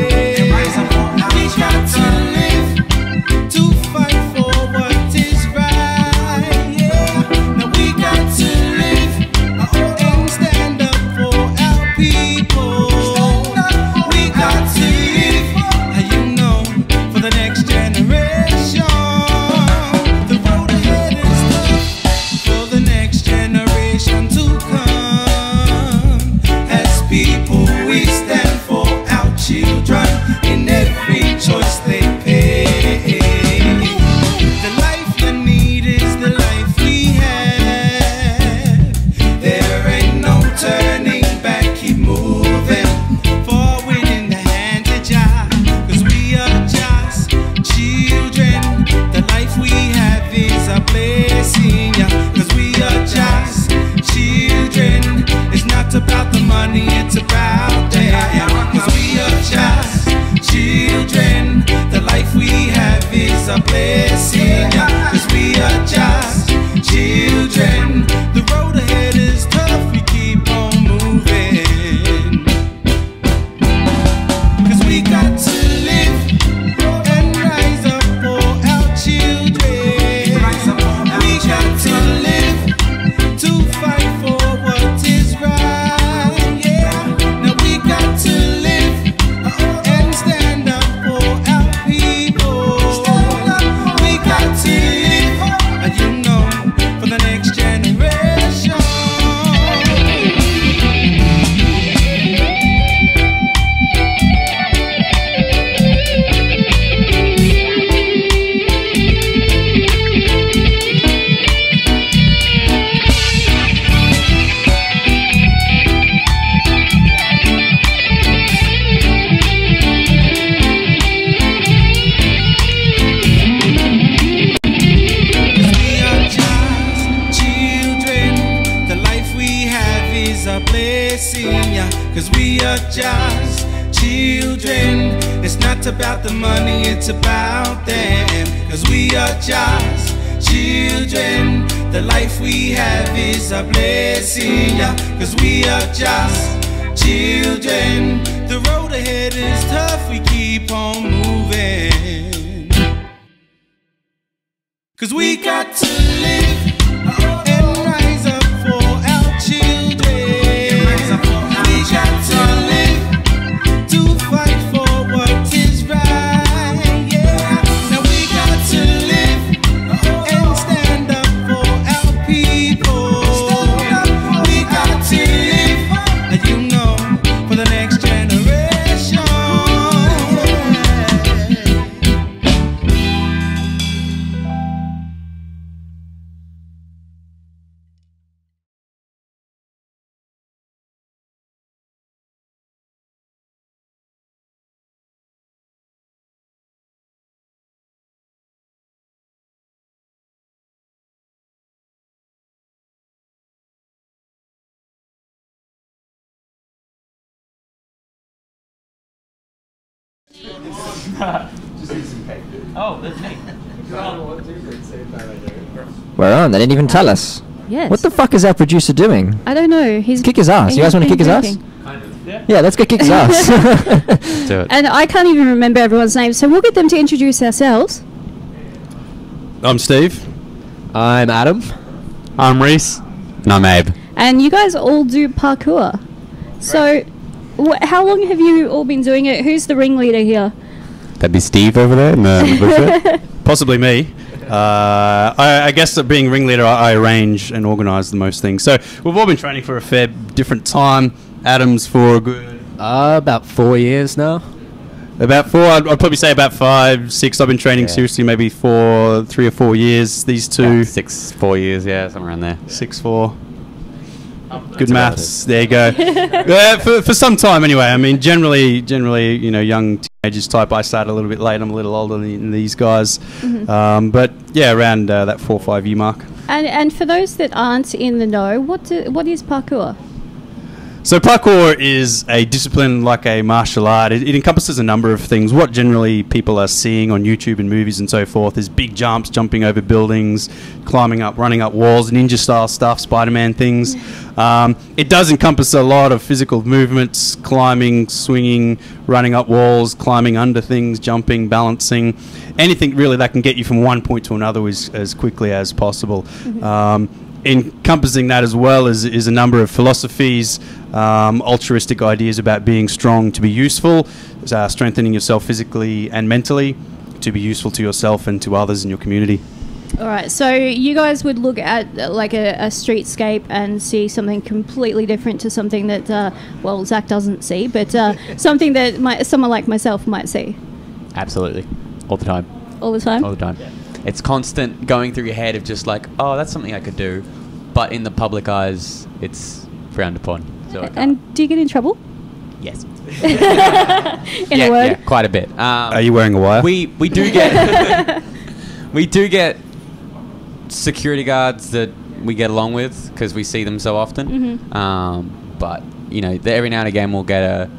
are just children. The road ahead is tough, we keep on moving. 'Cause we got to live and rise up for our children. We got to live to fight for what is right. Yeah, now we got to live and stand up for our people. We got to live, you know, for the next generation. Cause we are just children. It's not about the money, it's about them. Cause we are just children. The life we have is a blessing. Cause we are just children. The road ahead is tough, we keep on moving. Cause we got to live and rise up for our children. We got to live to fight for what is right. Yeah, now we got to live and stand up for our people. We got to live, you know, for the next generation. Oh, that's me. We're on. They didn't even tell us. Yes. What the fuck is our producer doing? I don't know. He's Kick his ass. You guys want to kick his ass? Yeah, let's go kick his ass. Do it. And I can't even remember everyone's name, so we'll get them to introduce ourselves. I'm Steve. I'm Adam. I'm Reese. And I'm Abe. And you guys all do parkour. So, how long have you all been doing it? Who's the ringleader here? That'd be Steve over there in the bush. Possibly me. I guess that being ringleader, I arrange and organise the most things. So we've all been training for a fair different time. Adam's for a good... about 4 years now. About 4, I'd probably say about 5, 6. I've been training seriously maybe 3 or 4 years. These two... 4 years, yeah, somewhere around there. 6, 4. Good maths. There you go. For some time anyway. I mean, generally, you know, young teenagers type. I started a little bit late. I'm a little older than these guys. Mm-hmm. But yeah, around that 4 or 5 year mark. And for those that aren't in the know, what is parkour? So parkour is a discipline like a martial art. It encompasses a number of things. What generally people are seeing on YouTube and movies and so forth is big jumps, jumping over buildings, climbing up, running up walls, ninja-style stuff, Spider-Man things. It does encompass a lot of physical movements, climbing, swinging, running up walls, climbing under things, jumping, balancing. Anything really that can get you from one point to another as quickly as possible. Encompassing that as well is a number of philosophies, altruistic ideas about being strong to be useful, strengthening yourself physically and mentally to be useful to yourself and to others in your community. All right, so you guys would look at like a streetscape and see something completely different to something that, well, Zach doesn't see, but something that someone like myself might see. Absolutely. All the time. All the time? All the time. It's constant going through your head of just like, oh, that's something I could do. But in the public eyes, it's frowned upon. So and do you get in trouble? Yes. In a word? Yeah, quite a bit. Are you wearing a wire? We do get we do get security guards that we get along with because we see them so often. But you know, every now and again we'll get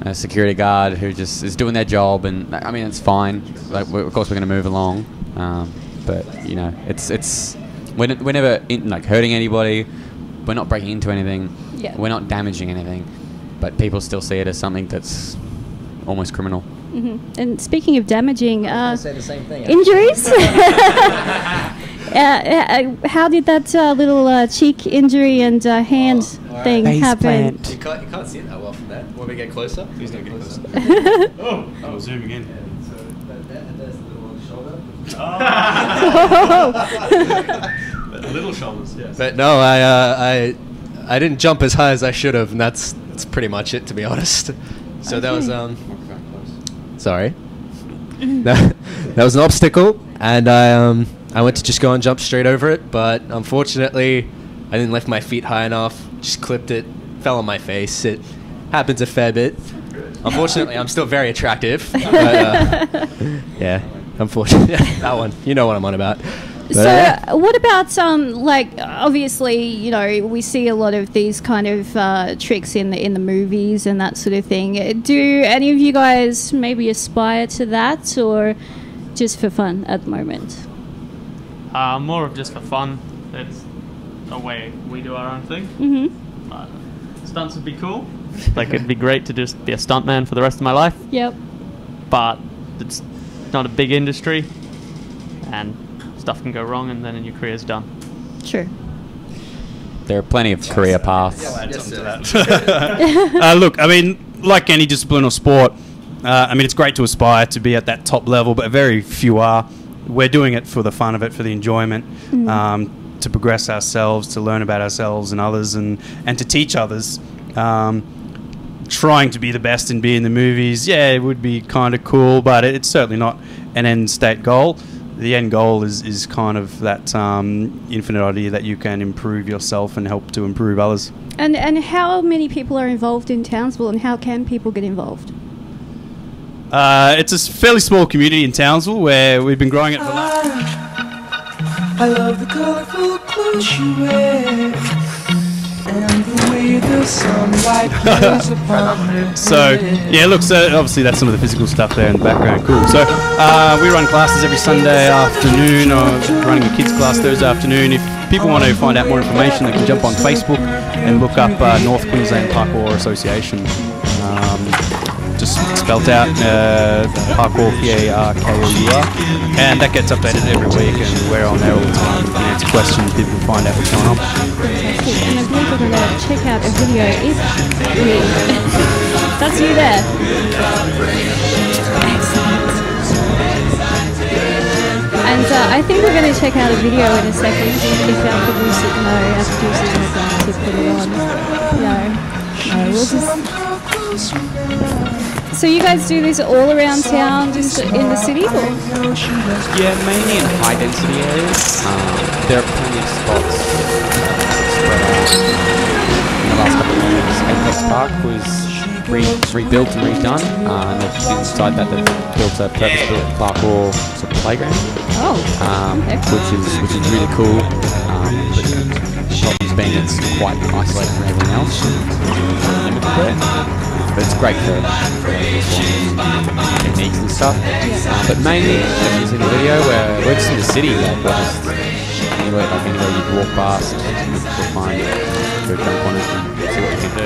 a security guard who just is doing their job, and I mean it's fine. Like of course we're going to move along. but you know, we're never like hurting anybody. We're not breaking into anything. Yeah. We're not damaging anything, but people still see it as something that's almost criminal. Mm-hmm. And speaking of damaging, say the same thing. injuries. How did that little cheek injury and hand thing happen? You can't see it that well from there. Want me to get closer? Please don't get closer. Oh, zooming in. Little shoulders, yes. But no, I didn't jump as high as I should have, and that's pretty much it, to be honest. So that was sorry. that was an obstacle, and I went to just go and jump straight over it, but unfortunately I didn't lift my feet high enough, just clipped it, fell on my face. It happens a fair bit. Unfortunately, I'm still very attractive. But, yeah, unfortunately, that one. You know what I'm on about. But, So, what about like obviously, you know, we see a lot of these kind of tricks in the movies and that sort of thing. Do any of you guys maybe aspire to that, or just for fun at the moment? More of just for fun. It's a way we do our own thing. Mm-hmm. Stunts would be cool. Like, it'd be great to just be a stuntman for the rest of my life. Yep. But it's not a big industry, and stuff can go wrong, and then your career's done. Sure. There are plenty of career paths. Look, I mean, like any discipline or sport, I mean, it's great to aspire to be at that top level, but very few are. We're doing it for the fun of it, for the enjoyment, to progress ourselves, to learn about ourselves and others, and to teach others. Trying to be the best and be in the movies, yeah, it would be kind of cool, but it's certainly not an end state goal. The end goal is kind of that infinite idea that you can improve yourself and help to improve others. And how many people are involved in Townsville, and how can people get involved? It's a fairly small community in Townsville where we've been growing it for I love the colorful clothes you wear and the way the sunlight plays upon her. So, yeah, look, so obviously that's some of the physical stuff there in the background. Cool. So, we run classes every Sunday afternoon, or running a kids class Thursday afternoon. If people want to find out more information, they can jump on Facebook and look up North Queensland Parkour Association. Just spelt out Parkour, P-A-R-K-O-U-R, and that gets updated every week, and we're on there all the time. We can answer questions, people can find out what's going on. Fantastic. And I believe we're going to check out a video. That's you there. And I think we're going to check out a video in a second. If our producers are going to put it on. No, we'll just... So you guys do this all around town, just in the city? Or? Yeah, mainly in high density areas. There are plenty of spots spread out. In the last couple of years, Apex Park was rebuilt and redone, and inside that they've built a purpose-built parkour sort of playground. Oh, which is really cool. But the problem's been it's quite isolated from everyone else. But it's great for techniques and stuff. But mainly, as you see in the video, we're just in the city. Like anywhere you can walk past, you'll find it, go jump on it and see what you can do.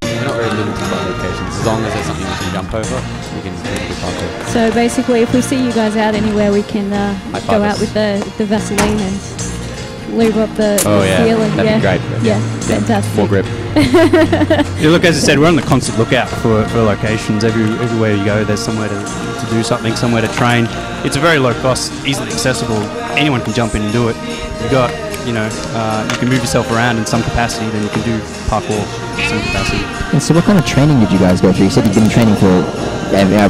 We're not very limited by locations. As long as there's something we can jump over, we can do parkour. So basically, if we see you guys out anywhere, we can go out with the Vaseline and lube up the feeling. That'd be great. Yeah, fantastic. More grip. Yeah, look, as I said, we're on the constant lookout for locations. Everywhere you go, there's somewhere to do something, somewhere to train. It's a very low cost, easily accessible. Anyone can jump in and do it. You got, you can move yourself around in some capacity, then you can do parkour in some capacity. And so what kind of training did you guys go through? You said you've been training for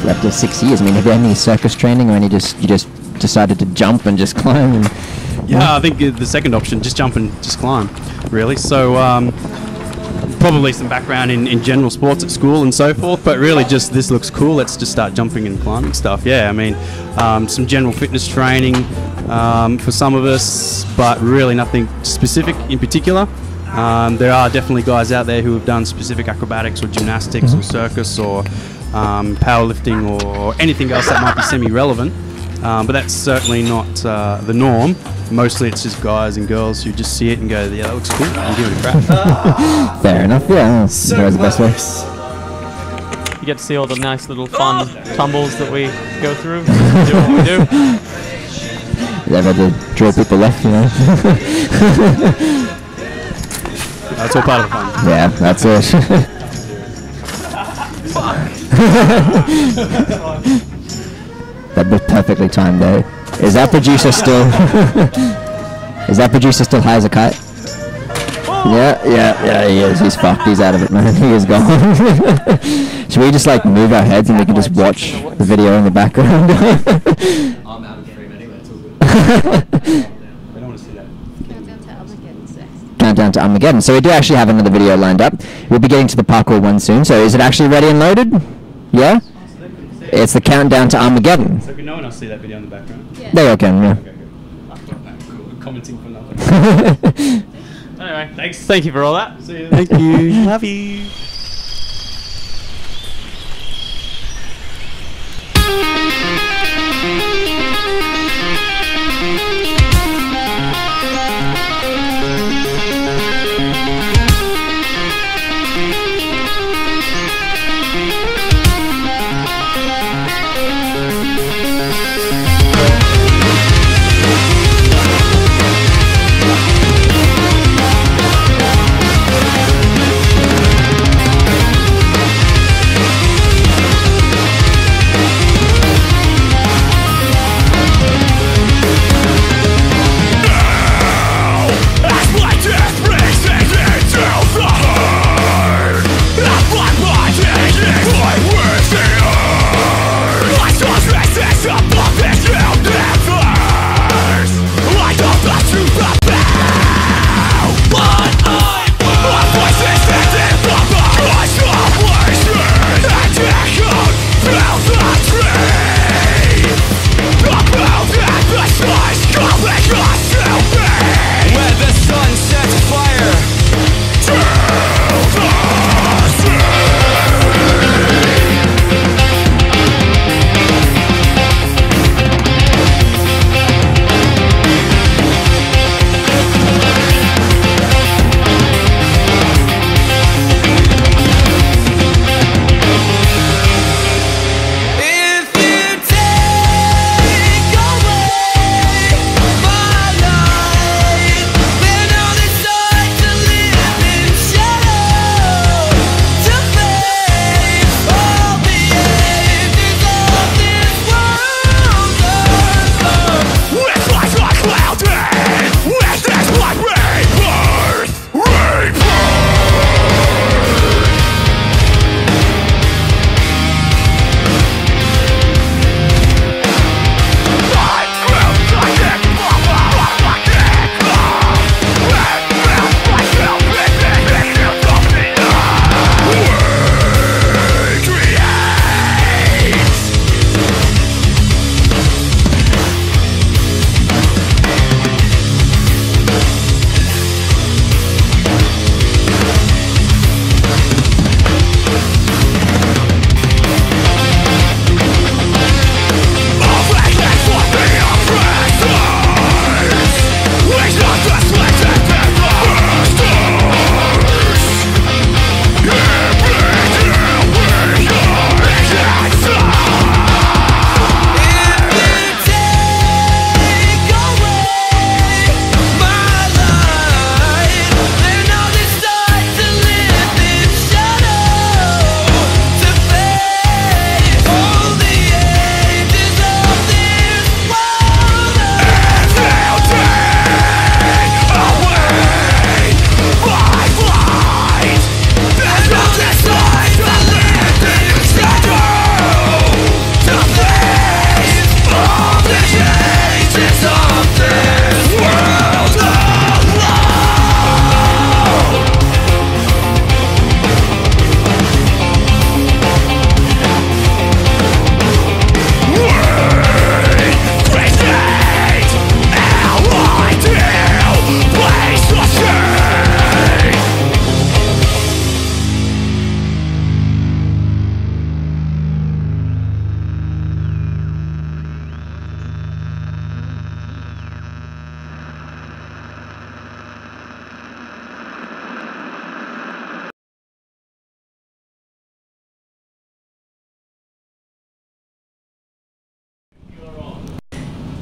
up to 6 years. I mean, have you had any circus training, or you just decided to jump and just climb? Yeah, I think the second option, just jump and just climb, really. So probably some background in general sports at school and so forth, but really just this looks cool, let's just start jumping and climbing stuff. Yeah, I mean, some general fitness training for some of us, but really nothing specific in particular. There are definitely guys out there who have done specific acrobatics or gymnastics or circus or powerlifting or anything else that might be semi-relevant. but that's certainly not the norm. Mostly it's just guys and girls who just see it and go, yeah, that looks cool, and give it a crack. Fair enough, yeah. That's the best way. You get to see all the nice little fun tumbles that we go through. Do what we do. Yeah, but to draw people left, you know. That's all part of the fun. Yeah, that's it. That was perfectly timed though. Is that producer still high as a kite? Yeah, he is. He's fucked. He's out of it, man. He is gone. Should we just like move our heads and we can just watch the video in the background? I'm out of frame anyway, it's all good. I don't want to see that. Countdown to Armageddon. So we do actually have another video lined up. We'll be getting to the parkour one soon. So is it actually ready and loaded? Yeah? It's the countdown to Armageddon. So can no one else see that video in the background? Yeah. They all can, yeah. Okay, good. Cool. Commenting for nothing. Anyway, thanks. Thank you for all that. See you. Thank you. Love you.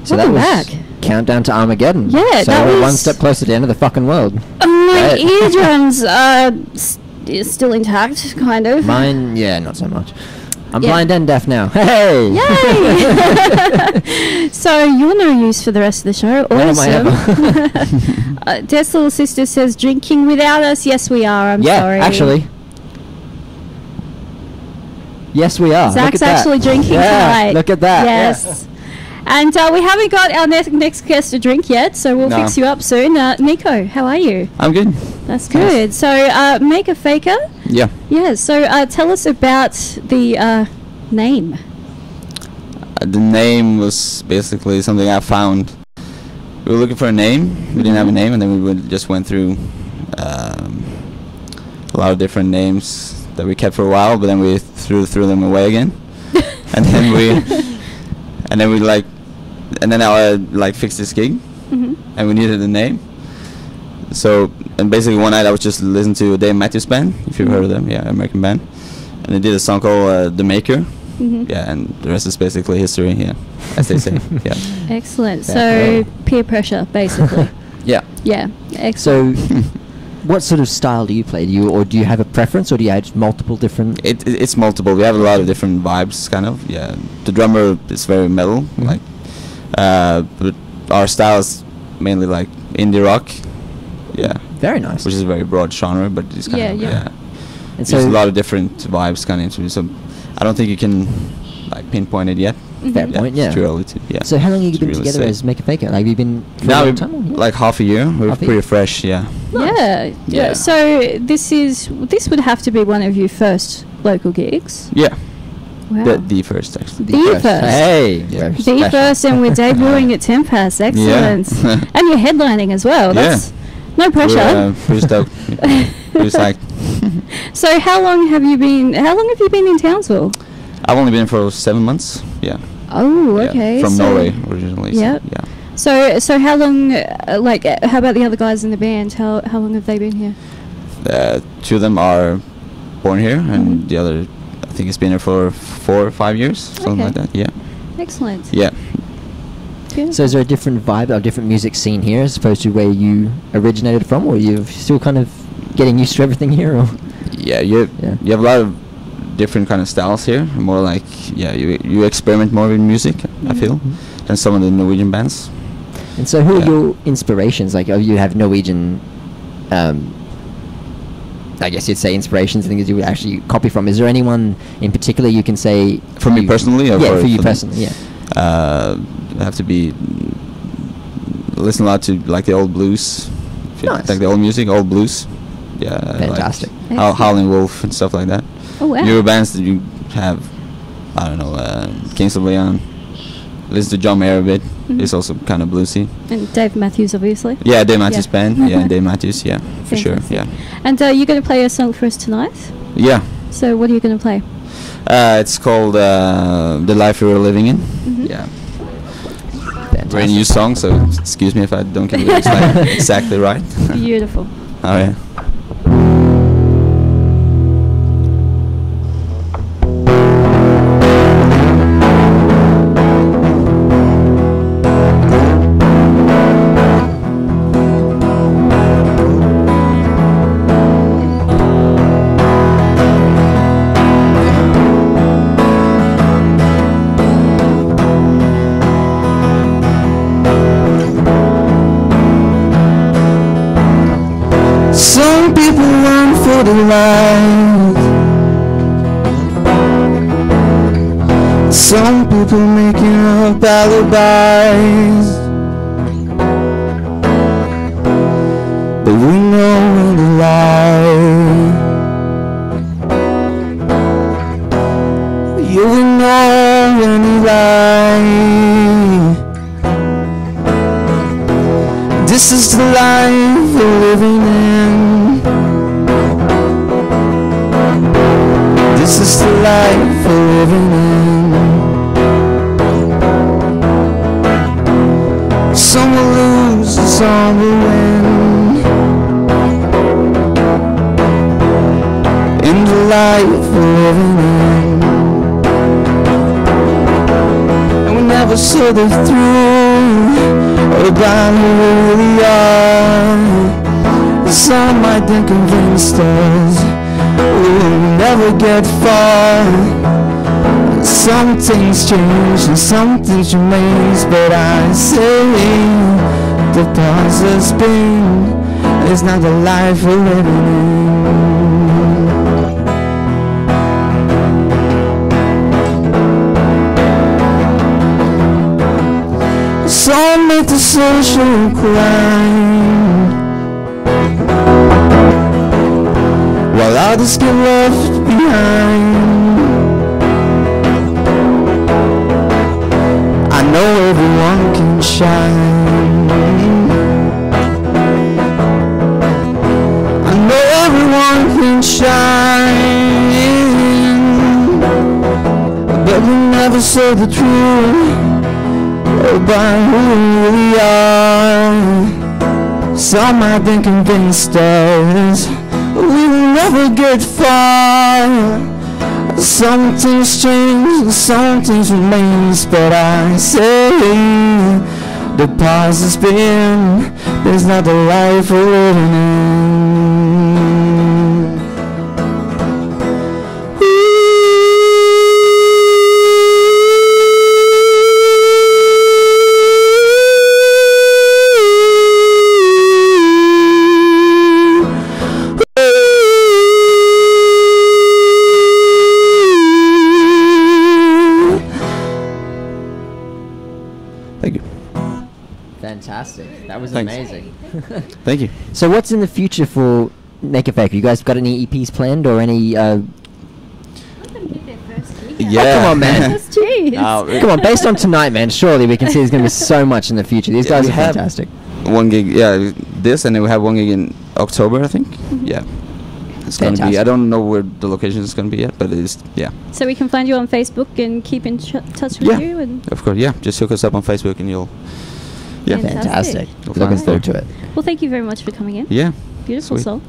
So Welcome that was back. Countdown to Armageddon. Yeah, so that we're was- one step closer to the end of the fucking world. My Right. eardrums are still intact, kind of. Mine, yeah, not so much. I'm Yeah. blind and deaf now. Hey! Yay! So you're no use for the rest of the show. When am I Awesome. Death's little sister says, drinking without us. Yes, we are. I'm Yeah, sorry. actually. Yes, we are. Zach's look at that. actually drinking yeah, tonight. Look at that. Yes. And we haven't got our next guest a drink yet, so we'll No. fix you up soon. Nico, how are you? I'm good. That's good. So, Make a Faker? Yeah. Yeah, so tell us about the name. The name was basically something I found. We were looking for a name. We didn't have a name, and then we just went through a lot of different names that we kept for a while, but then we threw them away again. and then I fixed this gig, and we needed a name. So, and basically one night I was just listening to a Dave Matthews Band, if you've heard of them, yeah, American band, and they did a song called The Maker. Yeah, and the rest is basically history, yeah, as they say. Yeah. Excellent. Yeah. So, peer pressure, basically. Yeah. Yeah, excellent. So, what sort of style do you play? Do you have a preference, or do you have multiple different? It's multiple. We have a lot of different vibes, kind of. Yeah, the drummer is very metal, like, but our style is mainly like indie rock. Yeah. Very nice. Which is a very broad genre, but it's kind of And There's so a lot of different vibes kind of into it. So I don't think you can like pinpoint it yet. Fair point. Yeah. It's too early to. Yeah. So how long have you to been really together say. as Make a Faker? Like, have you been for a Now long we've time? like half a year. We're Half a pretty year? fresh. Yeah. Yeah. So, this would have to be one of your first local gigs. Yeah. Wow. The first actually. The first. Hey. Yeah. The first, and we're debuting at Tempest. Excellent. And you're headlining as well. That's no pressure. We're, pretty stoked. Pretty psyched. So how long have you been in Townsville? I've only been for 7 months. Yeah. Oh, Yeah, okay. from so Norway originally. so, Yep. yeah. So how long? How about the other guys in the band? How long have they been here? 2 of them are born here, and the other, I think, has been here for 4 or 5 years, something like Okay. that. Yeah. Excellent. Yeah. So is there a different vibe or different music scene here as opposed to where you originated from, or you're still kind of getting used to everything here? Or? Yeah, you have a lot of different kind of styles here. More like, you experiment more with music, I feel, than some of the Norwegian bands. And so who are your inspirations? Like, you have Norwegian, I guess you'd say inspirations, things you would actually copy from. Is there anyone in particular you can say? For me personally? Or Yeah, for you them? personally, yeah. I have to be listen a lot to like the old blues, Nice. like the old music, old blues. Yeah, Fantastic. like Howlin' Wolf and stuff like that. Oh, wow. Newer bands that you have, I don't know, Kings of Leon. Listen to John Mayer a bit. It's also kind of bluesy. And Dave Matthews, obviously. Yeah, Dave Matthews Band. Yeah, Dave Matthews. Yeah, for sure. Fantastic. Yeah. And you're going to play a song for us tonight. Yeah. So what are you going to play? It's called "The Life We Were Living In." Yeah. Brand new song, so excuse me if I don't get the lyrics like exactly right. Beautiful. Oh yeah. Some people run for their lives. Some people making up alibis. But we know when to lie. Yeah, we know when to lie. This is the life we're living in. This is the life we're living in. Some will lose and some will win. In the life we're living in. And we never saw this through. about who we really are. Some might think convinced us we'll never get far. Some things change and some things remain, but I say the past has been, it's not the life we're living in. Some make the social grind, while others get left behind. I know everyone can shine. I know everyone can shine, but we never say the truth about who we are. Some might be convinced us we will never get far. Some things change and some things remain, but I say the past has been, there's not the life we're living in. Fantastic. That was Thanks. amazing. Thank you. So what's in the future for Naked Faker? You guys got any EPs planned or any... Yeah. Oh, come on, man. Jeez. Come on, based on tonight, man, surely we can see there's going to be so much in the future. These guys we are have fantastic. One gig, yeah, this, and then we have one gig in October, I think. Yeah. It's going to be, I don't know where the location is going to be yet, but it's, yeah. So we can find you on Facebook and keep in touch with Yeah. you? And Of course, yeah. Just hook us up on Facebook and you'll... Yeah. Fantastic. Looking forward to it. Well, thank you very much for coming in. Yeah. Beautiful Sweet. song.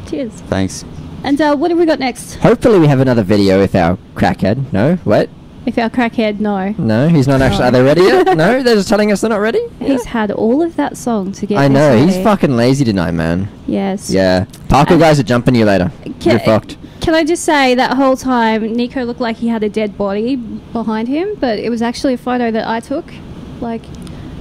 Cheers. Thanks. And what have we got next? Hopefully we have another video with our crackhead. No? What? If our crackhead, no. No, he's not actually... Are they ready yet? No? They're just telling us they're not ready? He's had all of that song to get I know, this he's ready. fucking lazy tonight, man. Yes. Yeah. Parkour guys are jumping you later. You're fucked. Can I just say that whole time Nico looked like he had a dead body behind him, but it was actually a photo that I took. Like,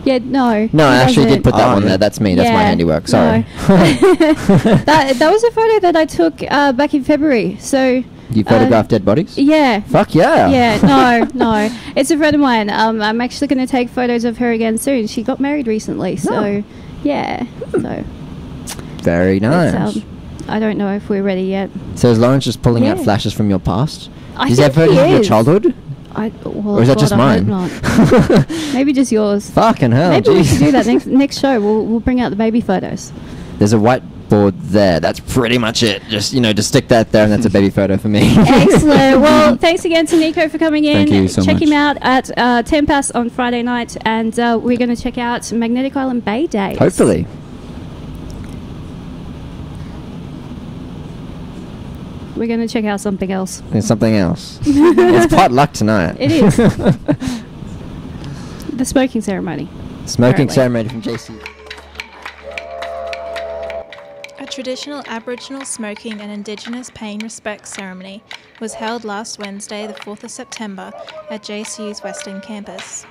yeah, no. No, I he actually did wasn't. put that one there. That's me. That's my Yeah, handiwork. Sorry. no. that was a photo that I took back in February. So You photographed dead bodies? yeah. Fuck yeah. Yeah, no. It's a friend of mine. I'm actually going to take photos of her again soon. She got married recently, so yeah. So Very nice. it's, I don't know if we're ready yet. So is Lawrence just pulling out Yeah. flashes from your past? I Is think that he photos of your is. childhood? Well, Or is that God, just I hope mine? not. Maybe just yours. Fucking hell, Maybe we jeez. should do that next show. We'll bring out the baby photos. There's a whiteboard there. That's pretty much it. Just, just stick that there and that's a baby photo for me. Excellent. Well, thanks again to Nico for coming in. Thank you so check much. him out at 10 past on Friday night, and we're going to check out Magnetic Island Bay Days. Hopefully. We're going to check out something else. There's something else. It's pot luck tonight. It is. The smoking ceremony. Smoking apparently. ceremony from JC. A traditional Aboriginal smoking and Indigenous paying respects ceremony was held last Wednesday, the 4th of September, at JCU's Western Campus.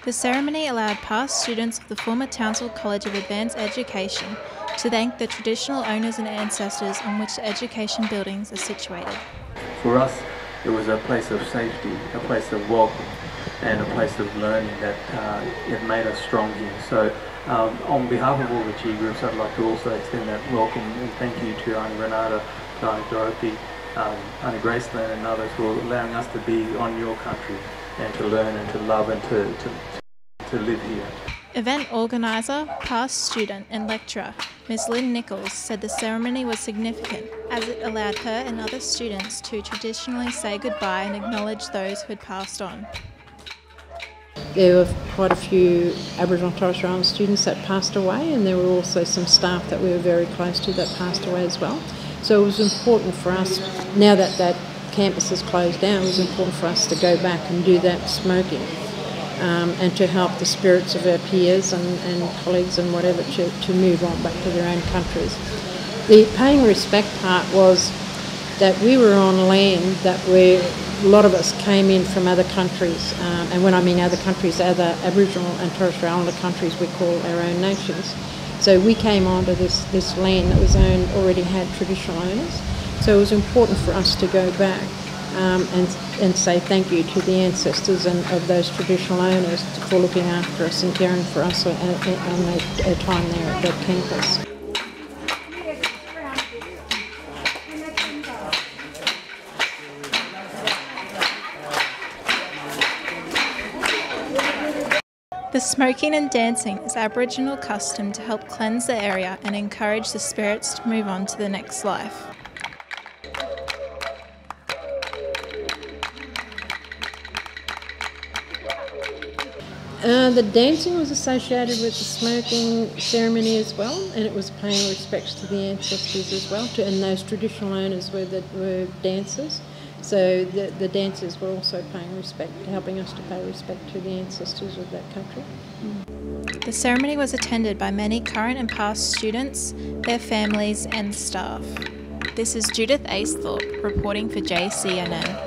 The ceremony allowed past students of the former Townsville College of Advanced Education to thank the traditional owners and ancestors on which the education buildings are situated. For us, it was a place of safety, a place of welcome, and a place of learning that it made us strong here. So on behalf of all the G groups, I'd like to also extend that welcome and thank you to Auntie Renata, to Auntie Dorothy, Auntie Graceland and others for allowing us to be on your country and to learn and to love and to live here. Event organiser, past student and lecturer, Ms. Lynn Nichols, said the ceremony was significant as it allowed her and other students to traditionally say goodbye and acknowledge those who had passed on. There were quite a few Aboriginal and Torres Strait Islander students that passed away, and there were also some staff that we were very close to that passed away as well. So it was important for us, now that that campus is closed down, it was important for us to go back and do that smoking. and to help the spirits of our peers and colleagues and whatever to move on back to their own countries. The paying respect part was that we were on land that a lot of us came in from other countries, and when I mean other countries, other Aboriginal and Torres Strait Islander countries we call our own nations. So we came onto this land that was already had traditional owners. So it was important for us to go back and say thank you to the ancestors of those traditional owners for looking after us and caring for us on our time there at that campus. The smoking and dancing is Aboriginal custom to help cleanse the area and encourage the spirits to move on to the next life. The dancing was associated with the smoking ceremony as well, and it was paying respects to the ancestors as well, and those traditional owners were dancers. So the dancers were also paying respect, helping us to pay respect to the ancestors of that country. The ceremony was attended by many current and past students, their families and staff. This is Judith Acethorpe reporting for JCNN.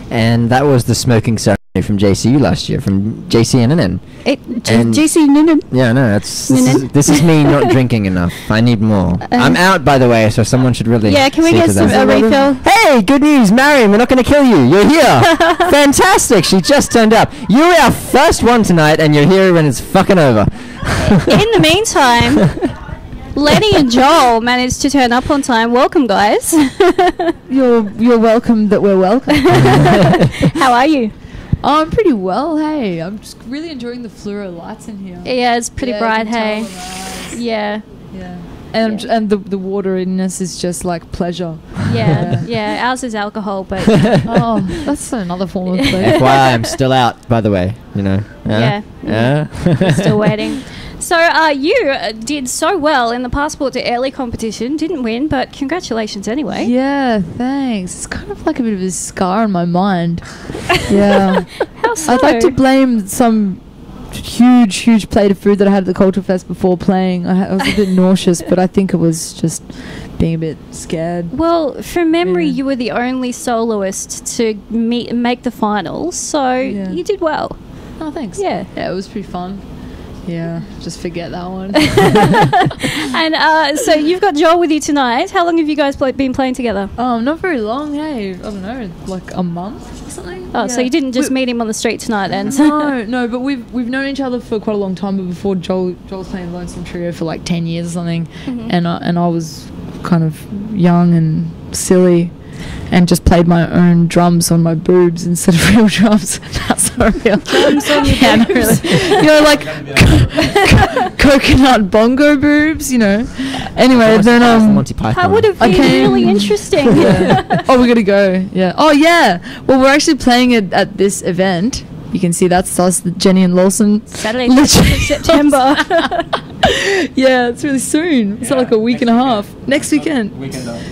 And that was the smoking ceremony from JCU last year, from JCNN. JCNN? Yeah, no, this is me not drinking enough. I need more. I'm out, by the way, so someone should really. Yeah, can we see get to some that. refill? Hey, good news, Miriam, we're not going to kill you. You're here. Fantastic, she just turned up. You were our first one tonight, and you're here when it's fucking over. In the meantime, Lenny and Joel managed to turn up on time. Welcome, guys. You're welcome that we're welcome. How are you? Oh, I'm pretty well, hey. I'm just really enjoying the fluoro lights in here. Yeah, it's pretty bright, hey. Yeah. Yeah. And the wateriness is just like pleasure. Yeah. Ours is alcohol, but oh, that's another form of pleasure. FYI, I'm still out, by the way. You know. Yeah. Still waiting. So you did so well in the Passport to Airlie competition. Didn't win, but congratulations anyway. Yeah, thanks. It's kind of like a bit of a scar on my mind. Yeah. How so? I'd like to blame some huge plate of food that I had at the Culture Fest before playing. I was a bit nauseous, but I think it was just being a bit scared. Well, from memory, you were the only soloist to make the finals, so you did well. Oh, thanks. Yeah, it was pretty fun. Yeah, just forget that one. And so you've got Joel with you tonight. How long have you guys been playing together? Not very long. Hey, I don't know, like a month or something. Oh, so you didn't just meet him on the street tonight, then? No, but we've known each other for quite a long time. But before, Joel's playing Lonesome Trio for like 10 years or something, and I was kind of young and silly, and just played my own drums on my boobs instead of real drums. That's so real. Drums on your boobs. Really. You know, like coconut bongo boobs, you know. Anyway, then that would have been really interesting. Yeah. Oh, we're gonna go. Yeah. Oh, yeah. Well, we're actually playing it at this event. You can see that's us, Jenny and Lawson. Saturday, 10th of September. Yeah, it's really soon. It's like a week and a half. Next weekend.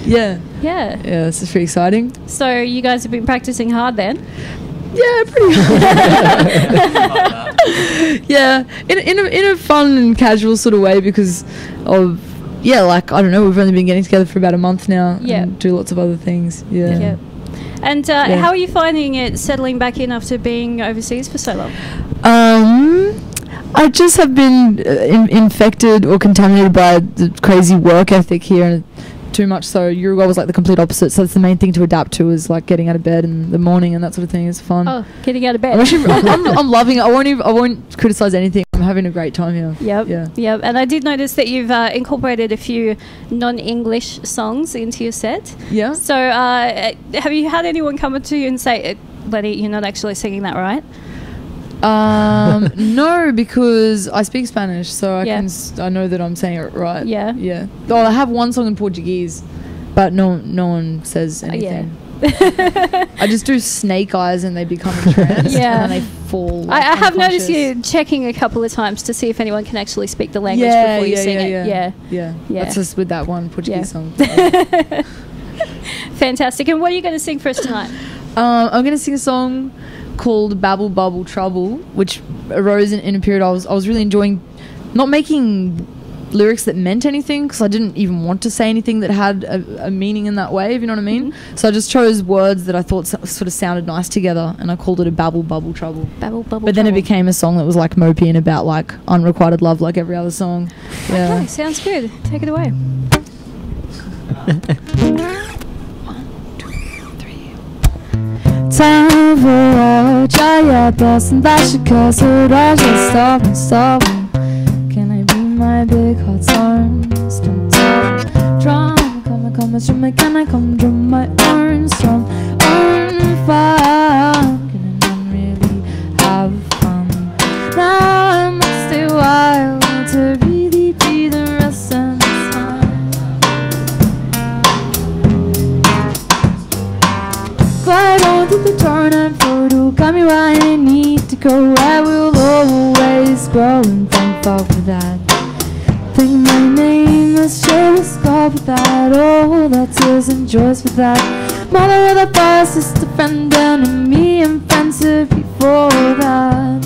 Yeah. Yeah. Yeah, this is pretty exciting. So you guys have been practicing hard then? Yeah, pretty hard. Yeah, in a fun and casual sort of way because of, like, I don't know, we've only been getting together for about a month now. Yeah. And do lots of other things. Yeah. And how are you finding it settling back in after being overseas for so long? I just have been infected or contaminated by the crazy work ethic here too much. So Uruguay was like the complete opposite. So that's the main thing to adapt to is like getting out of bed in the morning and that sort of thing. It's fun. Oh, getting out of bed. I'm loving it. I won't criticize anything. I'm having a great time here. Yep. And I did notice that you've incorporated a few non-English songs into your set. Yeah. So have you had anyone come up to you and say, Lenny, you're not actually singing that right? No, because I speak Spanish, so I know that I'm saying it right. Yeah. Oh, I have one song in Portuguese, but no one says anything. I just do snake eyes and they become entranced. And then they fall. Like, I have noticed you checking a couple of times to see if anyone can actually speak the language before you sing it. Yeah. That's just with that one Portuguese song. Fantastic. And what are you going to sing for us tonight? I'm going to sing a song called Babble Bubble Trouble, which arose in a period I was really enjoying not making lyrics that meant anything, because I didn't even want to say anything that had a meaning in that way, if you know what I mean. So I just chose words that I thought sort of sounded nice together, and I called it a Babble Bubble Trouble. Babble Bubble But then it Trouble. became a song that was like mopey and about like unrequited love, like every other song. Yeah. Okay, sounds good. Take it away. Time for a giant blessing that should curse it. I just stop. Can I be my big heart's arms? Don't tell. Drum, come, strum, can I come drum my arms? Strum, on fire. Can I not really have fun? Now I must stay wild to really be the rest of the time. Glide on through the turn and photo, got me where I need to go. I will always grow and thank God for that. Think my name is Cheris God for that. Oh, that tears and joys for that. Mother with a fire, sister, friend, enemy, and friendship before that.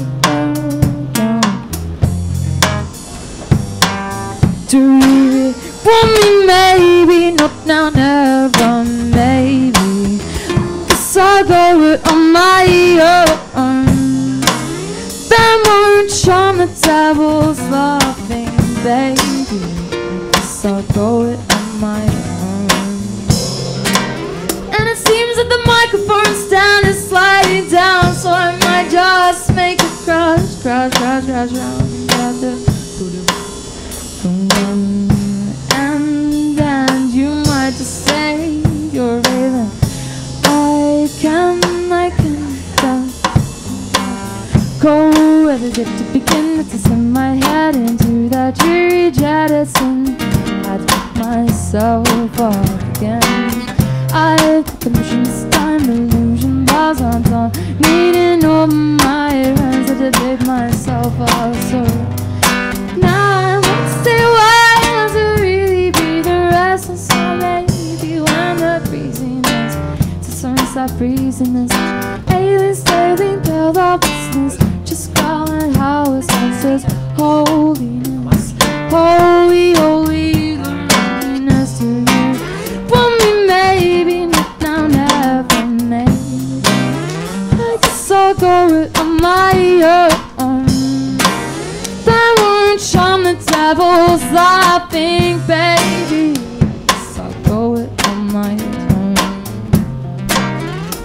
Do you want me? Maybe not now, never, maybe. Guess I'll go it on my own. Then won't charm the devil's laughing, baby. Guess I'll go it on my own. And it seems that the microphone stand is sliding down, so I might just make it crash round. And then you might just say you're raving. I can go where the dip to begin. It's to send my head into that dreary jet. It's in. I'd pick myself up again. I put the mission this time, illusion bars on top, needing all my hands to pick myself up. So now I want to stay wild to really be the rest. And so maybe when the breezing is to sunset breezing is alien sailing through the business, just calling how it senses holiness, holy, loneliness to you. Want me maybe, not now, never maybe. I guess I'll go it on my own. That won't charm the devil's laughing, baby. Guess I'll go it on my own.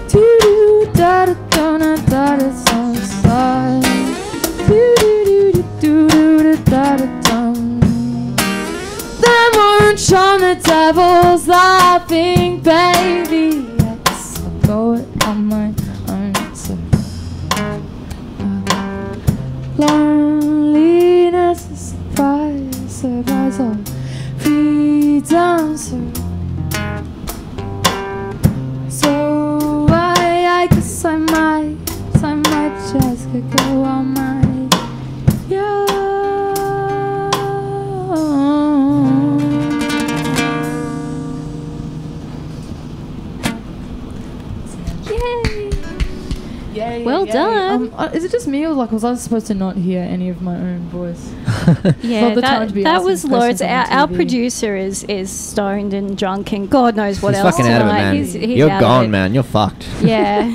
Do da da da da da da song side. Do da da dum. That won't charm the devil's laughing, baby. I guess I'll go it on my own. So, loneliness is a price of freedom. So I guess I might just go on my Well done. Is it just me, or like was I supposed to not hear any of my own voice? Yeah, that was Lawrence. Our producer is stoned and drunk and God knows what else fucking tonight. out of it, man. He's You're out gone, of it. man. You're fucked. Yeah.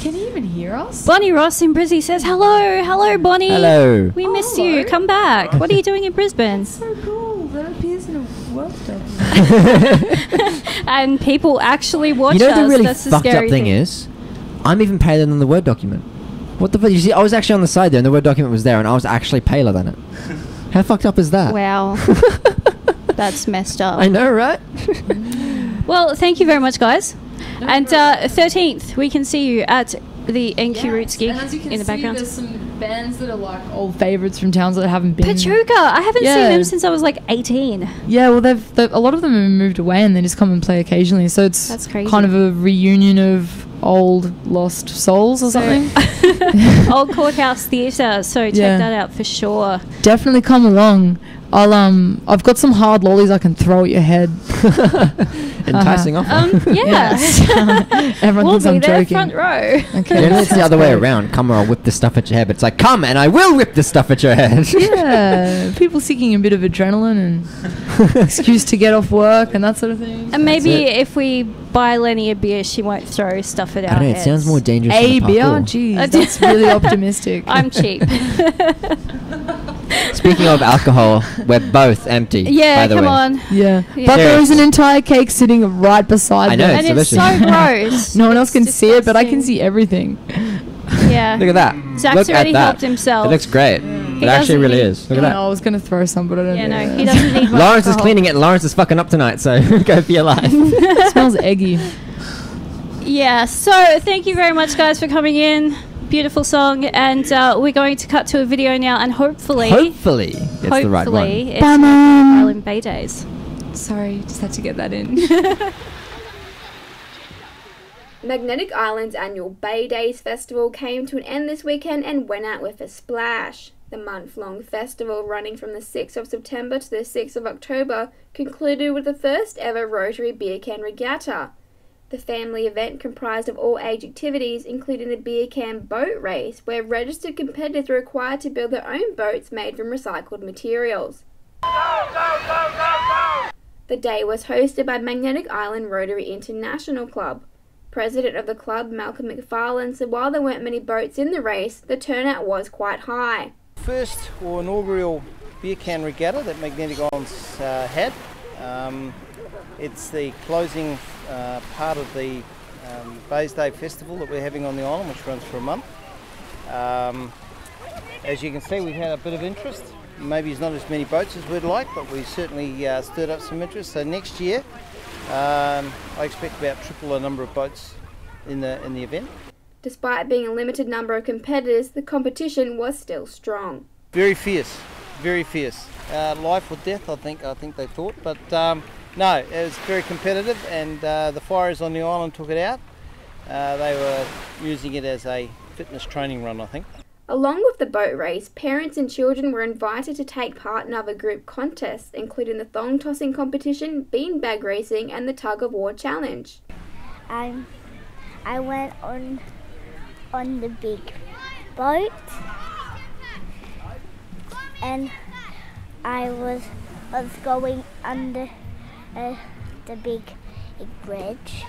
Can you even hear us? Bonnie Ross in Brizzy says hello, Bonnie. Hello. We missed you. Come back. What are you doing in Brisbane? So cool. That appears in a Word document. And people actually watch us. You know the really That's the fucked scary up thing is, I'm even paler than the Word document. What the fuck? You see, I was actually on the side there, and the Word document was there, and I was actually paler than it. How fucked up is that? Wow. That's messed up. I know, right? Well, thank you very much, guys. And 13th, we can see you at the NQ Roots gig and as you can in the see, background. there's some bands that are like old favourites from towns that haven't been. Pachuca! I haven't seen them since I was like 18. Yeah, well, they've a lot of them have moved away and they just come and play occasionally. So it's That's crazy. kind of a reunion of old lost souls or something. Old Courthouse Theatre, so check that out for sure. Definitely come along. I've got some hard lollies I can throw at your head. Enticing offer. Yes. Everyone We'll thinks be I'm there joking. front row. Okay. Generally, it's the other way around. Come or I'll whip the stuff at your head. But it's like, come and I will whip the stuff at your head. Yeah, people seeking a bit of adrenaline and excuse to get off work and that sort of thing. And maybe if we buy Lenny a beer, she won't throw stuff at our I don't know, it heads. sounds more dangerous A than the beer? parkour. Jeez, that's really optimistic. I'm cheap. Speaking of alcohol, we're both empty. Yeah, by the come way. on. Yeah. Yeah. But there is an entire cake sitting right beside I know, them. it's And it's delicious. so gross. No one else can see it, but I can see everything. Yeah. Look at that. Zach's Look already at that. helped himself. It looks great. It actually doesn't really need- is. Look at that. I was going to throw some, but I don't Yeah, know. no, he doesn't need much Lawrence is alcohol. cleaning it and Lawrence is fucking up tonight, so go for your life. It smells eggy. Yeah, so thank you very much, guys, for coming in. Beautiful song. And we're going to cut to a video now, and hopefully It's the right one. it's Island Bay Days. Sorry, just had to get that in. Magnetic Island's annual Bay Days Festival came to an end this weekend and went out with a splash. The month-long festival, running from the 6th of September to the 6th of October, concluded with the first ever Rotary Beer Can Regatta. The family event comprised of all-age activities, including the beer can boat race, where registered competitors were required to build their own boats made from recycled materials. The day was hosted by Magnetic Island Rotary International Club. President of the club, Malcolm McFarlane, said while there weren't many boats in the race, the turnout was quite high. First or inaugural beer can regatta that Magnetic Island's had. It's the closing part of the Bays Day Festival that we're having on the island, which runs for a month. As you can see, we've had a bit of interest. Maybe it's not as many boats as we'd like, but we certainly stirred up some interest. So next year, I expect about triple the number of boats in the event. Despite being a limited number of competitors, the competition was still strong. Very fierce, very fierce. Life or death, I think they thought, but no, it was very competitive, and the fires on the island took it out. They were using it as a fitness training run, I think. Along with the boat race, parents and children were invited to take part in other group contests, including the thong tossing competition, beanbag racing, and the tug of war challenge. I went on the big boat, and I was going under the big bridge.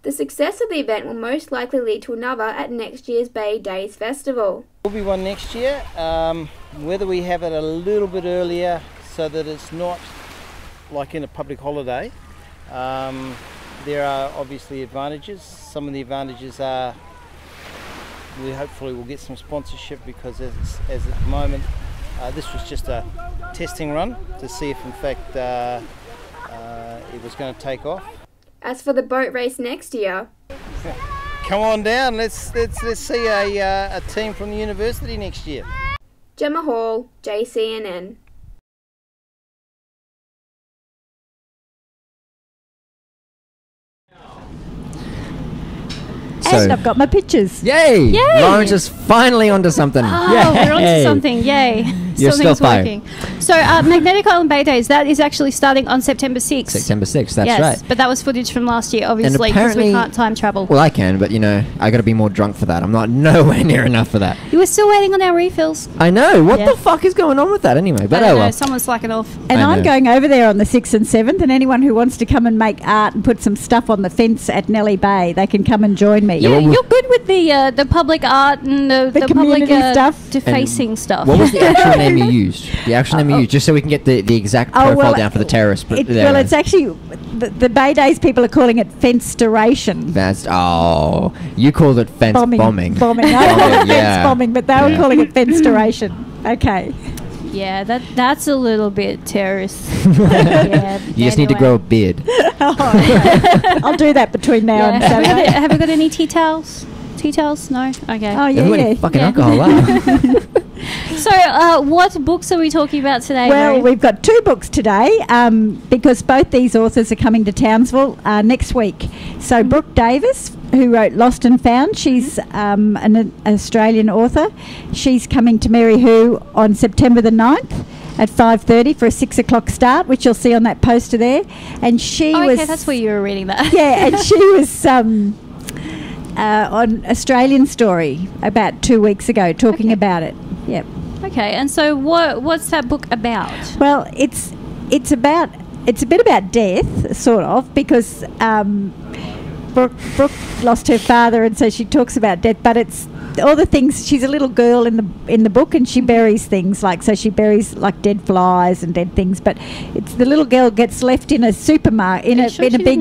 The success of the event will most likely lead to another at next year's Bay Days Festival. There'll be one next year. Whether we have it a little bit earlier so that it's not like in a public holiday, there are obviously advantages. Some of the advantages are we hopefully will get some sponsorship, because as at the moment this was just a testing run to see if in fact it was going to take off. As for the boat race next year, come on down. Let's see a team from the university next year. Gemma Hall, JCNN. And I've got my pictures. Yay! Yay! Lawrence is finally onto something. Oh, we're onto something. Yay. You're still working. So Magnetic Island Bay Days, that is actually starting on September 6th. September 6th, that's yes, right. but that was footage from last year, obviously, because we apparently- can't time travel. Well, I can, but I got to be more drunk for that. I'm not nowhere near enough for that. You were still waiting on our refills. I know. What Yeah. the fuck is going on with that anyway? But I oh don't know, well. someone's slacking off. And I I'm know. going over there on the 6th and 7th, and anyone who wants to come and make art and put some stuff on the fence at Nellie Bay, they can come and join me. Yeah, you're good with the public art and the public community stuff. defacing stuff. What was the actual name you used? The actual name you used, just so we can get the exact profile down for the terrorists. But Well, it's actually the Bay Days people are calling it fence-duration. That's you called it fence bombing. Bombing. I call it fence bombing, but they were calling it fence-duration. Okay. Yeah, that's a little bit terrorist. Yeah, You just need to grow a beard. I'll do that between now and Saturday. Have we got any tea towels? Tea towels? No? Okay. Oh, yeah, yeah. Fucking alcohol, wow. So, what books are we talking about today? Well, Mary? we've got 2 books today because both these authors are coming to Townsville next week. So Brooke Davis, who wrote Lost and Found, she's an Australian author. She's coming to Mary Who on September the 9th. at 5:30 for a 6 o'clock start, which you'll see on that poster there. And she was... Okay, that's where you were reading that. Yeah, and she was on Australian Story about 2 weeks ago talking about it. Yep. Okay, and so what's that book about? Well, it's a bit about death, sort of, because Brooke lost her father, and so she talks about death. But it's all the things. She's a little girl in the book, and she buries things she buries like dead flies and dead things. But it's the little girl gets left in a supermarket in a big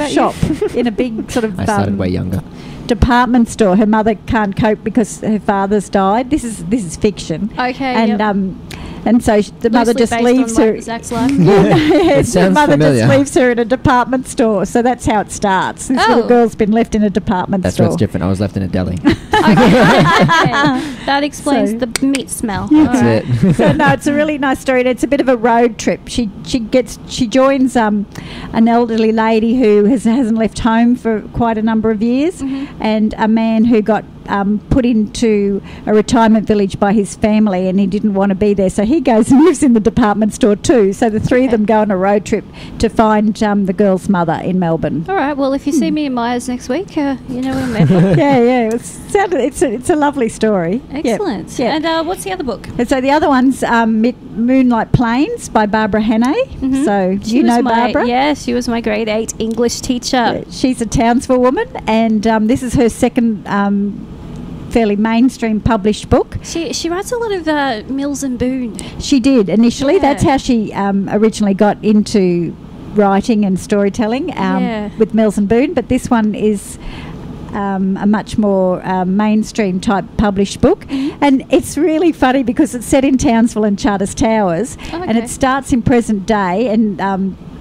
shop in a big sort of. I started way younger. Department store. Her mother can't cope because her father's died. This is fiction. Okay. And so the mother just leaves her. Zach's life. Yes, the sounds mother familiar. just leaves her in a department store. So that's how it starts. This little girl's been left in a department store. That's what's different. I was left in a deli. Okay. That explains the meat smell. That's it. So no, it's a really nice story. And it's a bit of a road trip. She joins an elderly lady who hasn't left home for quite a number of years, and a man who got put into a retirement village by his family, and he didn't want to be there, so he goes and lives in the department store too. So the three of them go on a road trip to find the girl's mother in Melbourne. All right. Well, if you see me in Myers next week, you know where I'm at. Yeah. It's a lovely story. Excellent. Yep. And what's the other book? And so the other one's Moonlight Plains by Barbara Hannay. So you know Barbara? Yeah, she was my grade 8 English teacher. Yeah, she's a Townsville woman, and this is her second fairly mainstream published book. She writes a lot of Mills and Boon. She did initially. That's how she originally got into writing and storytelling with Mills and Boon. But this one is a much more mainstream type published book, and it's really funny because it's set in Townsville and Charters Towers, and it starts in present day, and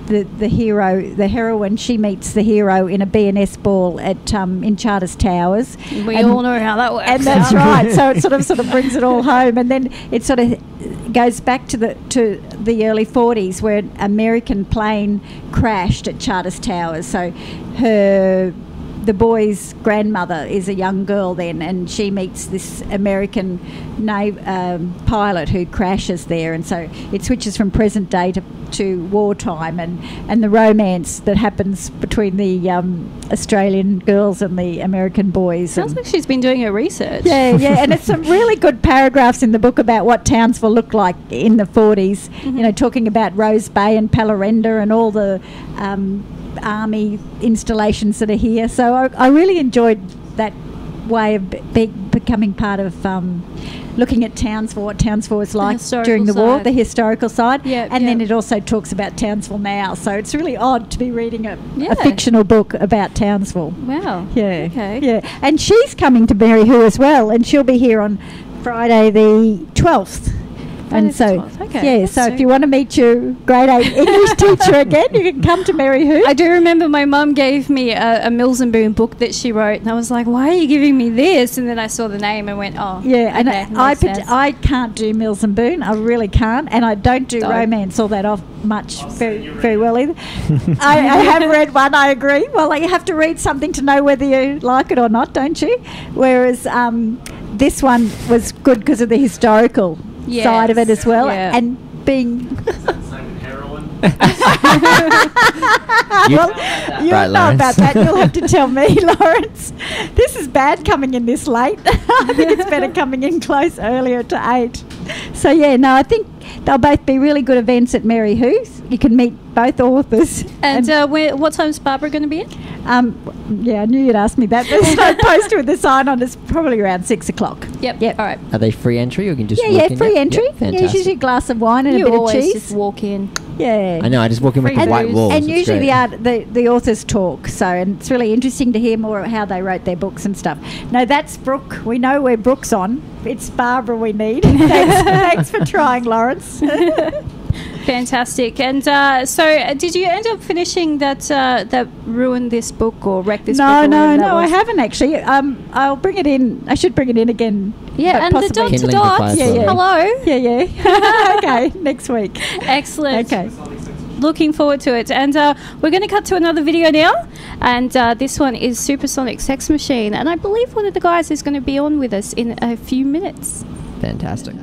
the heroine, she meets the hero in a B&S ball at in Charters Towers. We all know how that works. And that's right. So it sort of brings it all home, and then it sort of goes back to the early 40s where an American plane crashed at Charters Towers. So the boy's grandmother is a young girl then, and she meets this American pilot who crashes there, and so it switches from present day to wartime, and the romance that happens between the Australian girls and the American boys. Sounds like she's been doing her research. Yeah, and it's some really good paragraphs in the book about what Townsville looked like in the 40s, you know, talking about Rose Bay and Pallarenda and all the army installations that are here. So I really enjoyed that way of becoming part of looking at Townsville, what Townsville was like during the war, the historical side, and then it also talks about Townsville now. So it's really odd to be reading a fictional book about Townsville. Wow. Yeah. Okay. Yeah, and she's coming to Mary Who as well, and she'll be here on Friday the 12th. And so, so if you want to meet your grade 8 English teacher again, you can come to Mary Who. I do remember my mum gave me a Mills and Boon book that she wrote, and I was like, why are you giving me this? And then I saw the name and went, oh. Yeah, and okay, I can't do Mills and Boon. I really can't. And I don't do romance all that much very well either. I have read one, I agree. Well, you have to read something to know whether you like it or not, don't you? Whereas this one was good because of the historical side of it as well, and being you'll know about that. You'll have to tell me, Lawrence. This is bad coming in this late. I think it's better coming in earlier to 8. So I think they'll both be really good events at Mary Who's. You can meet both authors. And what time's Barbara going to be in? I knew you'd ask me that. There's no poster with the sign on. It's probably around 6 o'clock. Yep. All right. Are they free entry, or you can just walk in? Free entry. Yep, fantastic. It's usually a glass of wine and you a bit of always cheese. just walk in. Yeah. I know. I just walk in with the white walls. And it's usually great. the authors talk. So and it's really interesting to hear more about how they wrote their books and stuff. No, that's Brooke. We know where Brooke's on. It's Barbara we need. Thanks for trying, Lawrence. Fantastic. And so did you end up finishing that ruined this book or wrecked this book? No, I haven't actually. I'll bring it in. I should bring it in again. Yeah, and possibly. the dots. Hello. Yeah. Okay, next week. Excellent. Okay. Looking forward to it. And we're going to cut to another video now. And this one is Supersonic Sex Machine. And I believe one of the guys is going to be on with us in a few minutes. Fantastic.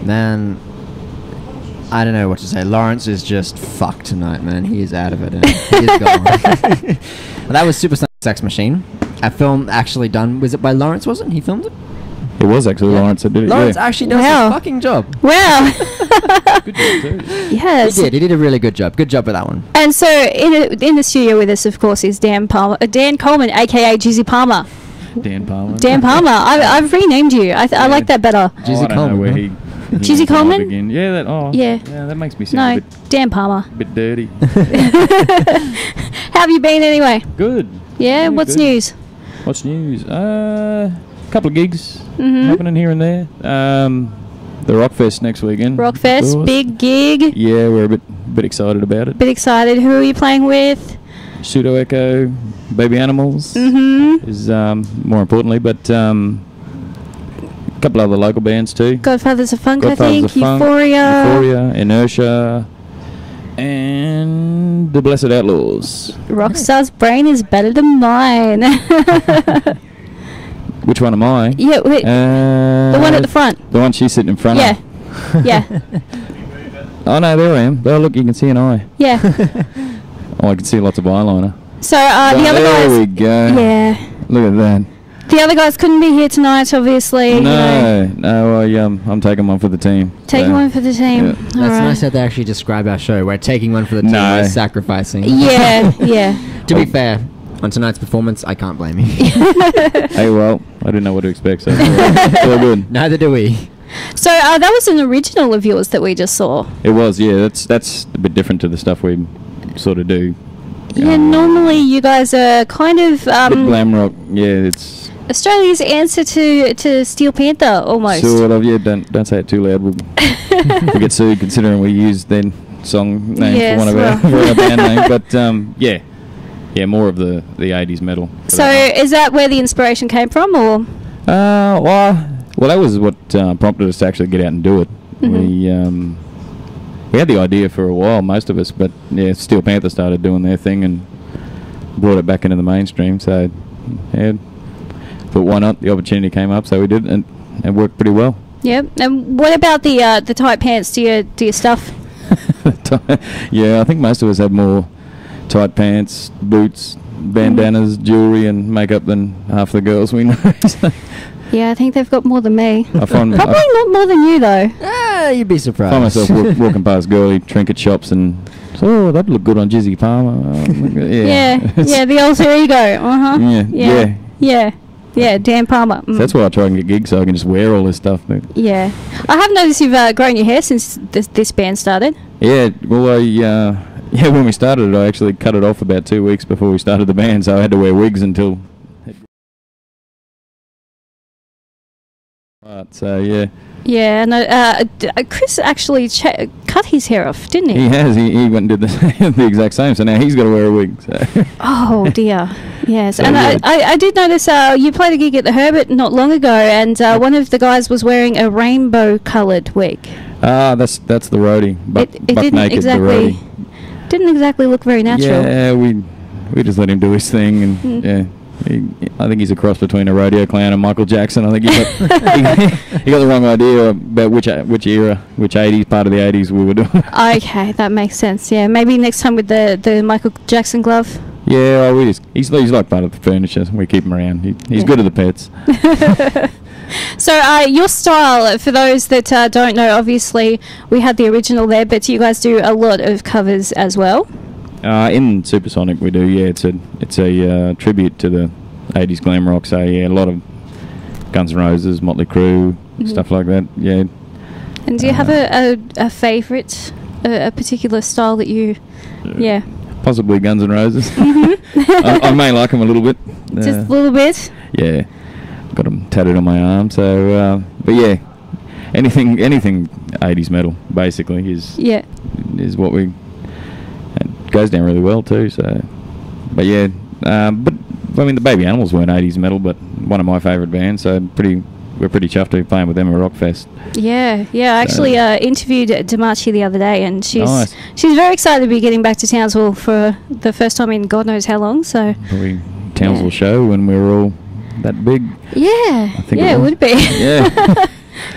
Man, I don't know what to say. Lawrence is just fucked tonight, man. He is out of it. He is gone. Well, that was Super Sex Machine. A film actually done. Was it by Lawrence? Wasn't he filmed it? It was actually Lawrence that did it. Lawrence actually does a fucking job. Wow. Good job too. Yes. He did a really good job. Good job with that one. And so in the studio with us, of course, is Dan Coleman, aka Jizzy Palmer. Dan Palmer. Dan Palmer. I've renamed you. I like that better. Jizzy Coleman. Where he Jizzy Coleman? Again. Yeah, that. Oh, yeah. That makes me sound a Dan Palmer. bit dirty. How have you been anyway? Good. Yeah. What's good. news? What's news? Couple of gigs Mhm. happening here and there. The Rockfest next weekend. Rockfest, of course. big gig. Yeah, we're a bit excited about it. Bit excited. Who are you playing with? Pseudo Echo, Baby Animals is more importantly, but a couple other local bands too. Godfathers of Funk, Godfathers I think. of Funk, Euphoria, Inertia, and the Blessed Outlaws. Rockstar's brain is better than mine. Which one am I? Yeah, wait, the one at the front. The one she's sitting in front Yeah. of. Yeah. Oh no, there I am. Oh look, you can see an eye. Yeah. Oh, I can see lots of eyeliner. So the other there guys. we go. Yeah. Look at that. The other guys couldn't be here tonight, obviously. you know. No, I'm taking one for the team. Taking one for the team. Yeah. That's Alright. nice that they actually describe our show. We're taking one for the team. No. We're sacrificing. Yeah, yeah. To be fair, on tonight's performance, I can't blame you. Hey, well, I didn't know what to expect, so it's all good. Neither do we. So that was an original of yours that we just saw. It was, yeah. That's a bit different to the stuff we sort of do. Yeah, normally you guys are kind of Bit glam rock, yeah. It's Australia's answer to Steel Panther, almost. sort of, yeah. Don't say it too loud. We'll get sued considering we used their song name Yes, for one of our band name. But yeah, more of the 80s metal. So is that where the inspiration came from, or? Well, that was what prompted us to actually get out and do it. We had the idea for a while, most of us, but yeah, Steel Panther started doing their thing and brought it back into the mainstream. So, yeah, thought why not? The opportunity came up, so we did, and it worked pretty well. Yep. And what about the tight pants? Do you stuff? Yeah, I think most of us have more tight pants, boots, bandanas, jewelry, and makeup than half the girls we know. So Yeah, I think they've got more than me. I find Probably not more than you though. You'd be surprised. I find myself walking past girly trinket shops and oh, that'd look good on Jizzy Palmer. Yeah, yeah, the alter ego. Yeah, Dan Palmer. So that's why I try and get gigs so I can just wear all this stuff. But Yeah, I have noticed you've grown your hair since this band started. yeah, well, when we started it, I actually cut it off about 2 weeks before we started the band, so I had to wear wigs until. So yeah. Yeah, no. Chris actually cut his hair off, didn't he? He has. He went and did the exact same. So now he's got to wear a wig. So. Oh dear. Yes, So and yeah. I did notice you played a gig at the Herbert not long ago, and one of the guys was wearing a rainbow-coloured wig. That's the roadie. Buck It naked, the roadie. didn't exactly look very natural. Yeah, we just let him do his thing, and yeah. I think he's a cross between a rodeo clown and Michael Jackson. I think he got the wrong idea about which era, which 80s part of the 80s we were doing. Okay, that makes sense. Yeah, maybe next time with the Michael Jackson glove. Yeah, well, he's like part of the furniture. We keep him around. He's good at the pets. So your style, for those that don't know, obviously we had the original there, but you guys do a lot of covers as well. In Supersonic we do, yeah. It's a tribute to the 80s glam rock. So yeah, a lot of Guns N' Roses, Motley Crue, stuff like that. Yeah. And do you have a favourite, a particular style that you, yeah? Possibly Guns N' Roses. I may like them a little bit. Just a little bit. Yeah, got them tattooed on my arm. So, but yeah, anything 80s metal basically is what we. It goes down really well too. So, but yeah, but I mean the Baby Animals weren't 80s metal, but one of my favourite bands. So we're pretty chuffed to be playing with them at Rockfest. Yeah. I actually interviewed Demachi the other day, and she's Nice. very excited to be getting back to Townsville for the first time in God knows how long. So Probably Townsville show when we were all that big. yeah, I think it was. would be. Yeah.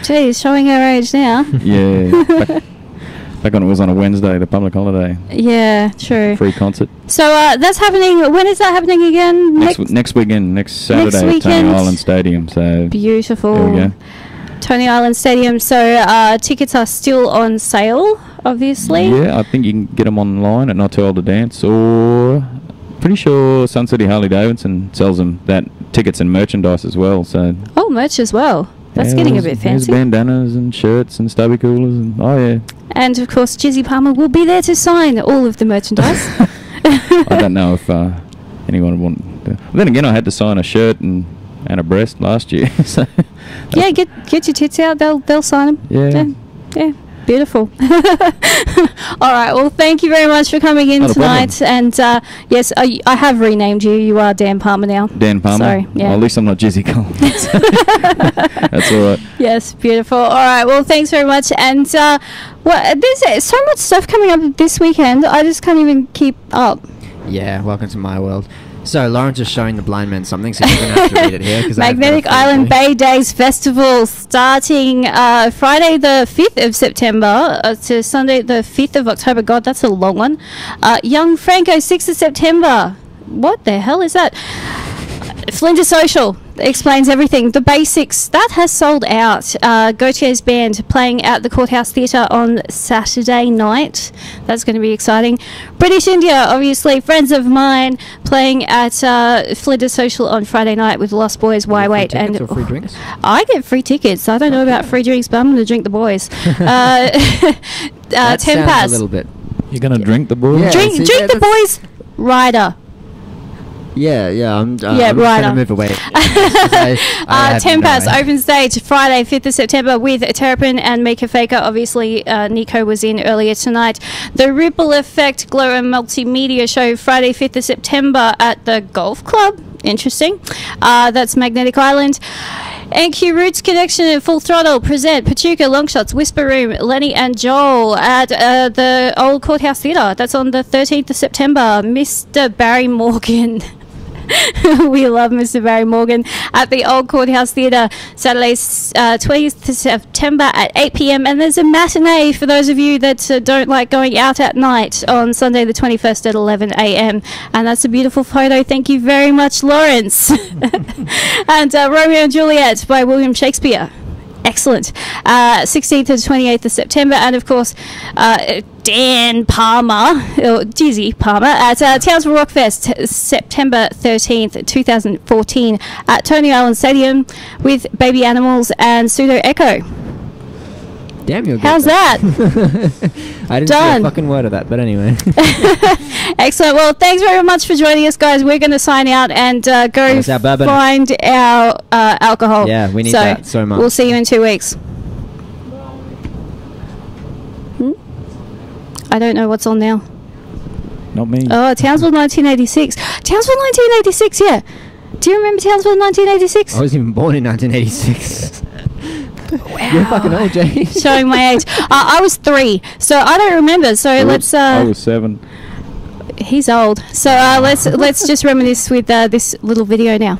Geez, showing our age now. Yeah. Back when it was on a Wednesday, the public holiday. Yeah, true. Free concert. So that's happening. When is that happening again? Next weekend, next Saturday at Tony Island Stadium. So beautiful. There we go. Tony Island Stadium. So tickets are still on sale, obviously. Yeah, I think you can get them online at Not Too Old to Dance, or pretty sure Sun City Harley Davidson sells them that tickets and merchandise as well. So merch as well. That's getting a bit there's fancy. bandanas and shirts and stubby coolers and And of course, Jizzy Palmer will be there to sign all of the merchandise. I don't know if anyone would want to. Then again, I had to sign a shirt and a breast last year. So yeah, get your tits out. They'll sign them. Yeah. Beautiful. All right. Well, thank you very much for coming in tonight. And yes, I have renamed you. You are Dan Palmer now. Dan Palmer. Sorry. Yeah. Well, at least I'm not Jizzy Collins. That's all right. Yes. Beautiful. All right. Well, thanks very much. And there's so much stuff coming up this weekend. I just can't even keep up. Yeah. Welcome to my world. So Lawrence is showing the blind man something, so you're going to have to read it here. Magnetic Island Bay Days Festival starting Friday the 5th of September to Sunday the 5th of October. God, that's a long one. Young Franco, 6th of September. What the hell is that? Flinders Social explains everything. The Basics, that has sold out. Gautier's band playing at the Courthouse Theatre on Saturday night. That's going to be exciting. British India, obviously, friends of mine playing at Flinders Social on Friday night with Lost Boys, Why Wait, and or free drinks? I get free tickets. I don't know about free drinks, but I'm going to drink the boys. 10 pass. A little bit. You're going to drink the boys? Yeah, drink the boys. Rider. I'm right trying to move away. 10 Pass open stage Friday 5th of September with Terrapin and Mika Faker. Obviously Nico was in earlier tonight. The Ripple Effect Glow and Multimedia show Friday 5th of September at the Golf Club. Interesting. That's Magnetic Island. NQ Roots Connection and Full Throttle present Pachuca, Longshots, Whisper Room, Lenny and Joel at the Old Courthouse Theatre. That's on the 13th of September. Mr. Barry Morgan. We love Mr. Barry Morgan at the Old Courthouse Theatre Saturday 20th of September at 8 p.m. And there's a matinee for those of you that don't like going out at night on Sunday the 21st at 11 a.m. And that's a beautiful photo. Thank you very much, Lawrence. And Romeo and Juliet by William Shakespeare. Excellent. 16th to 28th of September. And of course, Dan Palmer, or Dizzy Palmer, at Townsville Rockfest, September 13th, 2014, at Tony Island Stadium with Baby Animals and Pseudo Echo. Damn, you're good. How's that? I didn't see a fucking word of that, but anyway. Excellent. Well, thanks very much for joining us, guys. We're going to sign out and go find our alcohol. Yeah, we need that so much. We'll see you in 2 weeks. I don't know what's on now. Not me. Oh, Townsville 1986. Townsville 1986, yeah. Do you remember Townsville 1986? I was even born in 1986. Wow. You're fucking old, Jay. Showing my age. I was 3, so I don't remember. So let's. I was 7. He's old. So let's just reminisce with this little video now.